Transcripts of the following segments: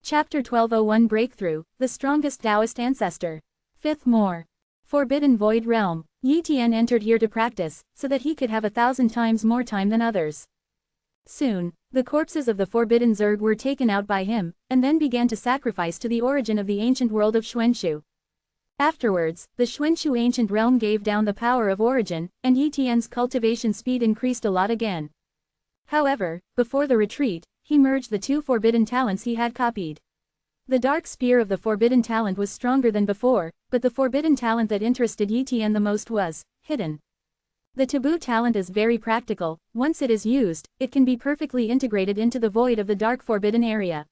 Chapter 1201 Breakthrough, the Strongest Taoist Ancestor. Fifth More. Forbidden Void Realm. Yi Tian entered here to practice, so that he could have 1,000 times more time than others. Soon, the corpses of the forbidden Zerg were taken out by him, and then began to sacrifice to the origin of the ancient world of Xuanxu. Afterwards, the Xuanxu ancient realm gave down the power of origin, and Yi Tian's cultivation speed increased a lot again. However, before the retreat, he merged the two forbidden talents he had copied. The dark spear of the forbidden talent was stronger than before, but the forbidden talent that interested Yi Tian the most was hidden. The taboo talent is very practical. Once it is used, it can be perfectly integrated into the void of the dark forbidden area.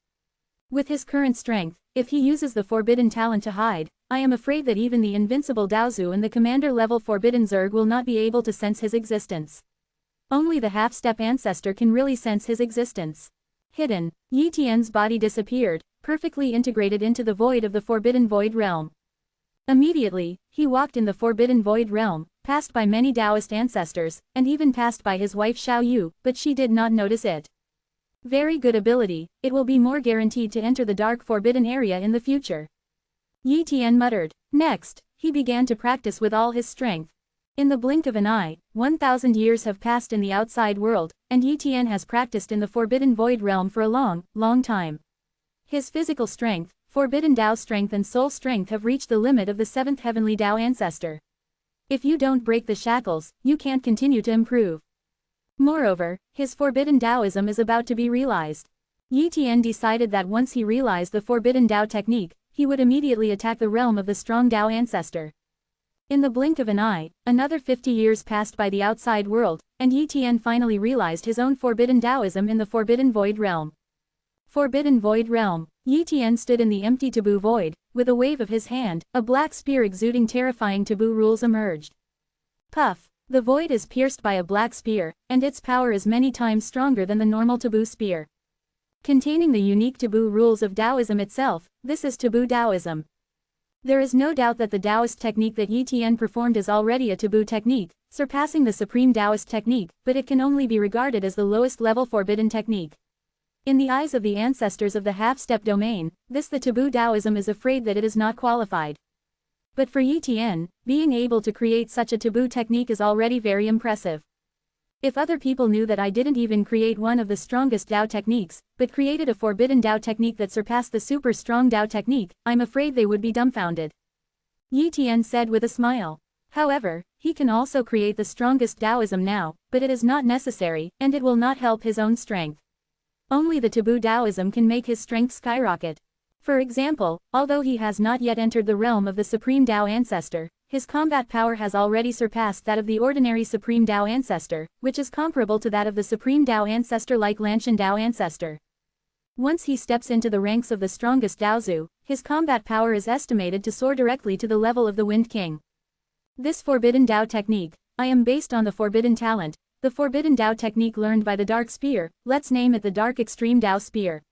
With his current strength, if he uses the forbidden talent to hide, I am afraid that even the invincible Daozu and the commander-level forbidden Zerg will not be able to sense his existence. Only the half-step ancestor can really sense his existence. Hidden, Yi Tian's body disappeared, perfectly integrated into the void of the forbidden void realm. Immediately, he walked in the forbidden void realm, passed by many Taoist ancestors, and even passed by his wife Xiao Yu, but she did not notice it. Very good ability, it will be more guaranteed to enter the dark forbidden area in the future. Yi Tian muttered. Next, he began to practice with all his strength. In the blink of an eye, 1,000 years have passed in the outside world, and Yi Tian has practiced in the forbidden void realm for a long, long time. His physical strength, forbidden Tao strength and soul strength have reached the limit of the 7th heavenly Tao ancestor. If you don't break the shackles, you can't continue to improve. Moreover, his forbidden Taoism is about to be realized. Yi Tian decided that once he realized the forbidden Tao technique, he would immediately attack the realm of the strong Tao ancestor. In the blink of an eye, another 50 years passed by the outside world, and Yi Tian finally realized his own forbidden Taoism in the forbidden void realm. Forbidden void realm. Yi Tian stood in the empty taboo void. With a wave of his hand, a black spear exuding terrifying taboo rules emerged. Puff! The void is pierced by a black spear, and its power is many times stronger than the normal taboo spear. Containing the unique taboo rules of Taoism itself, this is taboo Taoism. There is no doubt that the Taoist technique that Yi Tian performed is already a taboo technique, surpassing the supreme Taoist technique, but it can only be regarded as the lowest level forbidden technique. In the eyes of the ancestors of the half-step domain, the taboo Taoism is afraid that it is not qualified. But for Yi Tian, being able to create such a taboo technique is already very impressive. If other people knew that I didn't even create one of the strongest Tao techniques, but created a forbidden Tao technique that surpassed the super strong Tao technique, I'm afraid they would be dumbfounded. Yi Tian said with a smile. However, he can also create the strongest Taoism now, but it is not necessary, and it will not help his own strength. Only the taboo Taoism can make his strength skyrocket. For example, although he has not yet entered the realm of the supreme Tao ancestor, his combat power has already surpassed that of the ordinary supreme Tao ancestor, which is comparable to that of the supreme Tao ancestor like Lanshan Tao ancestor. Once he steps into the ranks of the strongest Daozu, his combat power is estimated to soar directly to the level of the Wind King. This forbidden Tao technique, I am based on the forbidden talent, the forbidden Tao technique learned by the Dark Spear. Let's name it the Dark Extreme Tao Spear.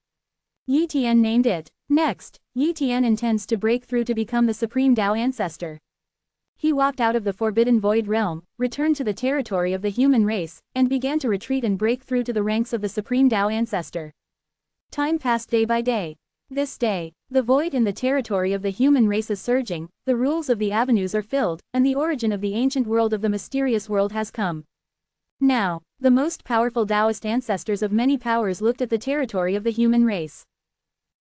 Yi Tian named it. Next, Yi Tian intends to break through to become the supreme Tao ancestor. He walked out of the forbidden void realm, returned to the territory of the human race, and began to retreat and break through to the ranks of the supreme Tao ancestor. Time passed day by day. This day, the void in the territory of the human race is surging, the rules of the avenues are filled, and the origin of the ancient world of the mysterious world has come. Now, the most powerful Taoist ancestors of many powers looked at the territory of the human race.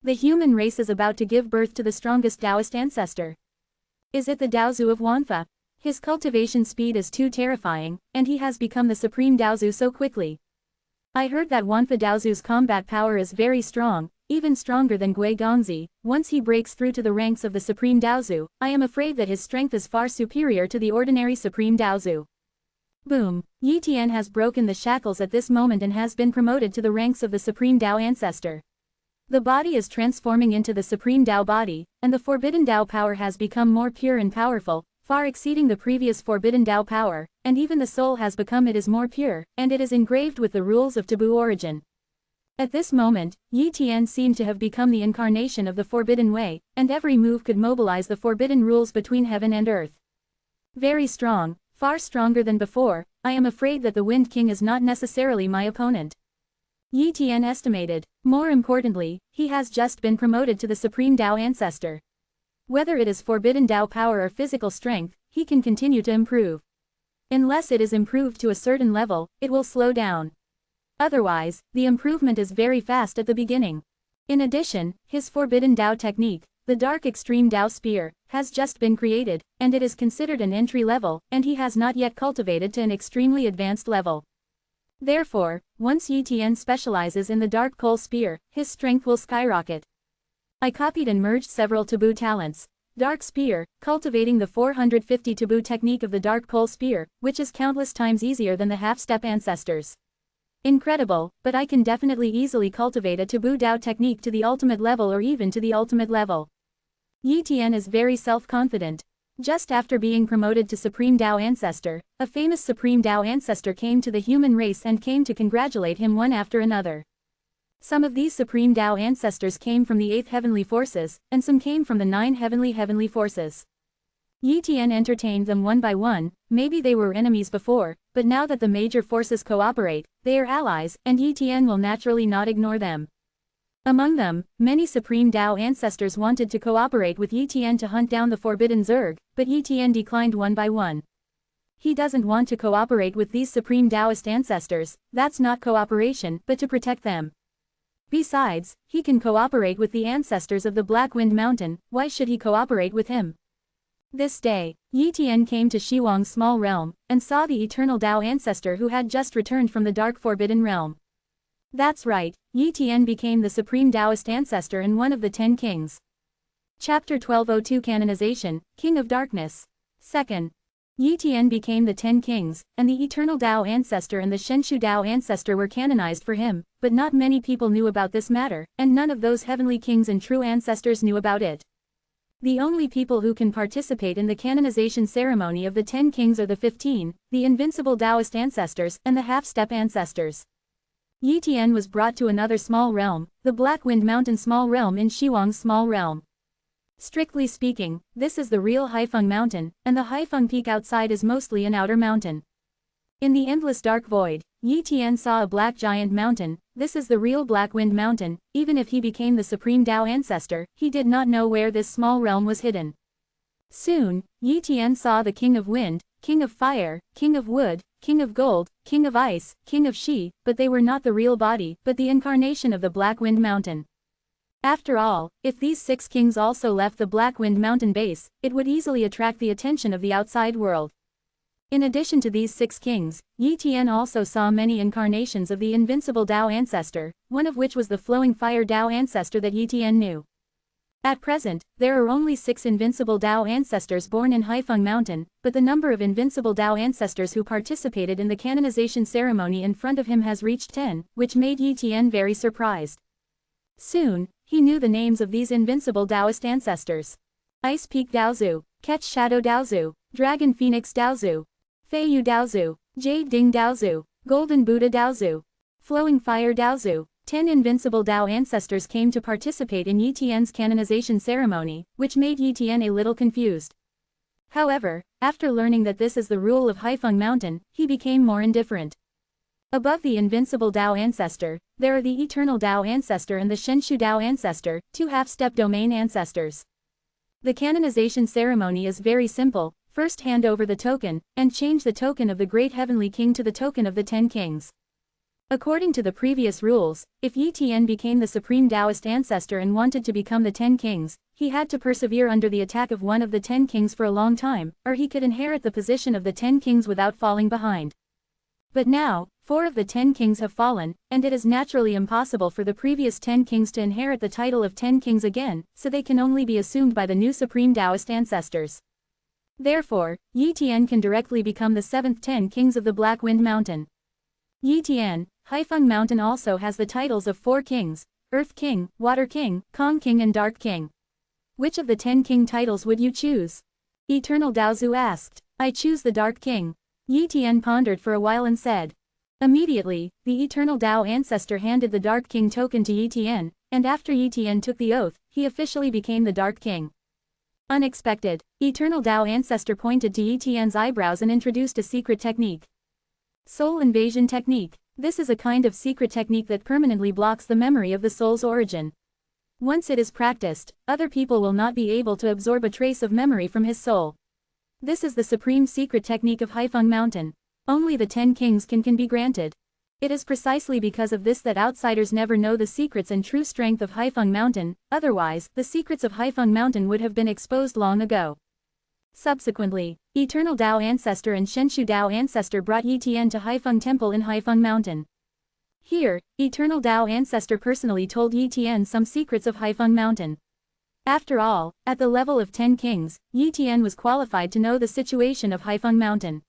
The human race is about to give birth to the strongest Taoist ancestor. Is it the Daozu of Wanfa? His cultivation speed is too terrifying, and he has become the supreme Daozu so quickly. I heard that Wanfa Daozu's combat power is very strong, even stronger than Gui Gongzi. Once he breaks through to the ranks of the supreme Daozu, I am afraid that his strength is far superior to the ordinary supreme Daozu. Boom! Yi Tian has broken the shackles at this moment and has been promoted to the ranks of the supreme Tao ancestor. The body is transforming into the supreme Tao body, and the forbidden Tao power has become more pure and powerful, far exceeding the previous forbidden Tao power, and even the soul has become it is more pure, and it is engraved with the rules of taboo origin. At this moment, Yi Tian seemed to have become the incarnation of the forbidden way, and every move could mobilize the forbidden rules between heaven and earth. Very strong, far stronger than before. I am afraid that the Wind King is not necessarily my opponent. Yi Tian estimated. More importantly, he has just been promoted to the Supreme Tao Ancestor. Whether it is forbidden Tao power or physical strength, he can continue to improve. Unless it is improved to a certain level, it will slow down. Otherwise, the improvement is very fast at the beginning. In addition, his forbidden Tao technique, the Dark Extreme Tao Spear, has just been created, and it is considered an entry level, and he has not yet cultivated to an extremely advanced level. Therefore, once Yi Tian specializes in the Dark Coal Spear, his strength will skyrocket. I copied and merged several taboo talents. Dark Spear, cultivating the 450 taboo technique of the Dark Coal Spear, which is countless times easier than the half-step ancestors. Incredible, but I can definitely easily cultivate a taboo Tao technique to the ultimate level or even to the ultimate level. Yi Tian is very self-confident. Just after being promoted to Supreme Tao Ancestor, a famous Supreme Tao Ancestor came to the human race and came to congratulate him one after another. Some of these Supreme Tao Ancestors came from the 8th Heavenly Forces, and some came from the 9 Heavenly Forces. Yi Tian entertained them one by one. Maybe they were enemies before, but now that the major forces cooperate, they are allies, and Yi Tian will naturally not ignore them. Among them, many Supreme Tao Ancestors wanted to cooperate with Yi Tian to hunt down the forbidden Zerg, but Yi Tian declined one by one. He doesn't want to cooperate with these Supreme Taoist Ancestors, that's not cooperation, but to protect them. Besides, he can cooperate with the ancestors of the Black Wind Mountain, why should he cooperate with him? This day, Yi Tian came to Shiwang's small realm, and saw the Eternal Tao Ancestor who had just returned from the Dark Forbidden Realm. That's right, Yi Tian became the Supreme Taoist Ancestor and one of the 10 Kings. Chapter 1202 Canonization, King of Darkness. 2nd. Yi Tian became the 10 Kings, and the Eternal Tao Ancestor and the Shenshu Tao Ancestor were canonized for him, but not many people knew about this matter, and none of those heavenly kings and true ancestors knew about it. The only people who can participate in the canonization ceremony of the 10 Kings are the 15, the invincible Taoist ancestors, and the half-step ancestors. Yi Tian was brought to another small realm, the Black Wind Mountain small realm in Shiwang's small realm. Strictly speaking, this is the real Haifeng Mountain, and the Haifeng Peak outside is mostly an outer mountain. In the endless dark void, Yi Tian saw a black giant mountain. This is the real Black Wind Mountain. Even if he became the Supreme Tao Ancestor, he did not know where this small realm was hidden. Soon, Yi Tian saw the King of Wind, King of Fire, King of Wood, King of Gold, King of Ice, King of She, but they were not the real body, but the incarnation of the Black Wind Mountain. After all, if these 6 kings also left the Black Wind Mountain base, it would easily attract the attention of the outside world. In addition to these 6 kings, Yi Tian also saw many incarnations of the invincible Tao Ancestor, one of which was the flowing fire Tao Ancestor that Yi Tian knew. At present, there are only 6 invincible Tao Ancestors born in Haifeng Mountain, but the number of invincible Tao Ancestors who participated in the canonization ceremony in front of him has reached 10, which made Yi Tian very surprised. Soon, he knew the names of these invincible Taoist ancestors. Ice Peak Daozu, Ketch Shadow Daozu, Dragon Phoenix Daozu, Fei Yu Daozu, Jade Ding Daozu, Golden Buddha Daozu, Flowing Fire Daozu. 10 invincible Tao ancestors came to participate in Yi Tian's canonization ceremony, which made Yi Tian a little confused. However, after learning that this is the rule of Haifeng Mountain, he became more indifferent. Above the invincible Tao Ancestor, there are the Eternal Tao Ancestor and the Shenshu Tao Ancestor, 2 half-step domain ancestors. The canonization ceremony is very simple. First hand over the token, and change the token of the Great Heavenly King to the token of the 10 Kings. According to the previous rules, if Yi Tian became the Supreme Taoist Ancestor and wanted to become the 10 Kings, he had to persevere under the attack of one of the 10 Kings for a long time, or he could inherit the position of the 10 Kings without falling behind. But now, 4 of the 10 Kings have fallen, and it is naturally impossible for the previous 10 Kings to inherit the title of 10 Kings again, so they can only be assumed by the new Supreme Taoist Ancestors. Therefore, Yi Tian can directly become the 7th 10 Kings of the Black Wind Mountain. Yi Tian, Haifeng Mountain also has the titles of 4 kings, Earth King, Water King, Kong King and Dark King. Which of the 10 king titles would you choose? Eternal Daozu asked. I choose the Dark King. Yi Tian pondered for a while and said. Immediately, the Eternal Tao Ancestor handed the Dark King token to Yi Tian, and after Yi Tian took the oath, he officially became the Dark King. Unexpected, Eternal Tao Ancestor pointed to Yi Tian's eyebrows and introduced a secret technique. Soul Invasion Technique. This is a kind of secret technique that permanently blocks the memory of the soul's origin. Once it is practiced, other people will not be able to absorb a trace of memory from his soul. This is the supreme secret technique of Haifeng Mountain. Only the 10 kings can be granted. It is precisely because of this that outsiders never know the secrets and true strength of Haifeng Mountain, otherwise, the secrets of Haifeng Mountain would have been exposed long ago. Subsequently, Eternal Dao Ancestor and Shenshu Dao Ancestor brought Yi Tian to Haifeng Temple in Haifeng Mountain. Here, Eternal Dao Ancestor personally told Yi Tian some secrets of Haifeng Mountain. After all, at the level of 10 kings, Yi Tian was qualified to know the situation of Haifeng Mountain.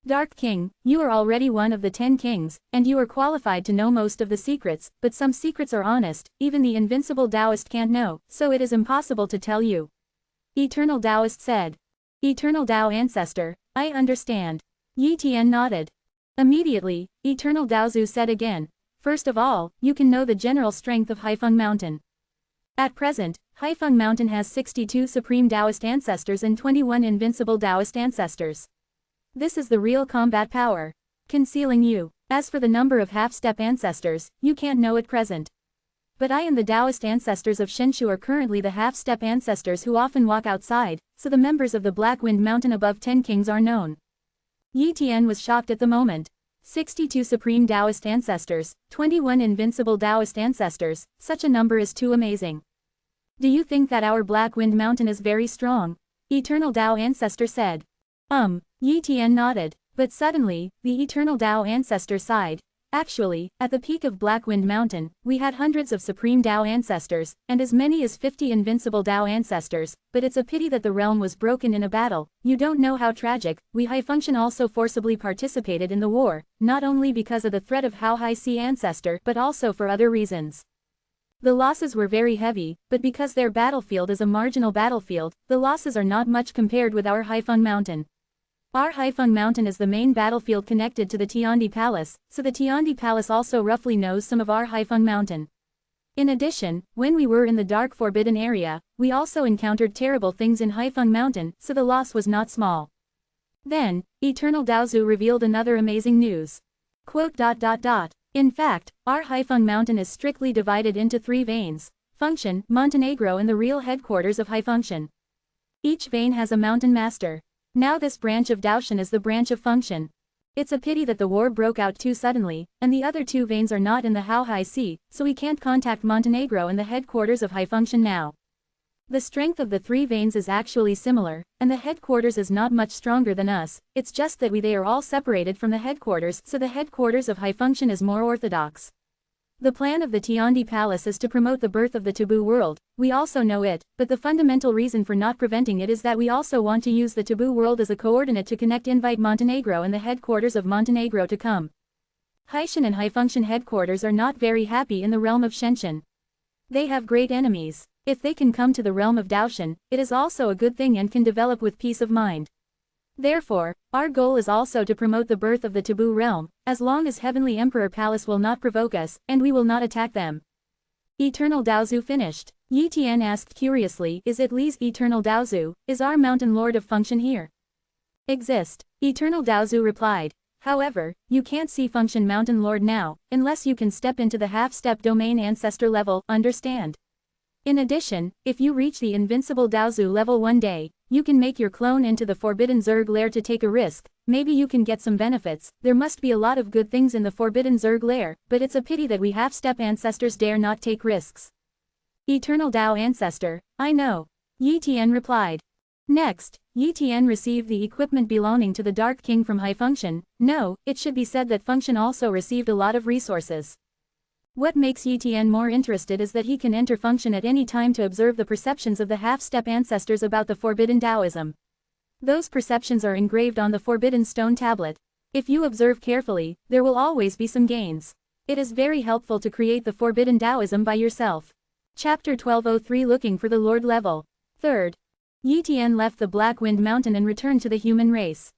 Dark King, you are already one of the 10 kings, and you are qualified to know most of the secrets, but some secrets are honest, even the invincible Taoist can't know, so it is impossible to tell you. Eternal Taoist said. Eternal Dao Ancestor, I understand. Yi Tian nodded. Immediately, Eternal Daozu said again, first of all, you can know the general strength of Haifeng Mountain. At present, Haifeng Mountain has 62 Supreme Taoist Ancestors and 21 Invincible Taoist Ancestors. This is the real combat power. Concealing you. As for the number of half-step ancestors, you can't know at present. But I and the Taoist ancestors of Shenshu are currently the half-step ancestors who often walk outside, so the members of the Black Wind Mountain above 10 kings are known. Yi Tian was shocked at the moment. 62 Supreme Taoist Ancestors, 21 Invincible Taoist Ancestors, such a number is too amazing. Do you think that our Black Wind Mountain is very strong? Eternal Dao Ancestor said. Yi Tian nodded, but suddenly, the Eternal Dao Ancestor sighed. Actually, at the peak of Black Wind Mountain, we had hundreds of Supreme Dao Ancestors, and as many as 50 Invincible Dao Ancestors, but it's a pity that the realm was broken in a battle. You don't know how tragic. We Haifeng also forcibly participated in the war, not only because of the threat of Hao Hai Si Ancestor but also for other reasons. The losses were very heavy, but because their battlefield is a marginal battlefield, the losses are not much compared with our Haifeng Mountain. Our Haifeng Mountain is the main battlefield connected to the Tiandi Palace, so the Tiandi Palace also roughly knows some of our Haifeng Mountain. In addition, when we were in the dark forbidden area, we also encountered terrible things in Haifeng Mountain, so the loss was not small. Then, Eternal Daozu revealed another amazing news. In fact, our Haifeng Mountain is strictly divided into 3 veins: Function, Montenegro and the real headquarters of Haifeng. Each vein has a mountain master. Now this branch of Daoshan is the branch of Function. It's a pity that the war broke out too suddenly, and the other 2 veins are not in the Hao Hai Sea, so we can't contact Montenegro and the headquarters of Haifeng now. The strength of the 3 veins is actually similar, and the headquarters is not much stronger than us, it's just that they are all separated from the headquarters, so the headquarters of Haifeng is more orthodox. The plan of the Tiandi Palace is to promote the birth of the taboo world. We also know it, but the fundamental reason for not preventing it is that we also want to use the taboo world as a coordinate to invite Montenegro and the headquarters of Montenegro to come. Haishan and Haifeng headquarters are not very happy in the realm of Shenshen. They have great enemies. If they can come to the realm of Daoshan, it is also a good thing and can develop with peace of mind. Therefore, our goal is also to promote the birth of the taboo realm, as long as Heavenly Emperor Palace will not provoke us, and we will not attack them. Eternal Daozu finished. Yi Tian asked curiously, is it Li's Eternal Daozu, is our mountain lord of Function here? Exist. Eternal Daozu replied. However, you can't see Function Mountain Lord now, unless you can step into the half-step domain ancestor level, understand? In addition, if you reach the Invincible Daozu level one day, you can make your clone into the Forbidden Zerg Lair to take a risk. Maybe you can get some benefits. There must be a lot of good things in the Forbidden Zerg Lair, but it's a pity that we half-step ancestors dare not take risks. Eternal Dao Ancestor, I know. Yi Tian replied. Next, Yi Tian received the equipment belonging to the Dark King from Haifeng. No, it should be said that Function also received a lot of resources. What makes Yi Tian more interested is that he can enter Function at any time to observe the perceptions of the half-step ancestors about the forbidden Taoism. Those perceptions are engraved on the forbidden stone tablet. If you observe carefully, there will always be some gains. It is very helpful to create the forbidden Taoism by yourself. Chapter 1203 Looking for the Lord Level. 3rd. Yi Tian left the Black Wind Mountain and returned to the human race.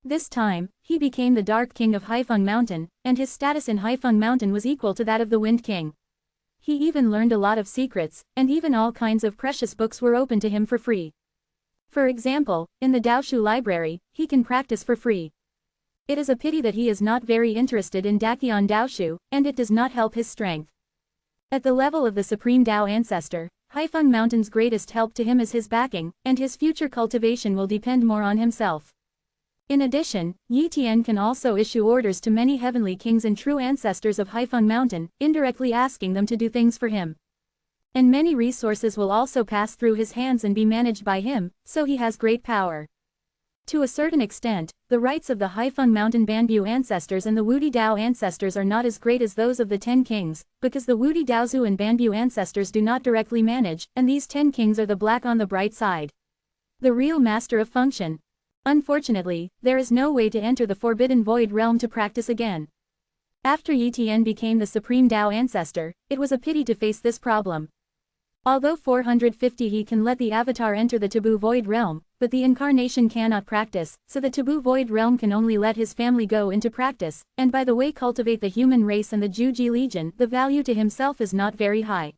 This time, he became the Dark King of Haifeng Mountain, and his status in Haifeng Mountain was equal to that of the Wind King. He even learned a lot of secrets, and even all kinds of precious books were open to him for free. For example, in the Daoshu Library, he can practice for free. It is a pity that he is not very interested in Dakion Daoshu, and it does not help his strength. At the level of the Supreme Dao Ancestor, Haifeng Mountain's greatest help to him is his backing, and his future cultivation will depend more on himself. In addition, Yi Tian can also issue orders to many heavenly kings and true ancestors of Haifeng Mountain, indirectly asking them to do things for him. And many resources will also pass through his hands and be managed by him, so he has great power. To a certain extent, the rights of the Haifeng Mountain Banbu ancestors and the Wudi Dao ancestors are not as great as those of the 10 kings, because the Wudi Daozu and Banbu ancestors do not directly manage, and these 10 kings are the black on the bright side. The real master of function. Unfortunately, there is no way to enter the Forbidden Void realm to practice again. After Yi Tian became the Supreme Dao Ancestor, it was a pity to face this problem. Although 450 he can let the avatar enter the Taboo Void realm, but the incarnation cannot practice, so the Taboo Void realm can only let his family go into practice, and by the way cultivate the human race and the Juji Legion. The value to himself is not very high.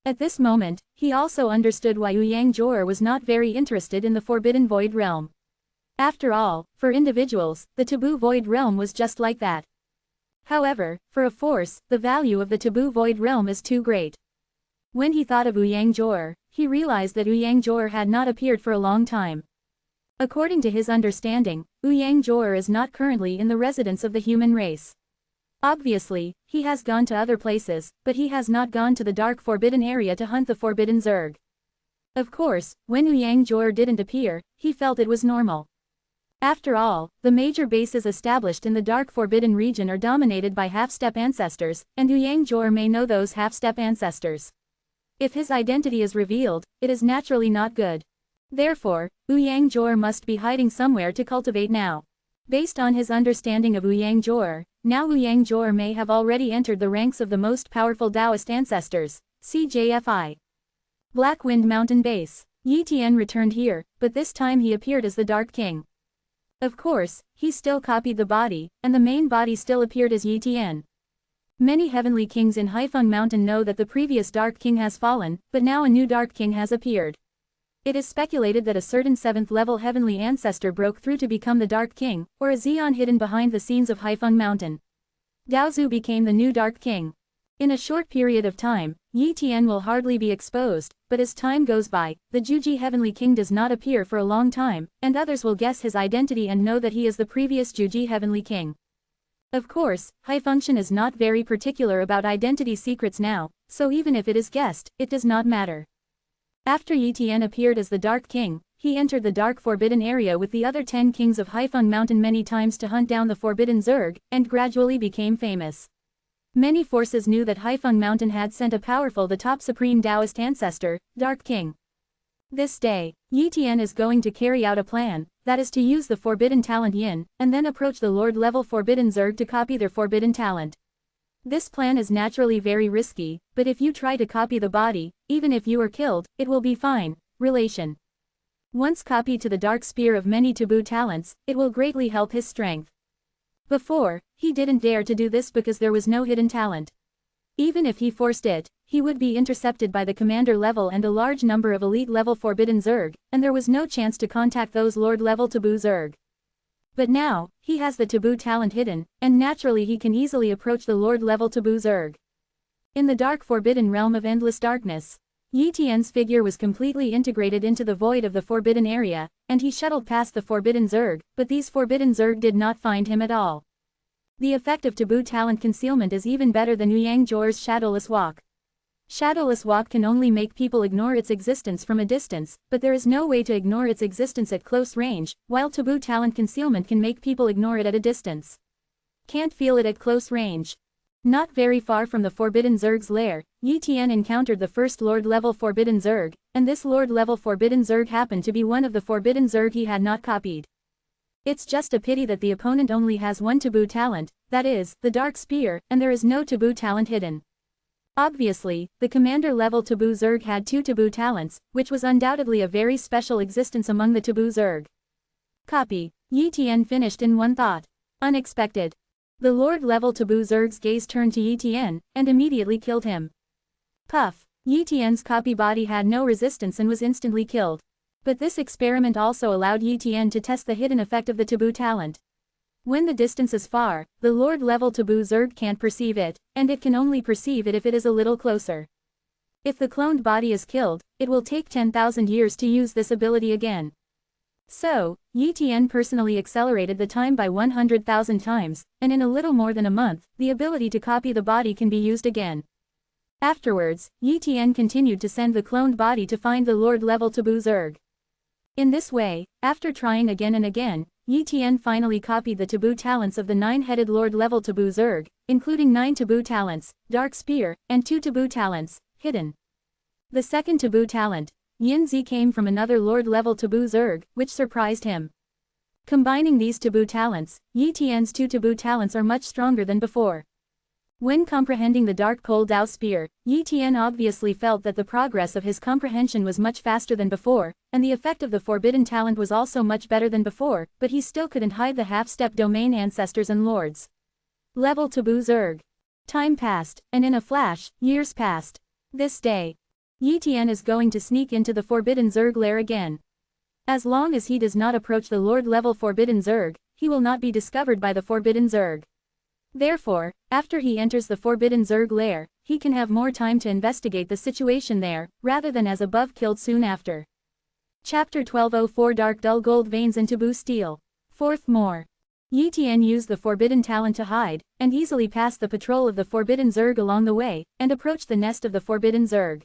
At this moment, he also understood why Ouyang Jor was not very interested in the Forbidden Void realm. After all, for individuals, the Taboo Void realm was just like that. However, for a force, the value of the Taboo Void realm is too great. When he thought of Ouyang Jor, he realized that Ouyang Jor had not appeared for a long time. According to his understanding, Ouyang Jor is not currently in the residence of the human race. Obviously, he has gone to other places, but he has not gone to the dark forbidden area to hunt the forbidden Zerg. Of course, when Ouyang Jor didn't appear, he felt it was normal. After all, the major bases established in the dark forbidden region are dominated by half-step ancestors, and Ouyang Jor may know those half-step ancestors. If his identity is revealed, it is naturally not good. Therefore, Ouyang Jor must be hiding somewhere to cultivate now. Based on his understanding of Ouyang Jor, now Ouyang Jor may have already entered the ranks of the most powerful Taoist ancestors, CJFI. Black Wind Mountain Base. Yi Tian returned here, but this time he appeared as the Dark King. Of course, he still copied the body, and the main body still appeared as Yi Tian. Many heavenly kings in Haifeng Mountain know that the previous Dark King has fallen, but now a new Dark King has appeared. It is speculated that a certain 7th-level heavenly ancestor broke through to become the Dark King, or a Zeon hidden behind the scenes of Haifeng Mountain. Daozu became the new Dark King. In a short period of time, Yi Tian will hardly be exposed, but as time goes by, the Juji Heavenly King does not appear for a long time, and others will guess his identity and know that he is the previous Juji Heavenly King. Of course, High Function is not very particular about identity secrets now, so even if it is guessed, it does not matter. After Yi Tian appeared as the Dark King, he entered the Dark Forbidden area with the other 10 kings of Haifeng Mountain many times to hunt down the Forbidden Zerg, and gradually became famous. Many forces knew that Haifeng Mountain had sent a powerful the top supreme Taoist ancestor, Dark King. This day, Yi Tian is going to carry out a plan, that is to use the forbidden talent Yin, and then approach the Lord-level forbidden Zerg to copy their forbidden talent. This plan is naturally very risky, but if you try to copy the body, even if you are killed, it will be fine. Relation. Once copied to the dark spear of many taboo talents, it will greatly help his strength. Before, he didn't dare to do this because there was no hidden talent. Even if he forced it, he would be intercepted by the commander level and a large number of elite level forbidden Zerg, and there was no chance to contact those lord level taboo Zerg. But now, he has the taboo talent hidden, and naturally he can easily approach the lord level taboo Zerg. In the dark forbidden realm of endless darkness, Yi Tian's figure was completely integrated into the void of the forbidden area, and he shuttled past the forbidden Zerg, but these forbidden Zerg did not find him at all. The effect of taboo talent concealment is even better than Ouyang Jor's shadowless walk. Shadowless walk can only make people ignore its existence from a distance, but there is no way to ignore its existence at close range, while taboo talent concealment can make people ignore it at a distance. Can't feel it at close range. Not very far from the Forbidden Zerg's lair, Yi Tian encountered the first Lord-level Forbidden Zerg, and this Lord-level Forbidden Zerg happened to be one of the Forbidden Zerg he had not copied. It's just a pity that the opponent only has one taboo talent, that is, the Dark Spear, and there is no taboo talent hidden. Obviously, the commander-level taboo Zerg had 2 taboo talents, which was undoubtedly a very special existence among the taboo Zerg. Copy. Yi Tian finished in one thought. Unexpected. The Lord-level taboo Zerg's gaze turned to Yi Tian, and immediately killed him. Puff. Yi Tian's copy body had no resistance and was instantly killed. But this experiment also allowed Yi Tian to test the hidden effect of the taboo talent. When the distance is far, the Lord-level taboo Zerg can't perceive it, and it can only perceive it if it is a little closer. If the cloned body is killed, it will take 10,000 years to use this ability again. So, Yi Tian personally accelerated the time by 100,000 times, and in a little more than a month, the ability to copy the body can be used again. Afterwards, Yi Tian continued to send the cloned body to find the Lord-level taboo Zerg. In this way, after trying again and again, Yi Tian finally copied the taboo talents of the 9-headed Lord-level taboo Zerg, including 9 taboo talents, Dark Spear, and 2 taboo talents, Hidden. The second taboo talent, Yin Zi, came from another Lord-level taboo Zerg, which surprised him. Combining these taboo talents, Yi Tian's 2 taboo talents are much stronger than before. When comprehending the Dark Cold Dao Spear, Yi Tian obviously felt that the progress of his comprehension was much faster than before, and the effect of the forbidden talent was also much better than before, but he still couldn't hide the half-step domain ancestors and lords. Level taboo Zerg. Time passed, and in a flash, years passed. This day, Yi Tian is going to sneak into the forbidden Zerg lair again. As long as he does not approach the Lord-level forbidden Zerg, he will not be discovered by the forbidden Zerg. Therefore, after he enters the forbidden Zerg lair, he can have more time to investigate the situation there, rather than as above killed soon after. Chapter 1204 Dark Dull Gold Veins and Taboo Steel. Fourth more. Yi Tian used the forbidden talent to hide, and easily passed the patrol of the forbidden Zerg along the way, and approached the nest of the forbidden Zerg.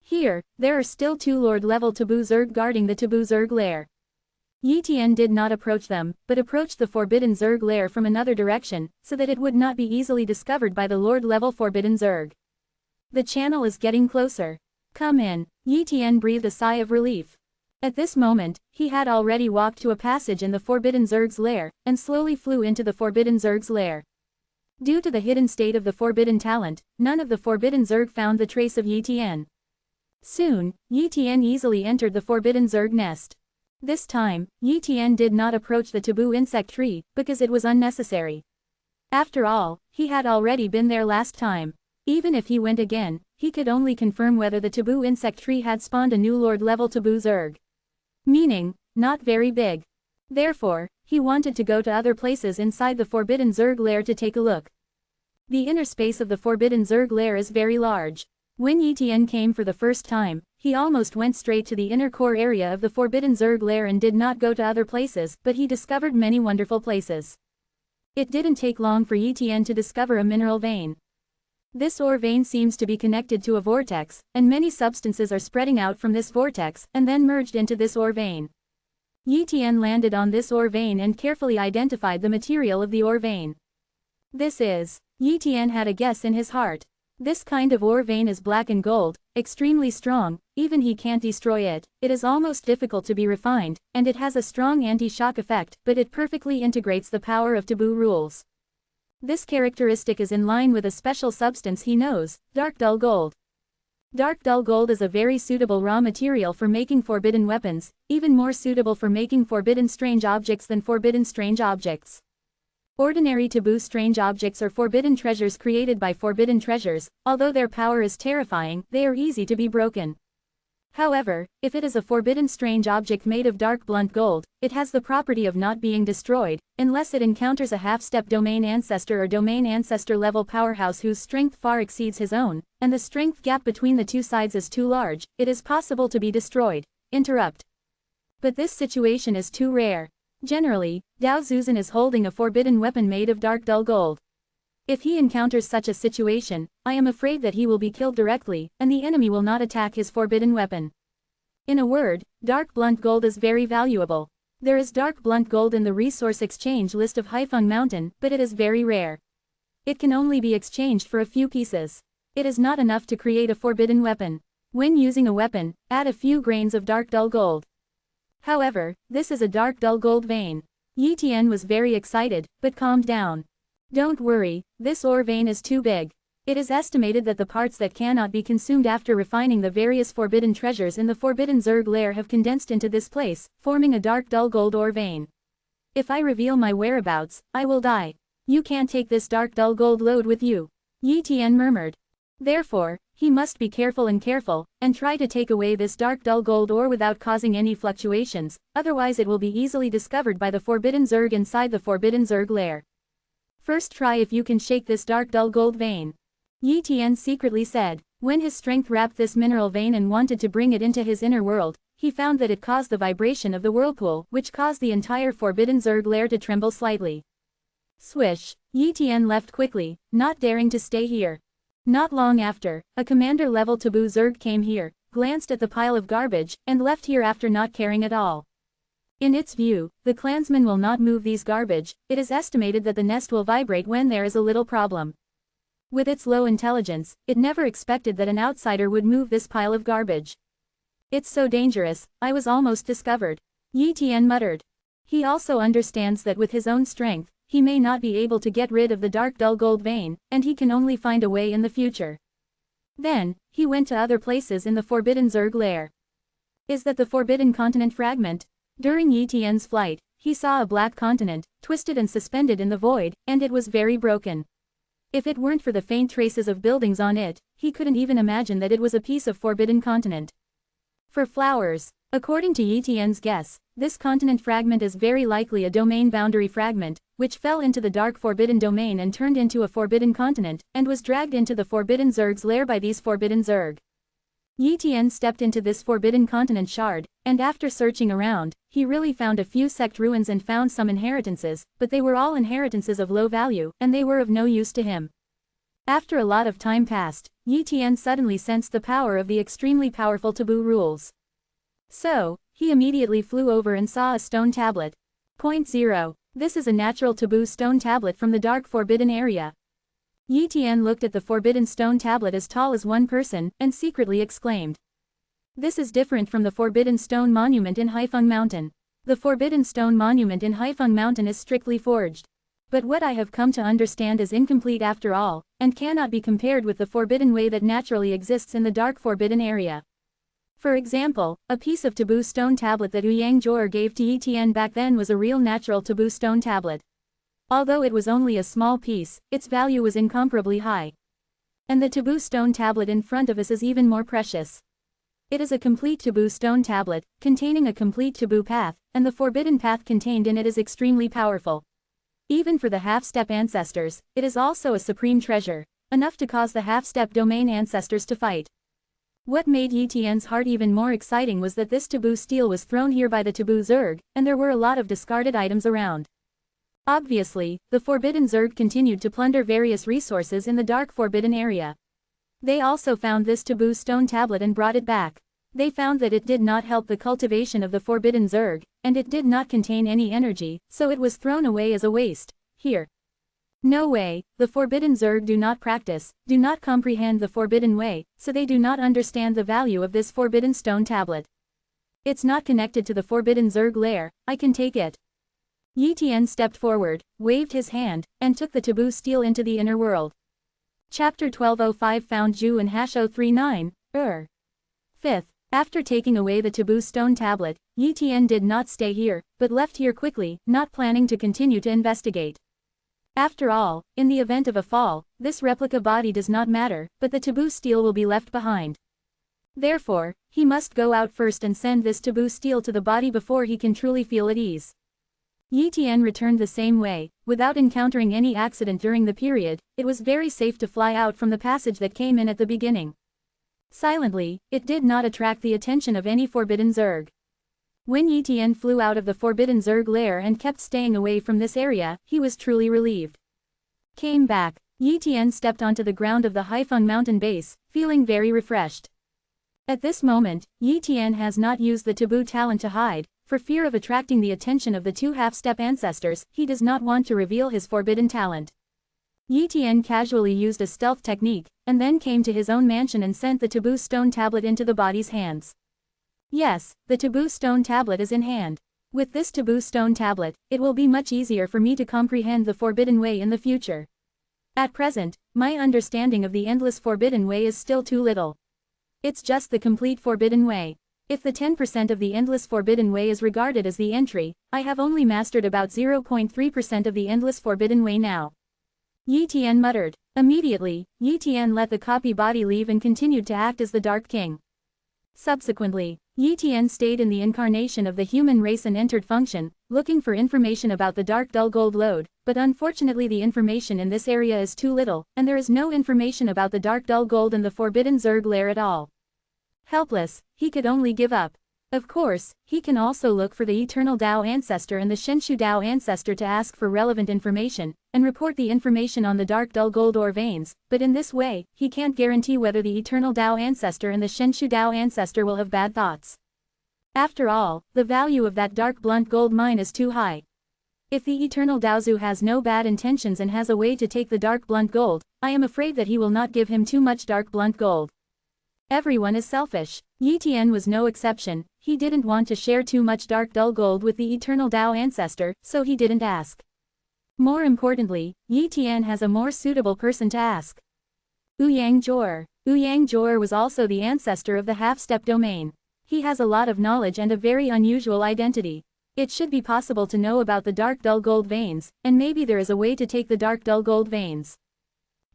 Here, there are still 2 Lord-level taboo Zerg guarding the taboo Zerg lair. Yi Tian did not approach them, but approached the forbidden Zerg lair from another direction, so that it would not be easily discovered by the Lord-level forbidden Zerg. The channel is getting closer. Come in. Yi Tian breathed a sigh of relief. At this moment, he had already walked to a passage in the forbidden Zerg's lair, and slowly flew into the forbidden Zerg's lair. Due to the hidden state of the forbidden talent, none of the forbidden Zerg found the trace of Yi Tian. Soon, Yi Tian easily entered the forbidden Zerg nest. This time, Yi Tian did not approach the taboo insect tree, because it was unnecessary. After all, he had already been there last time. Even if he went again, he could only confirm whether the taboo insect tree had spawned a new Lord-level taboo Zerg. Meaning, not very big. Therefore, he wanted to go to other places inside the forbidden Zerg lair to take a look. The inner space of the forbidden Zerg lair is very large. When Yi Tian came for the first time, he almost went straight to the inner core area of the forbidden Zerg lair and did not go to other places, but he discovered many wonderful places. It didn't take long for Yi Tian to discover a mineral vein. This ore vein seems to be connected to a vortex, and many substances are spreading out from this vortex and then merged into this ore vein. Yi Tian landed on this ore vein and carefully identified the material of the ore vein. This is. Yi Tian had a guess in his heart. This kind of ore vein is black and gold, extremely strong, even he can't destroy it. It is almost difficult to be refined, and it has a strong anti-shock effect, but it perfectly integrates the power of taboo rules. This characteristic is in line with a special substance he knows, dark dull gold. Dark dull gold is a very suitable raw material for making forbidden weapons, even more suitable for making forbidden strange objects than forbidden strange objects. Ordinary taboo strange objects are forbidden treasures created by forbidden treasures. Although their power is terrifying, they are easy to be broken. However, if it is a forbidden strange object made of dark blunt gold, it has the property of not being destroyed, unless it encounters a half-step domain ancestor or domain ancestor level powerhouse whose strength far exceeds his own, and the strength gap between the two sides is too large. It is possible to be destroyed. Interrupt. But this situation is too rare. Generally, Dao Zuzan is holding a forbidden weapon made of dark dull gold. If he encounters such a situation, I am afraid that he will be killed directly, and the enemy will not attack his forbidden weapon. In a word, dark blunt gold is very valuable. There is dark blunt gold in the resource exchange list of Haifeng Mountain, but it is very rare. It can only be exchanged for a few pieces. It is not enough to create a forbidden weapon. When using a weapon, add a few grains of dark dull gold. However, this is a dark dull gold vein. Yi Tian was very excited, but calmed down. Don't worry, this ore vein is too big. It is estimated that the parts that cannot be consumed after refining the various forbidden treasures in the forbidden Zerg lair have condensed into this place, forming a dark dull gold ore vein. If I reveal my whereabouts, I will die. You can't take this dark dull gold load with you. Yi Tian murmured. Therefore, he must be careful and try to take away this dark dull gold ore without causing any fluctuations, otherwise it will be easily discovered by the forbidden Zerg inside the forbidden Zerg lair. First try if you can shake this dark dull gold vein. Yi Tian secretly said. When his strength wrapped this mineral vein and wanted to bring it into his inner world, he found that it caused the vibration of the whirlpool, which caused the entire forbidden Zerg lair to tremble slightly. Swish! Yi Tian left quickly, not daring to stay here. Not long after, a commander-level taboo Zerg came here, glanced at the pile of garbage, and left here after not caring at all. In its view, the clansman will not move these garbage. It is estimated that the nest will vibrate when there is a little problem. With its low intelligence, it never expected that an outsider would move this pile of garbage. It's so dangerous, I was almost discovered. Yi Tian muttered. He also understands that with his own strength, he may not be able to get rid of the dark dull gold vein, and he can only find a way in the future. Then, he went to other places in the forbidden Zerg lair. Is that the forbidden continent fragment? During Yi Tian's flight, he saw a black continent, twisted and suspended in the void, and it was very broken. If it weren't for the faint traces of buildings on it, he couldn't even imagine that it was a piece of forbidden continent. For flowers, according to Yi Tian's guess, this continent fragment is very likely a domain boundary fragment, which fell into the dark forbidden domain and turned into a forbidden continent, and was dragged into the forbidden Zerg's lair by these forbidden Zerg. Yi Tian stepped into this forbidden continent shard, and after searching around, he really found a few sect ruins and found some inheritances, but they were all inheritances of low value, and they were of no use to him. After a lot of time passed, Yi Tian suddenly sensed the power of the extremely powerful taboo rules. So, he immediately flew over and saw a stone tablet. 0. This is a natural taboo stone tablet from the dark forbidden area. Yi Tian looked at the forbidden stone tablet as tall as one person, and secretly exclaimed. This is different from the forbidden stone monument in Haifeng Mountain. The forbidden stone monument in Haifeng Mountain is strictly forged. But what I have come to understand is incomplete after all, and cannot be compared with the forbidden way that naturally exists in the dark forbidden area. For example, a piece of taboo stone tablet that Ouyang Zhuor gave to Yi Tian back then was a real natural taboo stone tablet. Although it was only a small piece, its value was incomparably high. And the taboo stone tablet in front of us is even more precious. It is a complete taboo stone tablet, containing a complete taboo path, and the forbidden path contained in it is extremely powerful. Even for the half-step ancestors, it is also a supreme treasure, enough to cause the half-step domain ancestors to fight. What made Yi Tian's heart even more exciting was that this taboo steel was thrown here by the taboo Zerg, and there were a lot of discarded items around. Obviously, the forbidden Zerg continued to plunder various resources in the dark forbidden area. They also found this taboo stone tablet and brought it back. They found that it did not help the cultivation of the forbidden Zerg, and it did not contain any energy, so it was thrown away as a waste. Here. No way, the forbidden Zerg do not practice, do not comprehend the forbidden way, so they do not understand the value of this forbidden stone tablet. It's not connected to the forbidden Zerg lair, I can take it. Yi Tian stepped forward, waved his hand, and took the taboo steel into the inner world. Chapter 1205 Found Zhu and Hash 039, 5th. After taking away the taboo stone tablet, Yi Tian did not stay here, but left here quickly, not planning to continue to investigate. After all, in the event of a fall, this replica body does not matter, but the taboo steel will be left behind. Therefore, he must go out first and send this taboo steel to the body before he can truly feel at ease. Yi Tian returned the same way, without encountering any accident during the period. It was very safe to fly out from the passage that came in at the beginning. Silently, it did not attract the attention of any forbidden Zerg. When Yi Tian flew out of the forbidden Zerg lair and kept staying away from this area, he was truly relieved. Came back, Yi Tian stepped onto the ground of the Haifeng mountain base, feeling very refreshed. At this moment, Yi Tian has not used the taboo talent to hide. For fear of attracting the attention of the two half-step ancestors, he does not want to reveal his forbidden talent. Yi Tian casually used a stealth technique, and then came to his own mansion and sent the taboo stone tablet into the body's hands. Yes, the taboo stone tablet is in hand. With this taboo stone tablet, it will be much easier for me to comprehend the forbidden way in the future. At present, my understanding of the endless forbidden way is still too little. It's just the complete forbidden way. If the 10% of the endless forbidden way is regarded as the entry, I have only mastered about 0.3% of the endless forbidden way now. Yi Tian muttered. Immediately, Yi Tian let the copy body leave and continued to act as the Dark King. Subsequently, Yi Tian stayed in the incarnation of the human race and entered function, looking for information about the dark dull gold lode, but unfortunately the information in this area is too little, and there is no information about the dark dull gold in the forbidden Zerg lair at all. Helpless, he could only give up. Of course, he can also look for the Eternal Dao Ancestor and the Shenshu Dao Ancestor to ask for relevant information, and report the information on the dark dull gold ore veins, but in this way, he can't guarantee whether the Eternal Dao Ancestor and the Shenshu Dao Ancestor will have bad thoughts. After all, the value of that dark blunt gold mine is too high. If the Eternal Daozu has no bad intentions and has a way to take the dark blunt gold, I am afraid that he will not give him too much dark blunt gold. Everyone is selfish. Yi Tian was no exception. He didn't want to share too much dark dull gold with the Eternal Dao Ancestor, so he didn't ask. More importantly, Yi Tian has a more suitable person to ask. Ouyang Jor. Ouyang Jor was also the ancestor of the half-step domain. He has a lot of knowledge and a very unusual identity. It should be possible to know about the dark dull gold veins, and maybe there is a way to take the dark dull gold veins.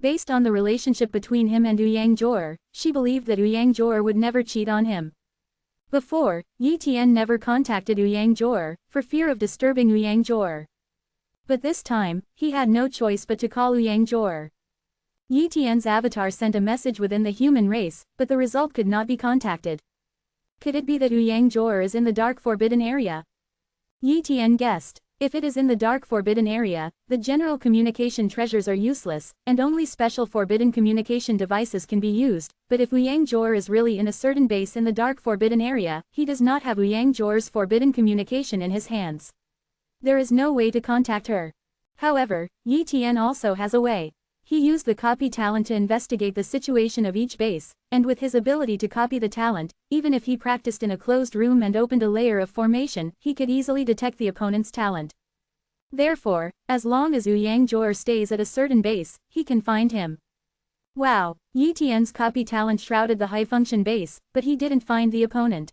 Based on the relationship between him and Ouyang Jor, she believed that Ouyang Jor would never cheat on him. Before, Yi Tian never contacted Ouyang Jor, for fear of disturbing Ouyang Jor. But this time, he had no choice but to call Ouyang Jor. Yi Tian's avatar sent a message within the human race, but the result could not be contacted. Could it be that Ouyang Jor is in the dark forbidden area? Yi Tian guessed. If it is in the dark forbidden area, the general communication treasures are useless, and only special forbidden communication devices can be used, but if Ouyang Jor is really in a certain base in the dark forbidden area, he does not have Ouyang Jor's forbidden communication in his hands. There is no way to contact her. However, Yi Tian also has a way. He used the copy talent to investigate the situation of each base, and with his ability to copy the talent, even if he practiced in a closed room and opened a layer of formation, he could easily detect the opponent's talent. Therefore, as long as Ouyang Jor stays at a certain base, he can find him. Wow, Yi Tian's copy talent shrouded the high-function base, but he didn't find the opponent.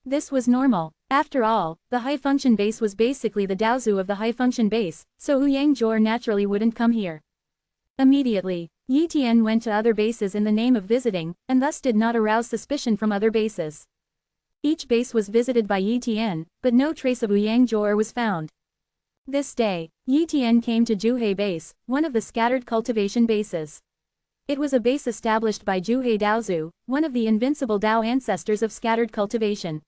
This was normal. After all, the high-function base was basically the Daozu of the high-function base, so Ouyang Jor naturally wouldn't come here. Immediately, Yi Tian went to other bases in the name of visiting, and thus did not arouse suspicion from other bases. Each base was visited by Yi Tian, but no trace of Ouyang Jor was found. This day, Yi Tian came to Zhuhei Base, one of the scattered cultivation bases. It was a base established by Zhuhei Daozu, one of the invincible Dao ancestors of scattered cultivation.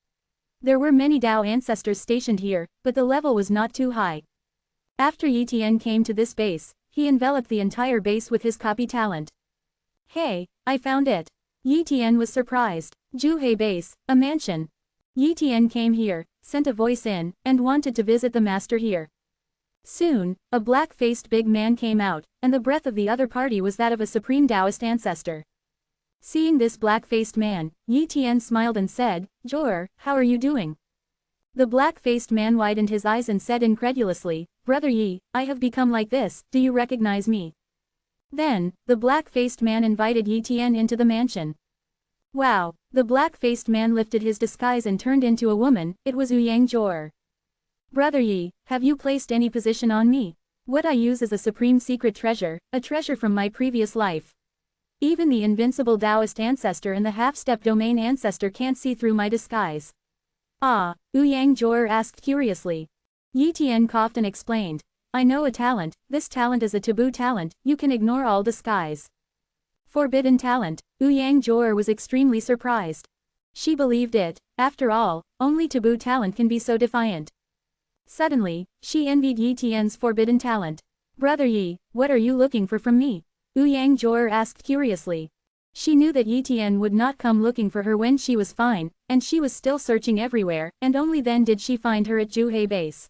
There were many Dao ancestors stationed here, but the level was not too high. After Yi Tian came to this base, he enveloped the entire base with his copy talent. Hey, I found it. Yi Tian was surprised. Zhuhei Base, a mansion. Yi Tian came here, sent a voice in, and wanted to visit the master here. Soon, a black-faced big man came out, and the breath of the other party was that of a supreme Taoist ancestor. Seeing this black-faced man, Yi Tian smiled and said, "Jor, how are you doing?" The black-faced man widened his eyes and said incredulously, "Brother Yi, I have become like this, do you recognize me?" Then, the black-faced man invited Yi Tian into the mansion. Wow, the black-faced man lifted his disguise and turned into a woman, it was Ouyang Jor. "Brother Yi, have you placed any position on me? What I use is a supreme secret treasure, a treasure from my previous life. Even the invincible Taoist ancestor and the half-step domain ancestor can't see through my disguise." "Ah," Ouyang Jor asked curiously. Yi Tian coughed and explained, "I know a talent, this talent is a taboo talent, you can ignore all disguise." Forbidden talent, Ouyang Jor was extremely surprised. She believed it, after all, only taboo talent can be so defiant. Suddenly, she envied Yi Tian's forbidden talent. "Brother Yi, what are you looking for from me?" Ouyang Jor asked curiously. She knew that Yi Tian would not come looking for her when she was fine, and she was still searching everywhere, and only then did she find her at Zhuhei Base.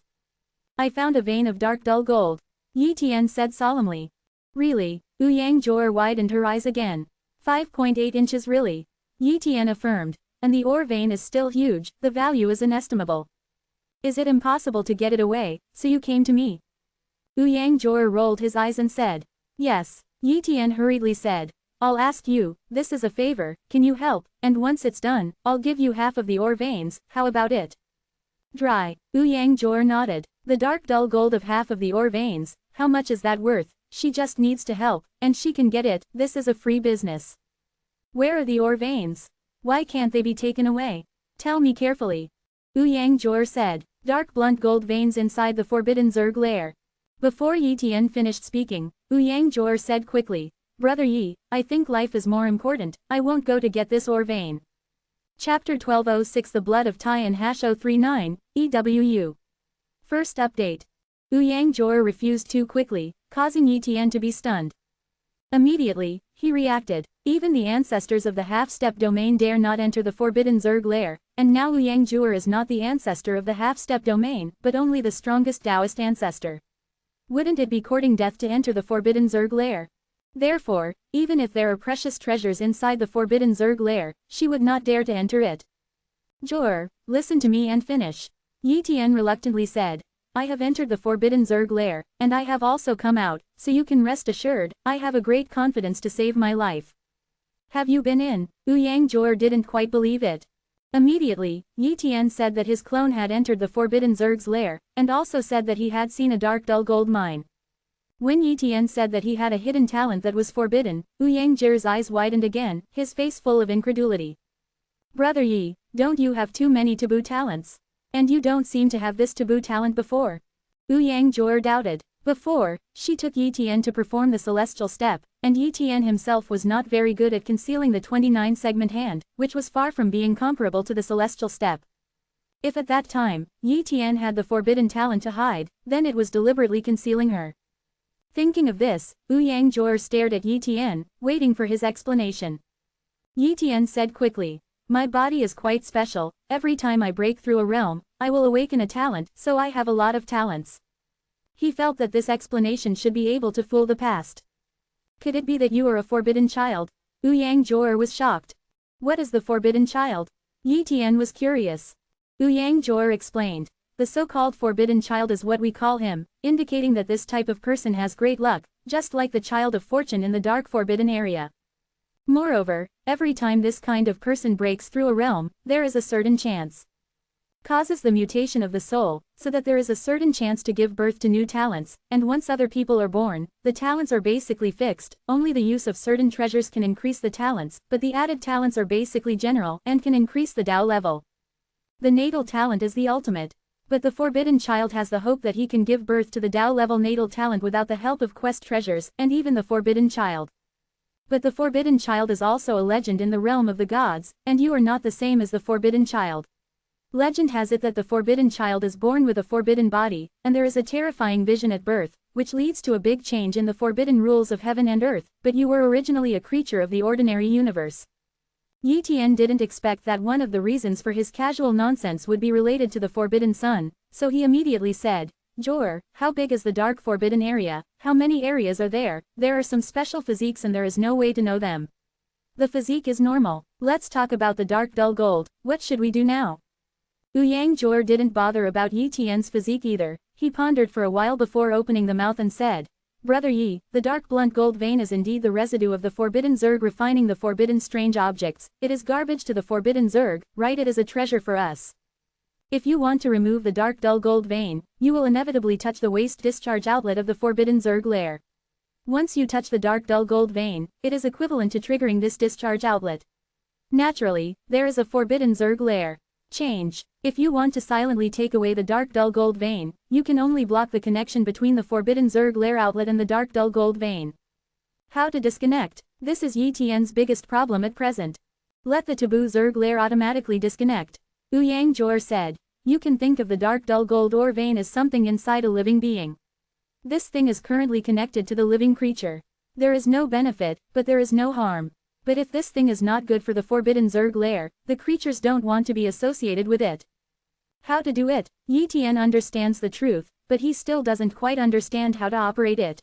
"I found a vein of dark dull gold," Yi Tian said solemnly. "Really?" Ouyang Jor widened her eyes again. 5.8 inches really? Yi Tian affirmed. "And the ore vein is still huge, the value is inestimable. Is it impossible to get it away, so you came to me?" Ouyang Jor rolled his eyes and said, "Yes." Yi Tian hurriedly said, "I'll ask you, this is a favor, can you help, and once it's done, I'll give you half of the ore veins, how about it?" Dry. Ouyang Jor nodded. The dark dull gold of half of the ore veins, how much is that worth? she just needs to help, and she can get it. This is a free business. Where are the ore veins? Why can't they be taken away? Tell me carefully. Ouyang Jor said. Dark blunt gold veins inside the forbidden Zerg lair. Before Yi Tian finished speaking, Ouyang Jor said quickly, Brother Yi, I think life is more important. I won't go to get this ore vein. Chapter 1206 The Blood of Tai and Hash 039, EWU. First update. Ouyang Jor refused too quickly, causing Yi Tian to be stunned. Immediately, he reacted. Even the ancestors of the half-step domain dare not enter the forbidden Zerg lair, and now Ouyang Jor is not the ancestor of the half-step domain, but only the strongest Taoist ancestor. Wouldn't it be courting death to enter the forbidden Zerg lair? Therefore, even if there are precious treasures inside the forbidden Zerg lair, she would not dare to enter it. Jor, listen to me and finish. Yi Tian reluctantly said. I have entered the forbidden Zerg lair, and I have also come out, so you can rest assured, I have a great confidence to save my life. Have you been in? Ouyang Jor didn't quite believe it. Immediately, Yi Tian said that his clone had entered the forbidden Zerg's lair, and also said that he had seen a dark dull gold mine. When Yi Tian said that he had a hidden talent that was forbidden, Ouyang Jor's eyes widened again, his face full of incredulity. Brother Yi, don't you have too many taboo talents? And you don't seem to have this taboo talent before. Ouyang Jor doubted. Before, she took Yi Tian to perform the celestial step, and Yi Tian himself was not very good at concealing the 29-segment hand, which was far from being comparable to the celestial step. If at that time, Yi Tian had the forbidden talent to hide, then it was deliberately concealing her. Thinking of this, Ouyang Jor stared at Yi Tian, waiting for his explanation. Yi Tian said quickly, My body is quite special, every time I break through a realm, I will awaken a talent, so I have a lot of talents. He felt that this explanation should be able to fool the past. Could it be that you are a forbidden child? Ouyang Jor was shocked. What is the forbidden child? Yi Tian was curious. Ouyang Jor explained. The so-called forbidden child is what we call him, indicating that this type of person has great luck, just like the child of fortune in the dark forbidden area. Moreover, every time this kind of person breaks through a realm, there is a certain chance. Causes the mutation of the soul, so that there is a certain chance to give birth to new talents, and once other people are born, the talents are basically fixed, only the use of certain treasures can increase the talents, but the added talents are basically general and can increase the Tao level. The natal talent is the ultimate. But the forbidden child has the hope that he can give birth to the Tao level natal talent without the help of quest treasures, and even the forbidden child. But the forbidden child is also a legend in the realm of the gods, and you are not the same as the forbidden child. Legend has it that the forbidden child is born with a forbidden body, and there is a terrifying vision at birth, which leads to a big change in the forbidden rules of heaven and earth, but you were originally a creature of the ordinary universe. Yi Tian didn't expect that one of the reasons for his casual nonsense would be related to the forbidden sun, so he immediately said, Jor, how big is the dark forbidden area? How many areas are there? There are some special physiques and there is no way to know them. The physique is normal. Let's talk about the dark dull gold. What should we do now? Ouyang Jor didn't bother about Yi Tian's physique either. He pondered for a while before opening the mouth and said, Brother Yi, the dark blunt gold vein is indeed the residue of the forbidden Zerg refining the forbidden strange objects. It is garbage to the forbidden Zerg, right? It is a treasure for us. If you want to remove the dark dull gold vein, you will inevitably touch the waste discharge outlet of the forbidden Zerg lair. Once you touch the dark dull gold vein, it is equivalent to triggering this discharge outlet. Naturally, there is a forbidden Zerg lair. Change. If you want to silently take away the dark dull gold vein, you can only block the connection between the forbidden Zerg lair outlet and the dark dull gold vein. How to disconnect? This is Yi Tian's biggest problem at present. Let the taboo Zerg lair automatically disconnect. Ouyang Jor said. You can think of the dark dull gold ore vein as something inside a living being. This thing is currently connected to the living creature. There is no benefit, but there is no harm. But if this thing is not good for the forbidden Zerg lair, the creatures don't want to be associated with it. How to do it? Yi Tian understands the truth, but he still doesn't quite understand how to operate it.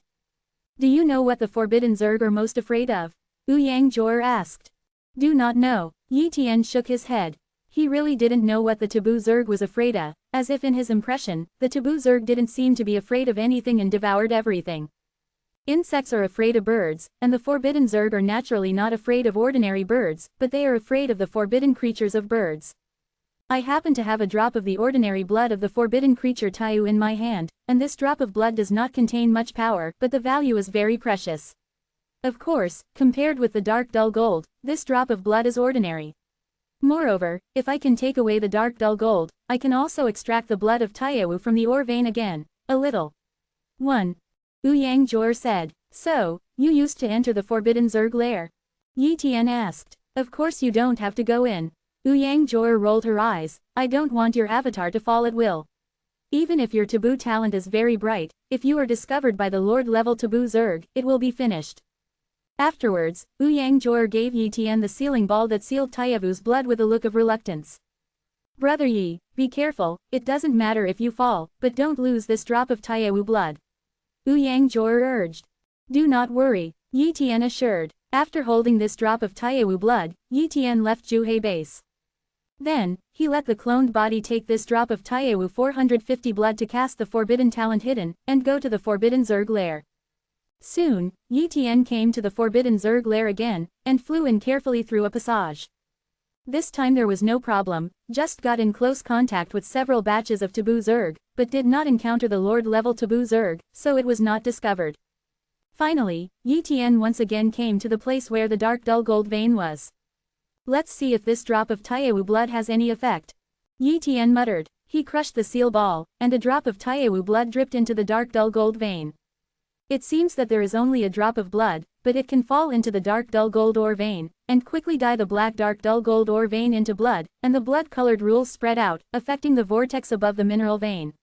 Do you know what the forbidden Zerg are most afraid of? Ouyang Jor asked. Do not know. Yi Tian shook his head. He really didn't know what the taboo Zerg was afraid of, as if in his impression, the taboo Zerg didn't seem to be afraid of anything and devoured everything. Insects are afraid of birds, and the forbidden Zerg are naturally not afraid of ordinary birds, but they are afraid of the forbidden creatures of birds. I happen to have a drop of the ordinary blood of the forbidden creature Taiyu in my hand, and this drop of blood does not contain much power, but the value is very precious. Of course, compared with the dark dull gold, this drop of blood is ordinary. Moreover, if I can take away the dark dull gold, I can also extract the blood of Taiyewu from the ore vein again, a little. 1. Ouyang Jor said. So, you used to enter the forbidden Zerg lair? Yi Tian asked. Of course you don't have to go in. Ouyang Jor rolled her eyes. I don't want your avatar to fall at will. Even if your taboo talent is very bright, if you are discovered by the Lord level taboo Zerg, it will be finished. Afterwards, Ouyang Jor gave Yi Tian the sealing ball that sealed Taiyewu's blood with a look of reluctance. Brother Yi, be careful, it doesn't matter if you fall, but don't lose this drop of Taiyewu blood. Ouyang Jor urged. Do not worry, Yi Tian assured. After holding this drop of Taiyewu blood, Yi Tian left Zhuhei base. Then, he let the cloned body take this drop of Taiyewu 450 blood to cast the forbidden talent hidden, and go to the forbidden Zerg lair. Soon, Yi Tian came to the forbidden Zerg lair again, and flew in carefully through a passage. This time there was no problem, just got in close contact with several batches of taboo Zerg, but did not encounter the Lord level taboo Zerg, so it was not discovered. Finally, Yi Tian once again came to the place where the dark dull gold vein was. Let's see if this drop of Taiyewu blood has any effect. Yi Tian muttered. He crushed the seal ball, and a drop of Taiyewu blood dripped into the dark dull gold vein. It seems that there is only a drop of blood, but it can fall into the dark dull gold ore vein, and quickly dye the black dark dull gold ore vein into blood, and the blood-colored rules spread out, affecting the vortex above the mineral vein.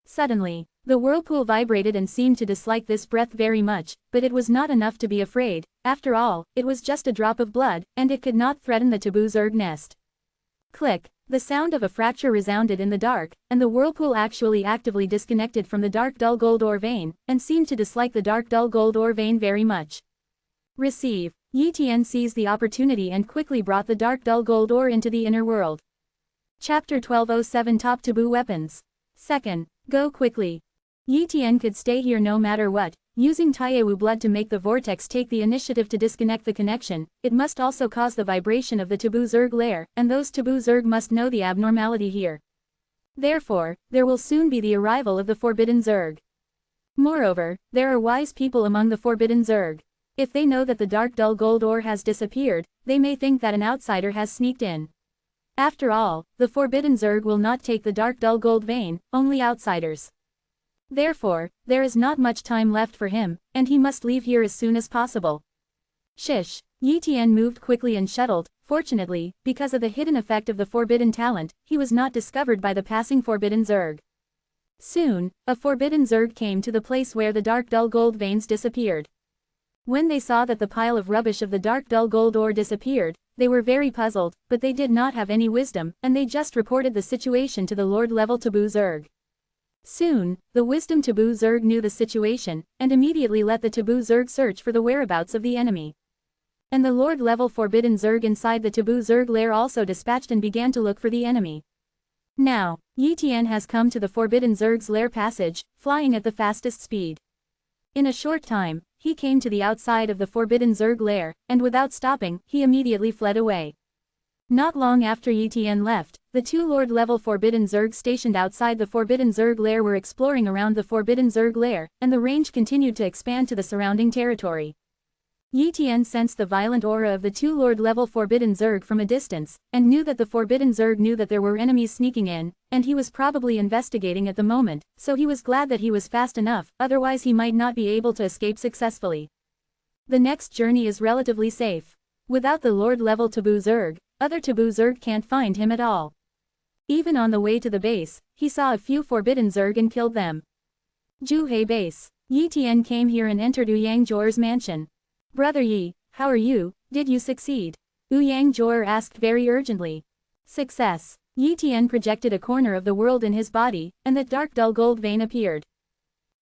Suddenly, the whirlpool vibrated and seemed to dislike this breath very much, but it was not enough to be afraid. After all, it was just a drop of blood, and it could not threaten the taboo Zerg nest. Click. The sound of a fracture resounded in the dark, and the whirlpool actually actively disconnected from the dark dull gold ore vein, and seemed to dislike the dark dull gold ore vein very much. Receive. Yi Tian seized the opportunity and quickly brought the dark dull gold ore into the inner world. Chapter 1207 Top Taboo Weapons. Second. Go quickly. Yi Tian could stay here no matter what. Using Taiyewu blood to make the vortex take the initiative to disconnect the connection, it must also cause the vibration of the taboo Zerg lair, and those taboo Zerg must know the abnormality here. Therefore, there will soon be the arrival of the forbidden Zerg. Moreover, there are wise people among the forbidden Zerg. If they know that the dark dull gold ore has disappeared, they may think that an outsider has sneaked in. After all, the forbidden Zerg will not take the dark dull gold vein, only outsiders. Therefore, there is not much time left for him, and he must leave here as soon as possible. Shish. Yi Tian moved quickly and shuttled. Fortunately, because of the hidden effect of the forbidden talent, he was not discovered by the passing forbidden Zerg. Soon, a forbidden Zerg came to the place where the dark dull gold veins disappeared. When they saw that the pile of rubbish of the dark dull gold ore disappeared, they were very puzzled, but they did not have any wisdom, and they just reported the situation to the Lord level taboo Zerg. Soon, the wisdom taboo Zerg knew the situation, and immediately let the taboo Zerg search for the whereabouts of the enemy. And the Lord level forbidden Zerg inside the taboo Zerg lair also dispatched and began to look for the enemy. Now, Yi Tian has come to the forbidden Zerg's lair passage, flying at the fastest speed. In a short time, he came to the outside of the forbidden Zerg lair, and without stopping, he immediately fled away. Not long after Yi Tian left, the two Lord-level Forbidden Zerg stationed outside the Forbidden Zerg lair were exploring around the Forbidden Zerg lair, and the range continued to expand to the surrounding territory. Yi Tian sensed the violent aura of the two Lord-level Forbidden Zerg from a distance, and knew that the Forbidden Zerg knew that there were enemies sneaking in, and he was probably investigating at the moment, so he was glad that he was fast enough, otherwise he might not be able to escape successfully. The next journey is relatively safe. Without the Lord-level Taboo Zerg, other Taboo Zerg can't find him at all. Even on the way to the base, he saw a few Forbidden Zerg and killed them. Zhuhei base. Yi Tian came here and entered Ouyang Jor's mansion. Brother Yi, how are you? Did you succeed? Ouyang Jor asked very urgently. Success. Yi Tian projected a corner of the world in his body, and that dark dull gold vein appeared.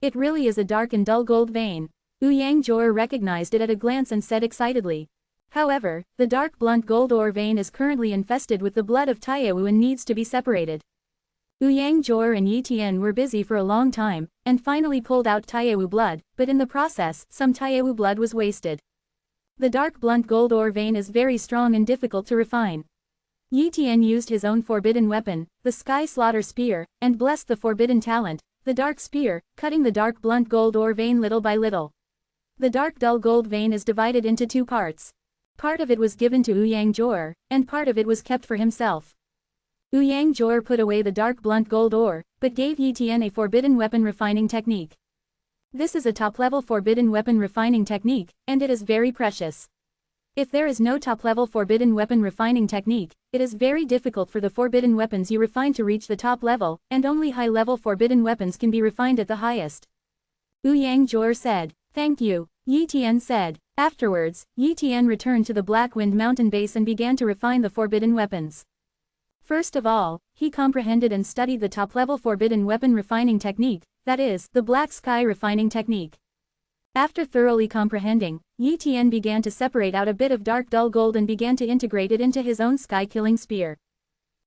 It really is a dark and dull gold vein. Ouyang Jor recognized it at a glance and said excitedly. However, the dark blunt gold ore vein is currently infested with the blood of Taiyewu and needs to be separated. Ouyang Jor and Yi Tian were busy for a long time, and finally pulled out Taiyewu blood, but in the process, some Taiyewu blood was wasted. The dark blunt gold ore vein is very strong and difficult to refine. Yi Tian used his own forbidden weapon, the Sky Slaughter Spear, and blessed the forbidden talent. the dark spear, cutting the dark blunt gold ore vein little by little. The dark dull gold vein is divided into two parts. Part of it was given to Ouyang Jor, and part of it was kept for himself. Ouyang Jor put away the dark blunt gold ore, but gave Yi Tian a forbidden weapon refining technique. This is a top-level forbidden weapon refining technique, and it is very precious. If there is no top-level forbidden weapon refining technique, it is very difficult for the forbidden weapons you refine to reach the top level, and only high-level forbidden weapons can be refined at the highest. Ouyang Jor said. Thank you, Yi Tian said. Afterwards, Yi Tian returned to the Black Wind Mountain base and began to refine the forbidden weapons. First of all, he comprehended and studied the top-level forbidden weapon refining technique, that is, the Black Sky refining technique. After thoroughly comprehending, Yi Tian began to separate out a bit of dark dull gold and began to integrate it into his own sky-killing spear.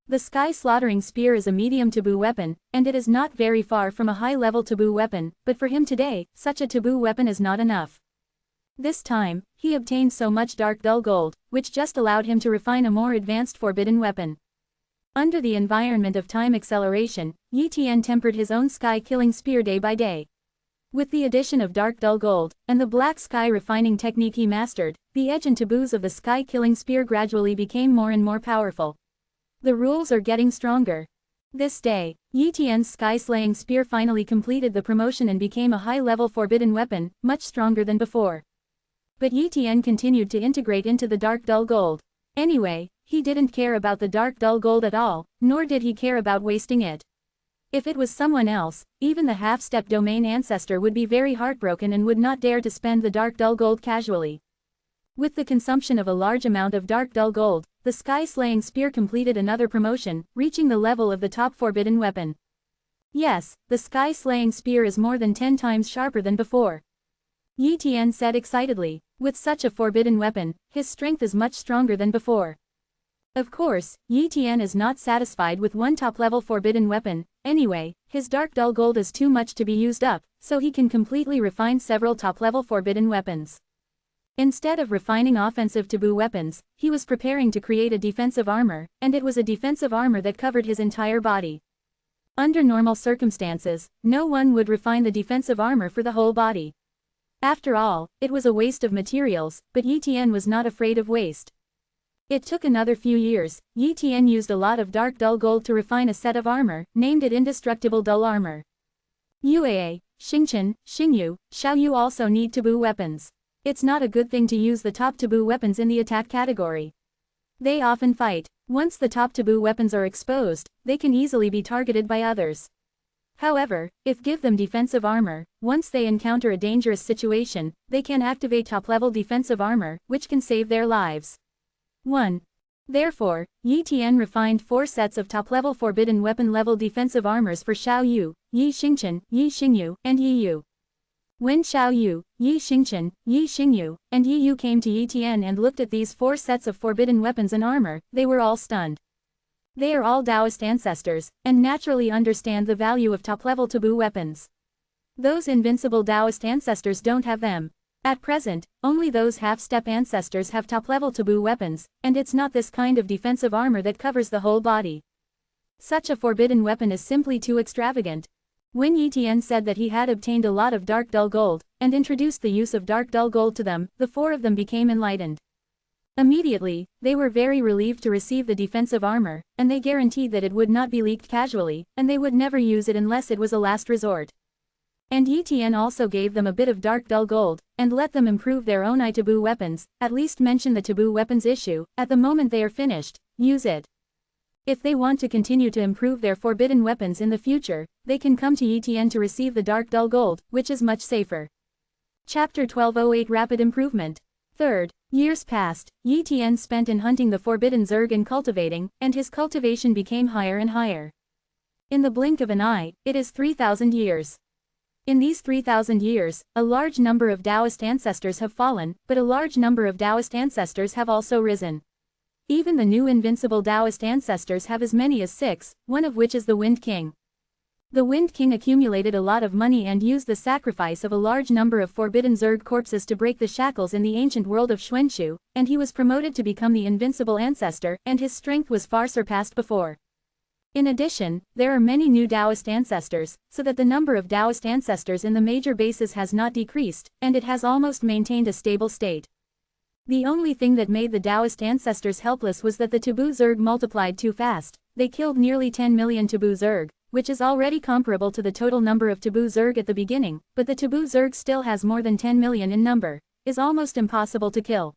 The sky slaughtering spear is a medium taboo weapon, and it is not very far from a high-level taboo weapon, but for him today, such a taboo weapon is not enough. This time, he obtained so much dark dull gold, which just allowed him to refine a more advanced forbidden weapon. Under the environment of time acceleration, Yi Tian tempered his own sky-killing spear day by day. With the addition of dark dull gold, and the black sky refining technique he mastered, the edge and taboos of the sky-killing spear gradually became more and more powerful. The rules are getting stronger. This day, Yi Tian's sky-slaying spear finally completed the promotion and became a high-level forbidden weapon, much stronger than before. But Yi Tian continued to integrate into the dark dull gold. Anyway, he didn't care about the dark dull gold at all, nor did he care about wasting it. If it was someone else, even the half-step domain ancestor would be very heartbroken and would not dare to spend the dark dull gold casually. With the consumption of a large amount of dark dull gold, the sky-slaying spear completed another promotion, reaching the level of the top forbidden weapon. Yes, the sky-slaying spear is more than 10 times sharper than before. Yi Tian said excitedly. With such a forbidden weapon, his strength is much stronger than before. Of course, Yi Tian is not satisfied with one top-level forbidden weapon. Anyway, his dark dull gold is too much to be used up, so he can completely refine several top-level forbidden weapons. Instead of refining offensive taboo weapons, he was preparing to create a defensive armor, and it was a defensive armor that covered his entire body. Under normal circumstances, no one would refine the defensive armor for the whole body. After all, it was a waste of materials, but Yi Tian was not afraid of waste. It took another few years. Yi Tian used a lot of dark dull gold to refine a set of armor, named it Indestructible Dull Armor. Yuaa, Xingchen, Xingyu, Xiaoyu also need taboo weapons. It's not a good thing to use the top taboo weapons in the attack category. They often fight. Once the top taboo weapons are exposed, they can easily be targeted by others. However, if give them defensive armor, once they encounter a dangerous situation, they can activate top-level defensive armor, which can save their lives. 1. Therefore, Yi Tian refined 4 sets of top-level forbidden weapon-level defensive armors for Xiao Yu, Yi Xingchen, Yi Xingyu, and Yi Yu. When Xiao Yu, Yi Xingchen, Yi Xingyu, and Yi Yu came to Yi Tian and looked at these 4 sets of forbidden weapons and armor, they were all stunned. They are all Taoist ancestors, and naturally understand the value of top-level taboo weapons. Those invincible Taoist ancestors don't have them. At present, only those half-step ancestors have top-level taboo weapons, and it's not this kind of defensive armor that covers the whole body. Such a forbidden weapon is simply too extravagant. When Yi Tian said that he had obtained a lot of dark dull gold, and introduced the use of dark dull gold to them, the 4 of them became enlightened. Immediately, they were very relieved to receive the defensive armor, and they guaranteed that it would not be leaked casually, and they would never use it unless it was a last resort. And Yi Tian also gave them a bit of dark dull gold, and let them improve their own taboo weapons, at least mention the taboo weapons issue. At the moment they are finished, use it. If they want to continue to improve their forbidden weapons in the future, they can come to Yi Tian to receive the dark dull gold, which is much safer. Chapter 1208 Rapid Improvement. 3rd. Years passed. Yi Tian spent in hunting the forbidden zerg and cultivating, and his cultivation became higher and higher. In the blink of an eye, it is 3,000 years. In these 3,000 years, a large number of Taoist ancestors have fallen, but a large number of Taoist ancestors have also risen. Even the new invincible Taoist ancestors have as many as 6, one of which is the Wind King. The Wind King accumulated a lot of money and used the sacrifice of a large number of forbidden zerg corpses to break the shackles in the ancient world of Xuanshu, and he was promoted to become the invincible ancestor, and his strength was far surpassed before. In addition, there are many new Taoist ancestors, so that the number of Taoist ancestors in the major bases has not decreased, and it has almost maintained a stable state. The only thing that made the Taoist ancestors helpless was that the taboo Zerg multiplied too fast. They killed nearly 10 million taboo Zerg, which is already comparable to the total number of taboo Zerg at the beginning, but the taboo Zerg still has more than 10 million in number, is almost impossible to kill.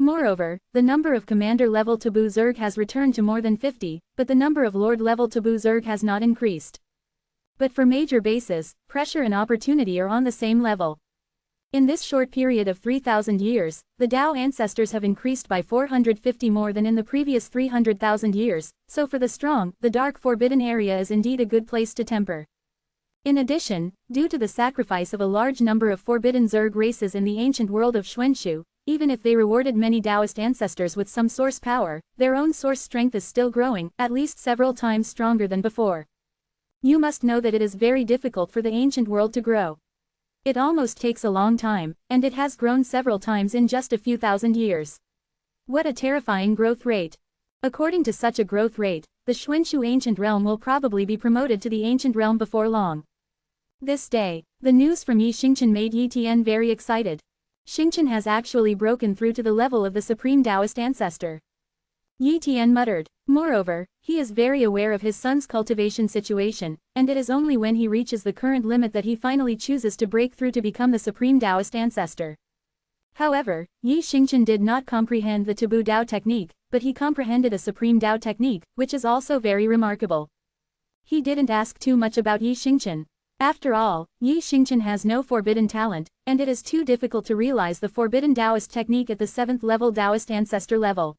Moreover, the number of commander-level taboo Zerg has returned to more than 50, but the number of lord-level taboo Zerg has not increased. But for major bases, pressure and opportunity are on the same level. In this short period of 3,000 years, the Tao ancestors have increased by 450 more than in the previous 300,000 years, so for the strong, the dark forbidden area is indeed a good place to temper. In addition, due to the sacrifice of a large number of forbidden Zerg races in the ancient world of Xuanxu, even if they rewarded many Taoist ancestors with some source power, their own source strength is still growing, at least several times stronger than before. You must know that it is very difficult for the ancient world to grow. It almost takes a long time, and it has grown several times in just a few thousand years. What a terrifying growth rate. According to such a growth rate, the Xuanxu ancient realm will probably be promoted to the ancient realm before long. This day, the news from Yi Xingchen made Yi Tian very excited. Xingchen has actually broken through to the level of the supreme Taoist ancestor. Yi Tian muttered. Moreover, he is very aware of his son's cultivation situation, and it is only when he reaches the current limit that he finally chooses to break through to become the supreme Taoist ancestor. However, Yi Xingchen did not comprehend the taboo Tao technique, but he comprehended a supreme Tao technique, which is also very remarkable. He didn't ask too much about Yi Xingchen. After all, Yi Xingchen has no forbidden talent, and it is too difficult to realize the forbidden Taoist technique at the 7th level Taoist ancestor level.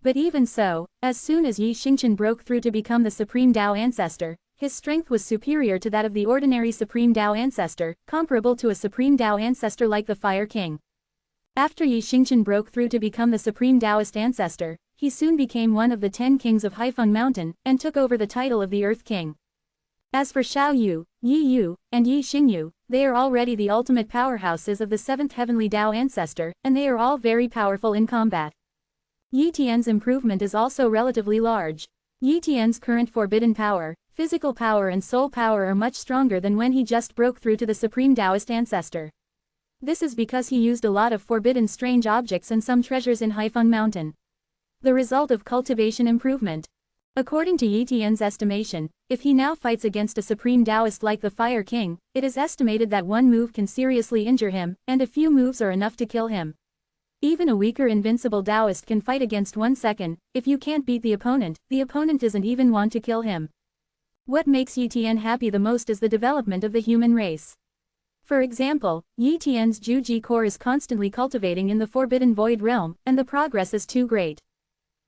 But even so, as soon as Yi Xingchen broke through to become the supreme Tao ancestor, his strength was superior to that of the ordinary supreme Tao ancestor, comparable to a supreme Tao ancestor like the Fire King. After Yi Xingchen broke through to become the supreme Taoist ancestor, he soon became one of the 10 kings of Haifeng Mountain, and took over the title of the Earth King. As for Xiao Yu, Yi Yu, and Yi Xingyu, they are already the ultimate powerhouses of the 7th heavenly Tao ancestor, and they are all very powerful in combat. Yi Tian's improvement is also relatively large. Yi Tian's current forbidden power, physical power and soul power are much stronger than when he just broke through to the supreme Taoist ancestor. This is because he used a lot of forbidden strange objects and some treasures in Haifeng Mountain. The result of cultivation improvement. According to Yi Tian's estimation, if he now fights against a supreme Taoist like the Fire King, it is estimated that one move can seriously injure him, and a few moves are enough to kill him. Even a weaker invincible Taoist can fight against 1 second. If you can't beat the opponent doesn't even want to kill him. What makes Yi Tian happy the most is the development of the human race. For example, Yi Tian's Juji core is constantly cultivating in the Forbidden Void Realm, and the progress is too great.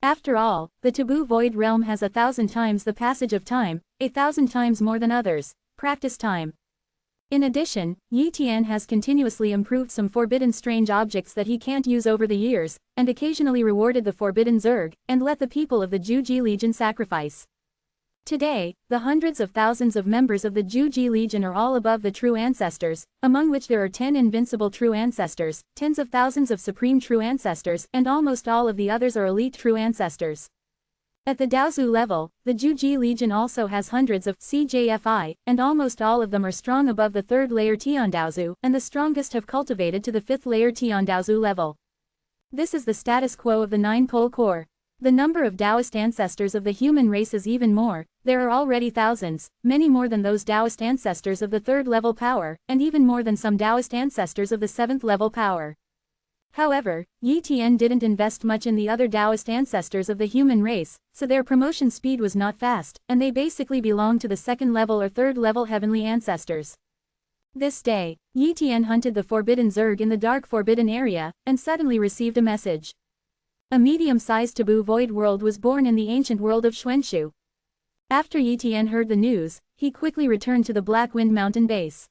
After all, the Taboo Void Realm has 1,000 times the passage of time, 1,000 times more than others. Practice time. In addition, Yi Tian has continuously improved some forbidden strange objects that he can't use over the years, and occasionally rewarded the forbidden Zerg, and let the people of the Juji Legion sacrifice. Today, the hundreds of thousands of members of the Juji Legion are all above the true ancestors, among which there are 10 invincible true ancestors, tens of thousands of supreme true ancestors, and almost all of the others are elite true ancestors. At the Daozu level, the Juji Legion also has hundreds of CJFI, and almost all of them are strong above the 3rd layer Tiandaozu, and the strongest have cultivated to the 5th layer Tiandaozu level. This is the status quo of the 9-pole core. The number of Taoist ancestors of the human race is even more. There are already thousands, many more than those Taoist ancestors of the 3rd level power, and even more than some Taoist ancestors of the 7th level power. However, Yi Tian didn't invest much in the other Taoist ancestors of the human race, so their promotion speed was not fast, and they basically belong to the 2nd level or 3rd level heavenly ancestors. This day, Yi Tian hunted the forbidden Zerg in the dark forbidden area, and suddenly received a message. A medium-sized taboo void world was born in the ancient world of Xuanxu. After Yi Tian heard the news, he quickly returned to the Black Wind Mountain base.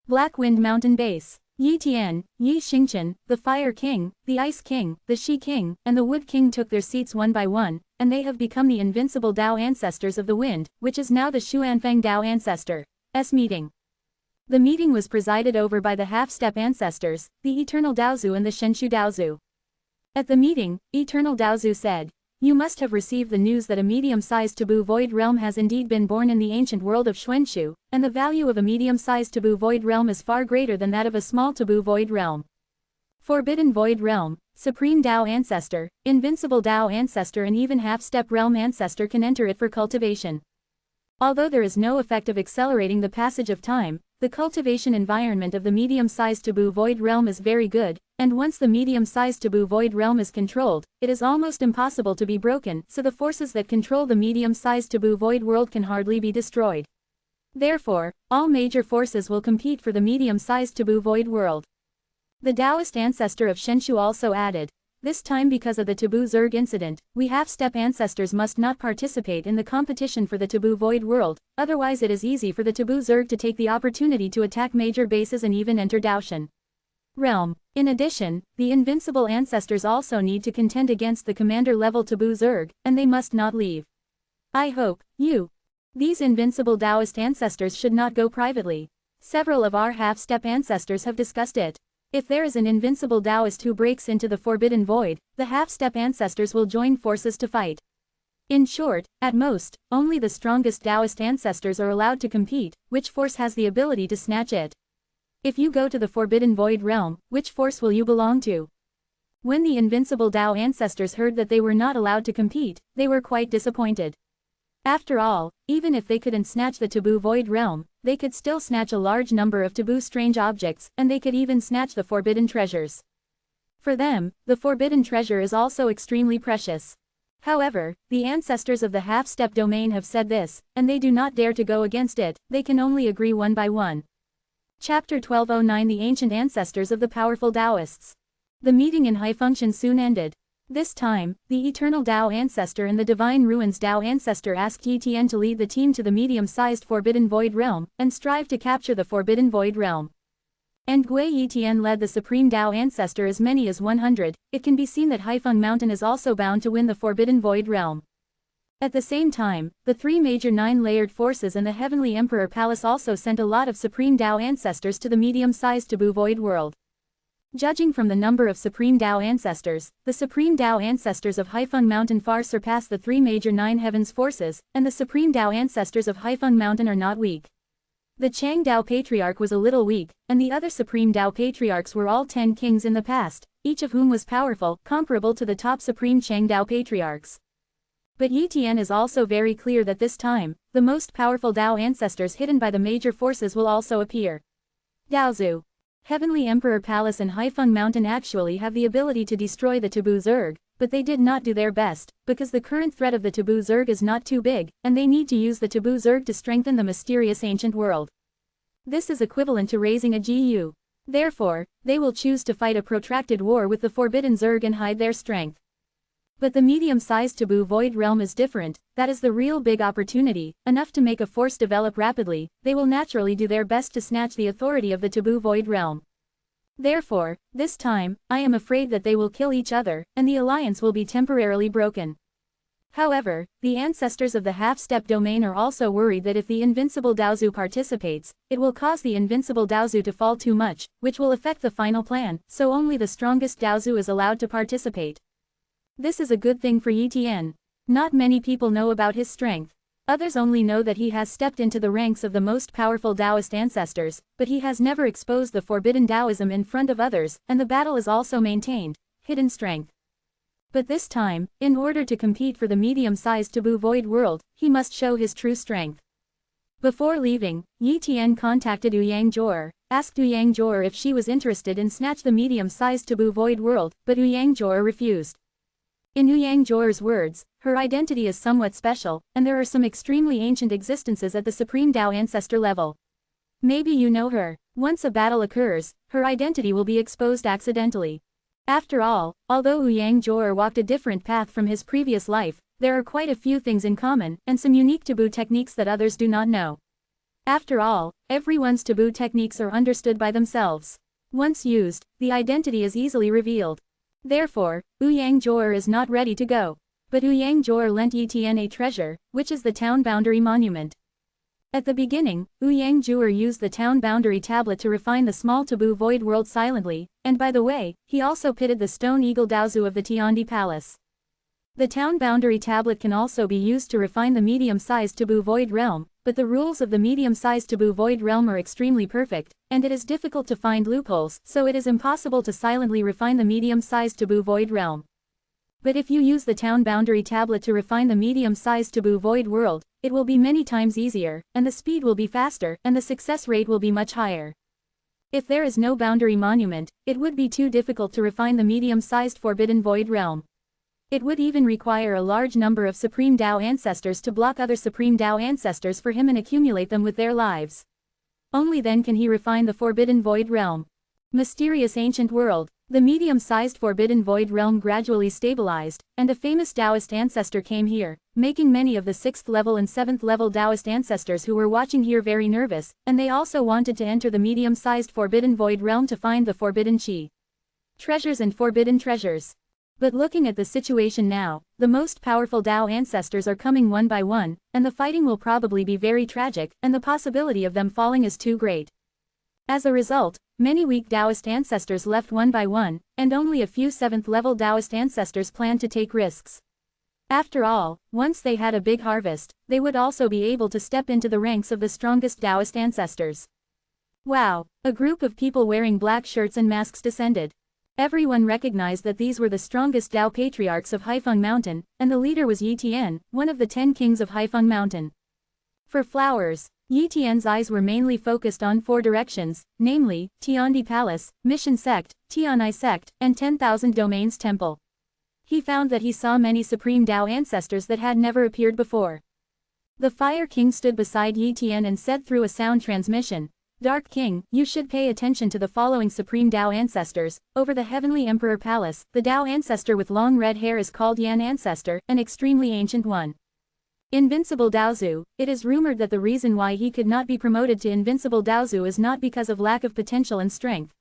Black Wind Mountain base. Yi Tian, Yi Xingchen, the Fire King, the Ice King, the Shi King, and the Wood King took their seats one by one, and they have become the invincible Tao ancestors of the wind, which is now the Xuanfeng Tao ancestor's meeting. The meeting was presided over by the half-step ancestors, the Eternal Daozu and the Shenshu Daozu. At the meeting, Eternal Daozu said, you must have received the news that a medium-sized taboo void realm has indeed been born in the ancient world of Xuanxu, and the value of a medium-sized taboo void realm is far greater than that of a small taboo void realm. Forbidden Void Realm, Supreme Tao Ancestor, Invincible Tao Ancestor and even Half-Step Realm Ancestor can enter it for cultivation. Although there is no effect of accelerating the passage of time, the cultivation environment of the medium-sized taboo void realm is very good, and once the medium-sized taboo void realm is controlled, it is almost impossible to be broken, so the forces that control the medium-sized taboo void world can hardly be destroyed. Therefore, all major forces will compete for the medium-sized taboo void world. The Taoist ancestor of Shenshu also added, this time because of the taboo Zerg incident, we half-step ancestors must not participate in the competition for the taboo void world, otherwise it is easy for the taboo Zerg to take the opportunity to attack major bases and even enter Daoshan realm. In addition, the invincible ancestors also need to contend against the commander-level taboo Zerg, and they must not leave. I hope, these invincible Taoist ancestors should not go privately. Several of our half-step ancestors have discussed it. If there is an invincible Taoist who breaks into the Forbidden Void, the half-step ancestors will join forces to fight. In short, at most, only the strongest Taoist ancestors are allowed to compete, which force has the ability to snatch it. If you go to the Forbidden Void realm, which force will you belong to? When the invincible Tao ancestors heard that they were not allowed to compete, they were quite disappointed. After all, even if they couldn't snatch the taboo void realm, they could still snatch a large number of taboo strange objects, and they could even snatch the forbidden treasures. For them, the forbidden treasure is also extremely precious. However, the ancestors of the half-step domain have said this, and they do not dare to go against it, they can only agree one by one. Chapter 1209 The Ancient Ancestors of the Powerful Taoists. The meeting in high function soon ended. This time, the Eternal Tao Ancestor and the Divine Ruins Tao Ancestor asked Yi Tian to lead the team to the medium-sized Forbidden Void Realm, and strive to capture the Forbidden Void Realm. And Gui Yi Tian led the Supreme Tao Ancestor as many as 100, it can be seen that Haifeng Mountain is also bound to win the Forbidden Void Realm. At the same time, the three major nine-layered forces and the Heavenly Emperor Palace also sent a lot of Supreme Tao Ancestors to the medium-sized Taboo Void World. Judging from the number of Supreme Tao Ancestors, the Supreme Tao Ancestors of Haifeng Mountain far surpass the three major Nine Heavens forces, and the Supreme Tao Ancestors of Haifeng Mountain are not weak. The Chang Tao Patriarch was a little weak, and the other Supreme Tao Patriarchs were all 10 kings in the past, each of whom was powerful, comparable to the top Supreme Chang Tao Patriarchs. But Yi Tian is also very clear that this time, the most powerful Tao Ancestors hidden by the major forces will also appear. Daozu. Heavenly Emperor Palace and Haifeng Mountain actually have the ability to destroy the Taboo Zerg, but they did not do their best, because the current threat of the Taboo Zerg is not too big, and they need to use the Taboo Zerg to strengthen the mysterious ancient world. This is equivalent to raising a GU. Therefore, they will choose to fight a protracted war with the Forbidden Zerg and hide their strength. But the medium-sized Taboo Void Realm is different, that is the real big opportunity, enough to make a force develop rapidly, they will naturally do their best to snatch the authority of the Taboo Void Realm. Therefore, this time, I am afraid that they will kill each other, and the alliance will be temporarily broken. However, the ancestors of the half-step domain are also worried that if the invincible Daozu participates, it will cause the invincible Daozu to fall too much, which will affect the final plan, so only the strongest Daozu is allowed to participate. This is a good thing for Yi Tian. Not many people know about his strength. Others only know that he has stepped into the ranks of the most powerful Taoist ancestors, but he has never exposed the forbidden Taoism in front of others, and the battle is also maintained, hidden strength. But this time, in order to compete for the medium-sized Taboo Void World, he must show his true strength. Before leaving, Yi Tian contacted Ouyang Jor, asked Ouyang Jor if she was interested in snatch the medium-sized Taboo Void World, but Ouyang Jor refused. In Ouyang Jor's words, her identity is somewhat special, and there are some extremely ancient existences at the Supreme Tao Ancestor level. Maybe you know her. Once a battle occurs, her identity will be exposed accidentally. After all, although Ouyang Jor walked a different path from his previous life, there are quite a few things in common, and some unique taboo techniques that others do not know. After all, everyone's taboo techniques are understood by themselves. Once used, the identity is easily revealed. Therefore, Ouyang Jor is not ready to go. But Ouyang Jor lent Yi Tian a treasure, which is the town boundary monument. At the beginning, Ouyang Jor used the town boundary tablet to refine the small Taboo Void World silently, and by the way, he also pitted the stone eagle Daozu of the Tiandi Palace. The town boundary tablet can also be used to refine the medium-sized taboo void realm, but the rules of the medium-sized taboo void realm are extremely perfect, and it is difficult to find loopholes, so it is impossible to silently refine the medium-sized taboo void realm. But if you use the town boundary tablet to refine the medium-sized taboo void world, it will be many times easier, and the speed will be faster, and the success rate will be much higher. If there is no boundary monument, it would be too difficult to refine the medium-sized forbidden void realm. It would even require a large number of Supreme Tao ancestors to block other Supreme Tao ancestors for him and accumulate them with their lives. Only then can he refine the forbidden void realm. Mysterious ancient world. The medium-sized forbidden void realm gradually stabilized, and a famous Taoist ancestor came here, making many of the 6th level and 7th level Taoist ancestors who were watching here very nervous, and they also wanted to enter the medium-sized forbidden void realm to find the forbidden chi. Treasures and forbidden treasures. But looking at the situation now, the most powerful Tao ancestors are coming one by one, and the fighting will probably be very tragic, and the possibility of them falling is too great. As a result, many weak Taoist ancestors left one by one, and only a few 7th level Taoist ancestors planned to take risks. After all, once they had a big harvest, they would also be able to step into the ranks of the strongest Taoist ancestors. Wow! A group of people wearing black shirts and masks descended. Everyone recognized that these were the strongest Tao patriarchs of Haifeng Mountain, and the leader was Yi Tian, one of the 10 kings of Haifeng Mountain. For flowers, Yi Tian's eyes were mainly focused on 4 directions, namely, Tiandi Palace, Mission Sect, Tianai Sect, and 10,000 Domains Temple. He found that he saw many Supreme Tao ancestors that had never appeared before. The Fire King stood beside Yi Tian and said through a sound transmission, "Dark King, you should pay attention to the following Supreme Tao ancestors. Over the Heavenly Emperor Palace, the Tao ancestor with long red hair is called Yan Ancestor, an extremely ancient one. Invincible Daozu, it is rumored that the reason why he could not be promoted to Invincible Daozu is not because of lack of potential and strength,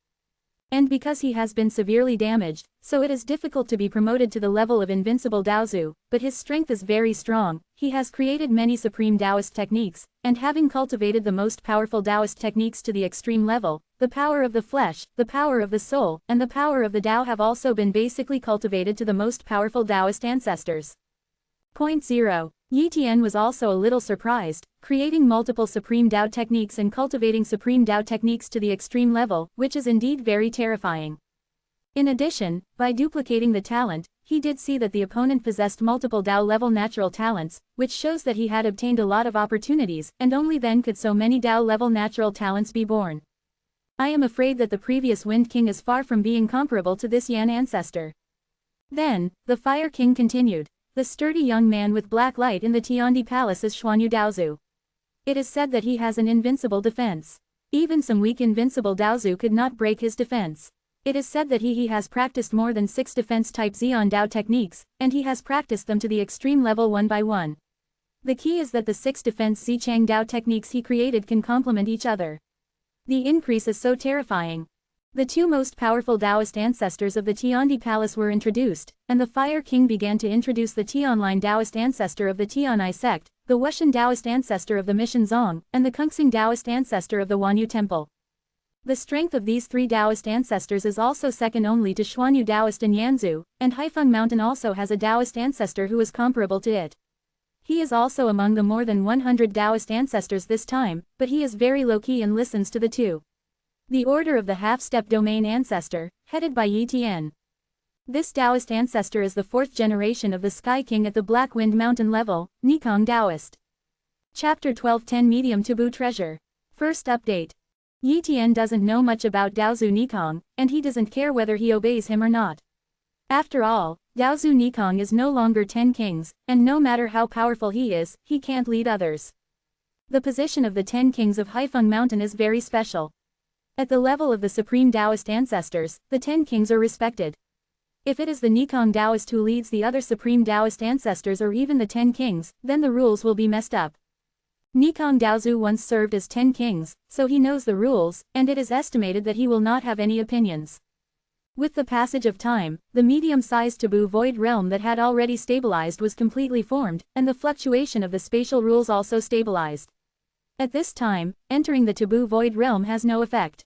and because he has been severely damaged, so it is difficult to be promoted to the level of Invincible Daozu, but his strength is very strong. He has created many Supreme Taoist techniques, and having cultivated the most powerful Taoist techniques to the extreme level, the power of the flesh, the power of the soul, and the power of the Tao have also been basically cultivated to the most powerful Taoist ancestors." Point 0. Yi Tian was also a little surprised, creating multiple Supreme Tao techniques and cultivating Supreme Tao techniques to the extreme level, which is indeed very terrifying. In addition, by duplicating the talent, he did see that the opponent possessed multiple Tao level natural talents, which shows that he had obtained a lot of opportunities, and only then could so many Tao level natural talents be born. I am afraid that the previous Wind King is far from being comparable to this Yan ancestor. Then, the Fire King continued. The sturdy young man with black light in the Tiandi Palace is Xuanyu Daozu. It is said that he has an invincible defense. Even some weak invincible Daozu could not break his defense. It is said that he has practiced more than 6 defense-type Xian Dao techniques, and he has practiced them to the extreme level one by one. The key is that the 6 defense Xichang Dao techniques he created can complement each other. The increase is so terrifying. The 2 most powerful Taoist ancestors of the Tiandi Palace were introduced, and the Fire King began to introduce the Tianline Taoist ancestor of the Tianai sect, the Wushan Taoist ancestor of the Mission Zong, and the Kungsing Taoist ancestor of the Wanyu Temple. The strength of these 3 Taoist ancestors is also second only to Xuanyu Taoist and Yanzhu, and Haifeng Mountain also has a Taoist ancestor who is comparable to it. He is also among the more than 100 Taoist ancestors this time, but he is very low-key and listens to the 2. The Order of the Half-Step Domain Ancestor, headed by Yi Tian. This Taoist ancestor is the 4th generation of the Sky King at the Black Wind Mountain level, Nikong Taoist. Chapter 12:10 Medium Taboo Treasure. First update. Yi Tian doesn't know much about Daozu Nikong, and he doesn't care whether he obeys him or not. After all, Daozu Nikong is no longer 10 kings, and no matter how powerful he is, he can't lead others. The position of the 10 kings of Haifeng Mountain is very special. At the level of the Supreme Taoist ancestors, the 10 kings are respected. If it is the Nikong Taoist who leads the other Supreme Taoist ancestors or even the 10 kings, then the rules will be messed up. Nikong Daozu once served as 10 kings, so he knows the rules, and it is estimated that he will not have any opinions. With the passage of time, the medium-sized taboo void realm that had already stabilized was completely formed, and the fluctuation of the spatial rules also stabilized. At this time, entering the taboo void realm has no effect.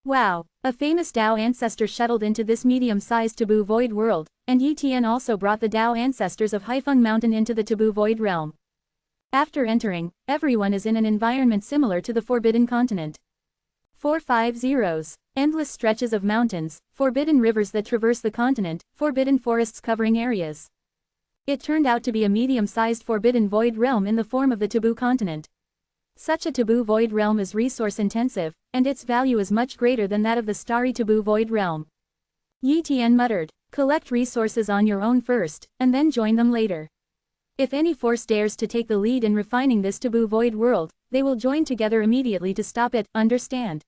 Wow! A famous Tao ancestor shuttled into this medium-sized taboo void world, and Yi Tian also brought the Dao ancestors of Haifeng Mountain into the taboo void realm. After entering, everyone is in an environment similar to the Forbidden Continent. 450. Endless stretches of mountains, forbidden rivers that traverse the continent, forbidden forests covering areas. It turned out to be a medium-sized forbidden void realm in the form of the taboo continent. Such a taboo void realm is resource-intensive, and its value is much greater than that of the starry taboo void realm. Yi Tian muttered, "Collect resources on your own first, and then join them later. If any force dares to take the lead in refining this taboo void world, they will join together immediately to stop it, understand?"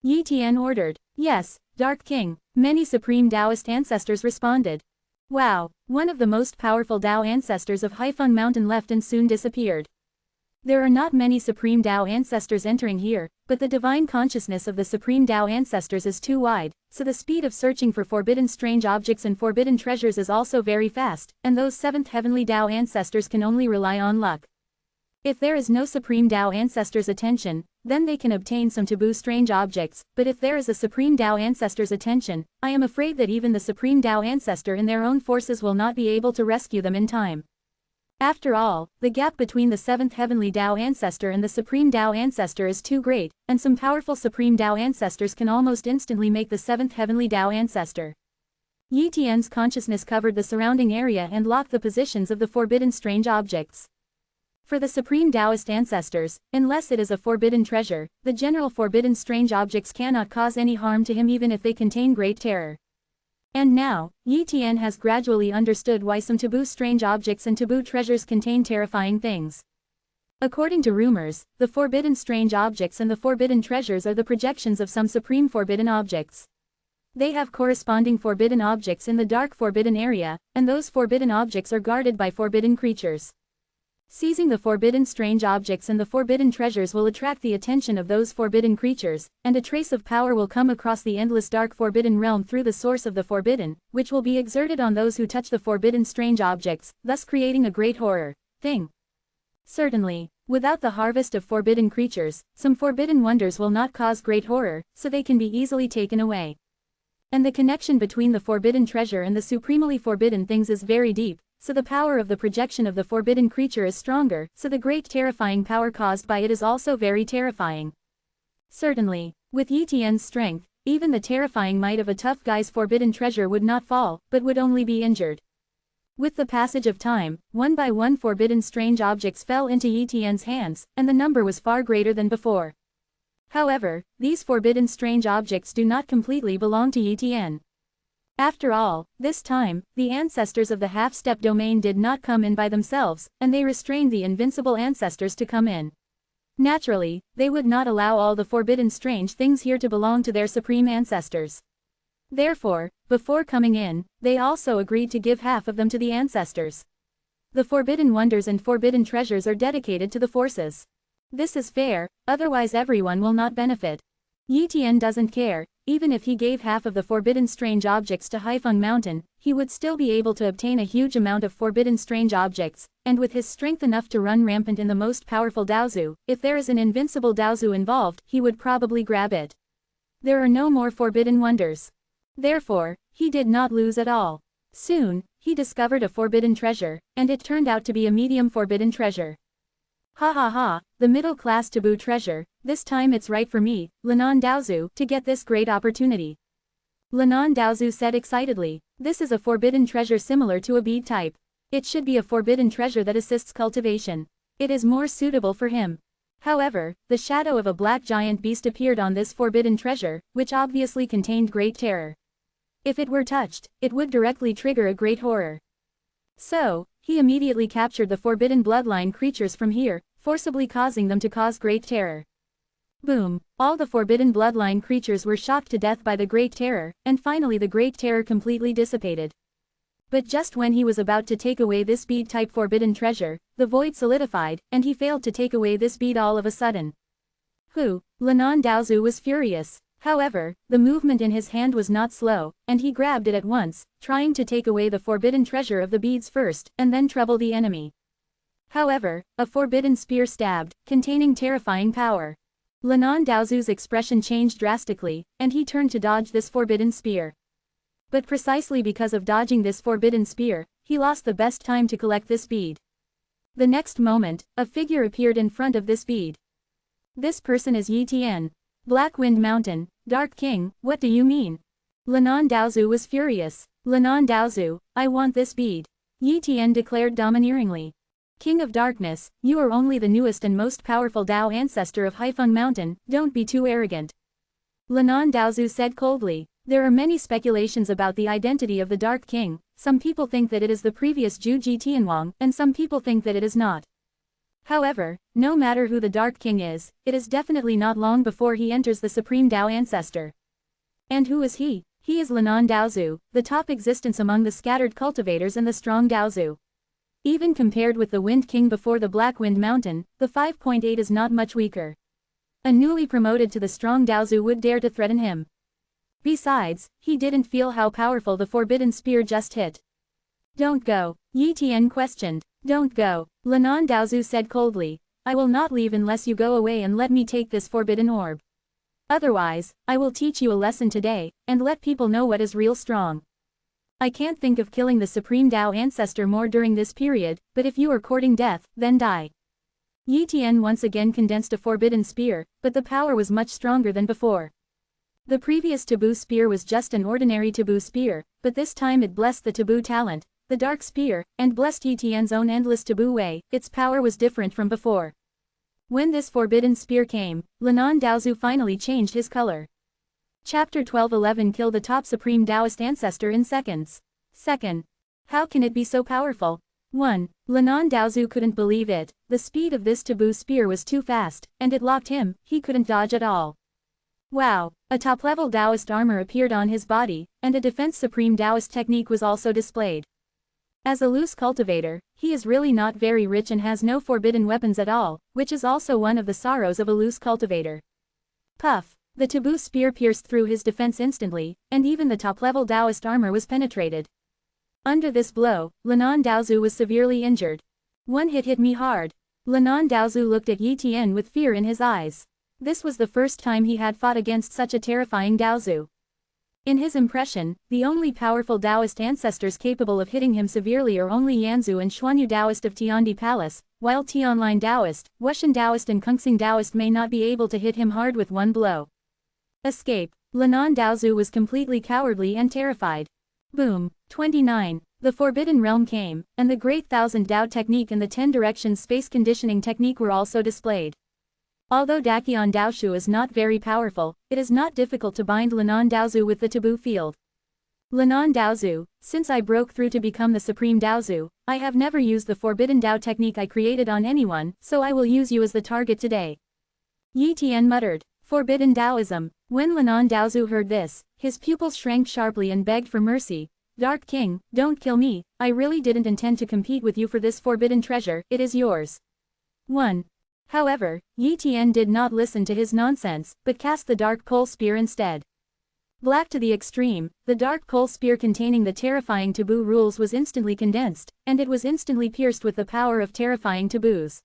Yi Tian ordered. "Yes, Dark King," many supreme Taoist ancestors responded. Wow, one of the most powerful Dao ancestors of Haifeng Mountain left and soon disappeared. There are not many supreme Dao ancestors entering here, but the divine consciousness of the supreme Dao ancestors is too wide, so the speed of searching for forbidden strange objects and forbidden treasures is also very fast, and those seventh heavenly Dao ancestors can only rely on luck. If there is no supreme Dao ancestor's attention, then they can obtain some taboo strange objects, but if there is a supreme Dao ancestor's attention, I am afraid that even the supreme Dao ancestor in their own forces will not be able to rescue them in time. After all, the gap between the seventh heavenly Dao ancestor and the supreme Dao ancestor is too great, and some powerful supreme Dao ancestors can almost instantly make the seventh heavenly Dao ancestor. Yi Tian's consciousness covered the surrounding area and locked the positions of the forbidden strange objects. For the supreme Taoist ancestors, unless it is a forbidden treasure, the general forbidden strange objects cannot cause any harm to him even if they contain great terror. And now, Yi Tian has gradually understood why some taboo strange objects and taboo treasures contain terrifying things. According to rumors, the forbidden strange objects and the forbidden treasures are the projections of some supreme forbidden objects. They have corresponding forbidden objects in the dark forbidden area, and those forbidden objects are guarded by forbidden creatures. Seizing the forbidden strange objects and the forbidden treasures will attract the attention of those forbidden creatures, and a trace of power will come across the endless dark forbidden realm through the source of the forbidden, which will be exerted on those who touch the forbidden strange objects, thus creating a great horror thing. Certainly, without the harvest of forbidden creatures, some forbidden wonders will not cause great horror, so they can be easily taken away. And the connection between the forbidden treasure and the supremely forbidden things is very deep, so the power of the projection of the forbidden creature is stronger, so the great terrifying power caused by it is also very terrifying. Certainly, with Yi Tian's strength, even the terrifying might of a tough guy's forbidden treasure would not fall, but would only be injured. With the passage of time, one by one forbidden strange objects fell into Yi Tian's hands, and the number was far greater than before. However, these forbidden strange objects do not completely belong to Yi Tian. After all, this time, the ancestors of the half-step domain did not come in by themselves, and they restrained the invincible ancestors to come in. Naturally, they would not allow all the forbidden strange things here to belong to their supreme ancestors. Therefore, before coming in, they also agreed to give half of them to the ancestors. The forbidden wonders and forbidden treasures are dedicated to the forces. This is fair, otherwise everyone will not benefit. Yi Tian doesn't care. Even if he gave half of the forbidden strange objects to Haifeng Mountain, he would still be able to obtain a huge amount of forbidden strange objects, and with his strength enough to run rampant in the most powerful Daozu, if there is an invincible Daozu involved, he would probably grab it. There are no more forbidden wonders. Therefore, he did not lose at all. Soon, he discovered a forbidden treasure, and it turned out to be a medium forbidden treasure. Ha ha ha, the middle-class taboo treasure, this time it's right for me, Linan Daozu, to get this great opportunity. Linan Daozu said excitedly, this is a forbidden treasure similar to a bead type. It should be a forbidden treasure that assists cultivation. It is more suitable for him. However, the shadow of a black giant beast appeared on this forbidden treasure, which obviously contained great terror. If it were touched, it would directly trigger a great horror. So, he immediately captured the forbidden bloodline creatures from here, forcibly causing them to cause great terror. Boom! All the forbidden bloodline creatures were shocked to death by the great terror, and finally the great terror completely dissipated. But just when he was about to take away this bead-type forbidden treasure, the void solidified, and he failed to take away this bead all of a sudden. Linan Daozu was furious. However, the movement in his hand was not slow, and he grabbed it at once, trying to take away the forbidden treasure of the beads first, and then trouble the enemy. However, a forbidden spear stabbed, containing terrifying power. Linan Daozu's expression changed drastically, and he turned to dodge this forbidden spear. But precisely because of dodging this forbidden spear, he lost the best time to collect this bead. The next moment, a figure appeared in front of this bead. This person is Yi Tian. Black Wind Mountain, Dark King, what do you mean? Linan Daozu was furious. Linan Daozu, I want this bead. Yi Tian declared domineeringly. King of Darkness, you are only the newest and most powerful Dao ancestor of Haifeng Mountain, don't be too arrogant. Linan Daozu said coldly. There are many speculations about the identity of the Dark King. Some people think that it is the previous Zhu Ji Tianwang, and some people think that it is not. However, no matter who the Dark King is, it is definitely not long before he enters the Supreme Dao Ancestor. And who is he? He is Linan Daozu, the top existence among the scattered cultivators and the strong Daozu. Even compared with the Wind King before the Black Wind Mountain, the 5.8 is not much weaker. A newly promoted to the strong Daozu would dare to threaten him. Besides, he didn't feel how powerful the forbidden spear just hit. Don't go, Yi Tian questioned. Don't go, Linan Daozu said coldly. I will not leave unless you go away and let me take this forbidden orb. Otherwise, I will teach you a lesson today, and let people know what is real strong. I can't think of killing the Supreme Dao Ancestor more during this period, but if you are courting death, then die. Yi Tian once again condensed a forbidden spear, but the power was much stronger than before. The previous taboo spear was just an ordinary taboo spear, but this time it blessed the taboo talent, the dark spear, and blessed Yi Tian's own endless taboo way. Its power was different from before. When this forbidden spear came, Linan Daozu finally changed his color. Chapter 12:11 Kill the top supreme Taoist ancestor in seconds. Second. How can it be so powerful? 1. Linan Daozu couldn't believe it. The speed of this taboo spear was too fast, and it locked him. He couldn't dodge at all. Wow! A top-level Taoist armor appeared on his body, and a defense supreme Taoist technique was also displayed. As a loose cultivator, he is really not very rich and has no forbidden weapons at all, which is also one of the sorrows of a loose cultivator. Puff! The taboo spear pierced through his defense instantly, and even the top-level Taoist armor was penetrated. Under this blow, Linan Daozu was severely injured. One hit me hard. Linan Daozu looked at Yi Tian with fear in his eyes. This was the first time he had fought against such a terrifying Daozu. In his impression, the only powerful Taoist ancestors capable of hitting him severely are only Yanzu and Xuanyu Taoist of Tiandi Palace, while Tianlin Taoist, Wushan Taoist and Kungsing Taoist may not be able to hit him hard with one blow. Escape. Linan Daozu was completely cowardly and terrified. Boom. 29. The Forbidden Realm came, and the Great Thousand Dao technique and the 10 Directions Space Conditioning technique were also displayed. Although Daqian Daoshu is not very powerful, it is not difficult to bind Linan Daozu with the taboo field. Linan Daozu, since I broke through to become the Supreme Daozu, I have never used the Forbidden Dao technique I created on anyone, so I will use you as the target today. Yi Tian muttered. Forbidden Daoism. When Linan Daozu heard this, his pupils shrank sharply and begged for mercy. Dark King, don't kill me, I really didn't intend to compete with you for this forbidden treasure, it is yours. 1. However, Yi Tian did not listen to his nonsense, but cast the dark coal spear instead. Black to the extreme, the dark coal spear containing the terrifying taboo rules was instantly condensed, and it was instantly pierced with the power of terrifying taboos.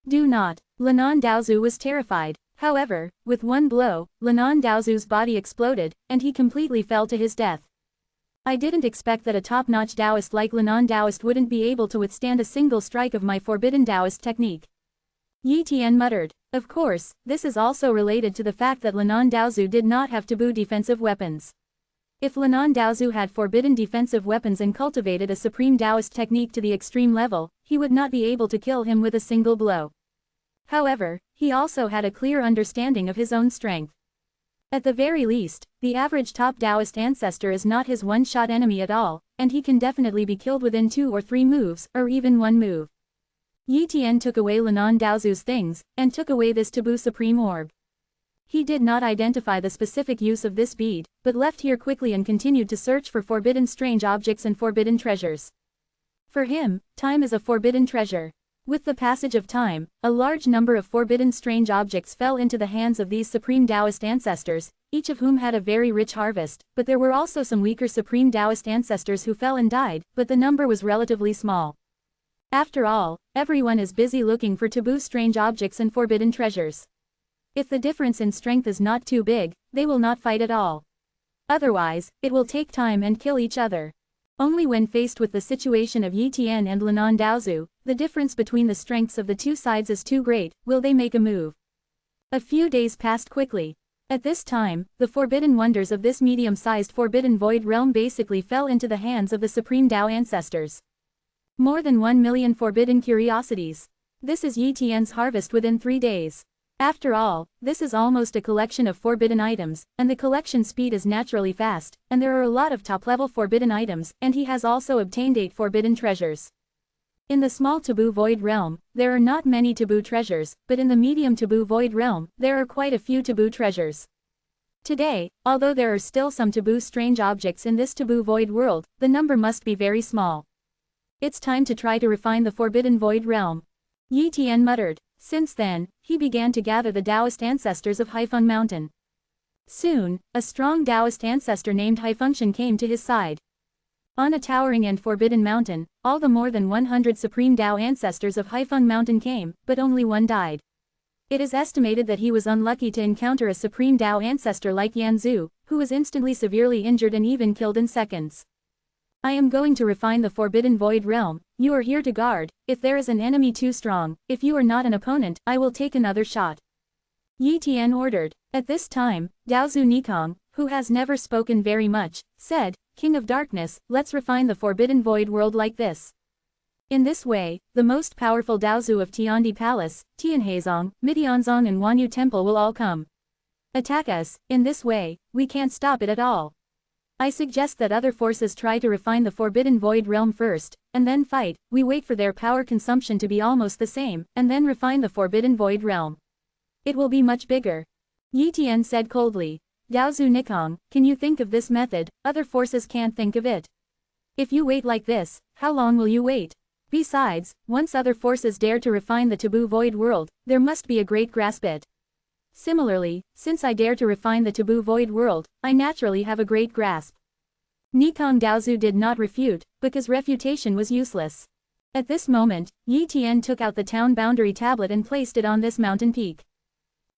Do not. Linan Daozu was terrified. However, with one blow, Linan Daozu's body exploded, and he completely fell to his death. I didn't expect that a top-notch Taoist like Linan Daoist wouldn't be able to withstand a single strike of my forbidden Taoist technique. Yi Tian muttered. Of course, this is also related to the fact that Linan Daozu did not have taboo defensive weapons. If Linan Daozu had forbidden defensive weapons and cultivated a supreme Taoist technique to the extreme level, he would not be able to kill him with a single blow. However, he also had a clear understanding of his own strength. At the very least, the average top Taoist ancestor is not his one-shot enemy at all, and he can definitely be killed within 2 or 3 moves, or even 1 move. Yi Tian took away Linan Daozu's things, and took away this taboo supreme orb. He did not identify the specific use of this bead, but left here quickly and continued to search for forbidden strange objects and forbidden treasures. For him, time is a forbidden treasure. With the passage of time, a large number of forbidden strange objects fell into the hands of these supreme Taoist ancestors, each of whom had a very rich harvest, but there were also some weaker supreme Taoist ancestors who fell and died, but the number was relatively small. After all, everyone is busy looking for taboo strange objects and forbidden treasures. If the difference in strength is not too big, they will not fight at all. Otherwise, it will take time and kill each other. Only when faced with the situation of Yi Tian and Linan Daozu, the difference between the strengths of the two sides is too great, will they make a move. A few days passed quickly. At this time, the forbidden wonders of this medium-sized forbidden void realm basically fell into the hands of the Supreme Tao ancestors. More than 1 million forbidden curiosities. This is Yi Tian's harvest within 3 days. After all, this is almost a collection of forbidden items, and the collection speed is naturally fast, and there are a lot of top-level forbidden items, and he has also obtained 8 forbidden treasures. In the small taboo void realm, there are not many taboo treasures, but in the medium taboo void realm, there are quite a few taboo treasures. Today, although there are still some taboo strange objects in this taboo void world, the number must be very small. It's time to try to refine the forbidden void realm. Yi Tian muttered. Since then, he began to gather the Taoist ancestors of Haifeng Mountain. Soon, a strong Taoist ancestor named Haifeng came to his side. On a towering and forbidden mountain, all the more than 100 Supreme Tao ancestors of Haifeng Mountain came, but only one died. It is estimated that he was unlucky to encounter a Supreme Tao ancestor like Yan Zhu, who was instantly severely injured and even killed in seconds. I am going to refine the forbidden void realm, you are here to guard, if there is an enemy too strong, if you are not an opponent, I will take another shot. Yi Tian ordered. At this time, Daozu Nikong, who has never spoken very much, said, King of Darkness, let's refine the forbidden void world like this. In this way, the most powerful Daozu of Tiandi Palace, Tianheizong, Midianzong and Wanyu Temple will all come. Attack us, in this way, we can't stop it at all. I suggest that other forces try to refine the forbidden void realm first, and then fight, we wait for their power consumption to be almost the same, and then refine the forbidden void realm. It will be much bigger. Yi Tian said coldly. Daozu Nikong, can you think of this method? Other forces can't think of it. If you wait like this, how long will you wait? Besides, once other forces dare to refine the taboo void world, there must be a great grasp it. Similarly, since I dare to refine the taboo void world, I naturally have a great grasp. Nikong Daozu did not refute, because refutation was useless. At this moment, Yi Tian took out the town boundary tablet and placed it on this mountain peak.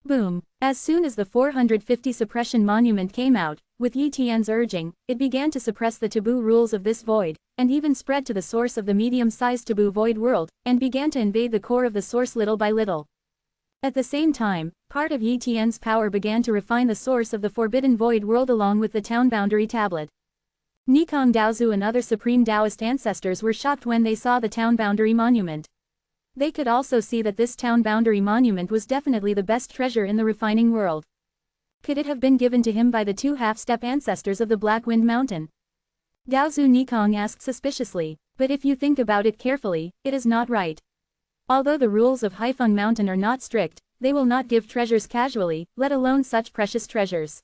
Boom! As soon as the 450 suppression monument came out, with Yi Tian's urging, it began to suppress the taboo rules of this void, and even spread to the source of the medium-sized taboo void world, and began to invade the core of the source little by little. At the same time, part of Yi Tian's power began to refine the source of the forbidden void world along with the town boundary tablet. Nikong Daozu and other Supreme Taoist ancestors were shocked when they saw the town boundary monument. They could also see that this town boundary monument was definitely the best treasure in the refining world. Could it have been given to him by the 2 half-step ancestors of the Black Wind Mountain? Daozu Nikong asked suspiciously, but if you think about it carefully, it is not right. Although the rules of Haifeng Mountain are not strict, they will not give treasures casually, let alone such precious treasures.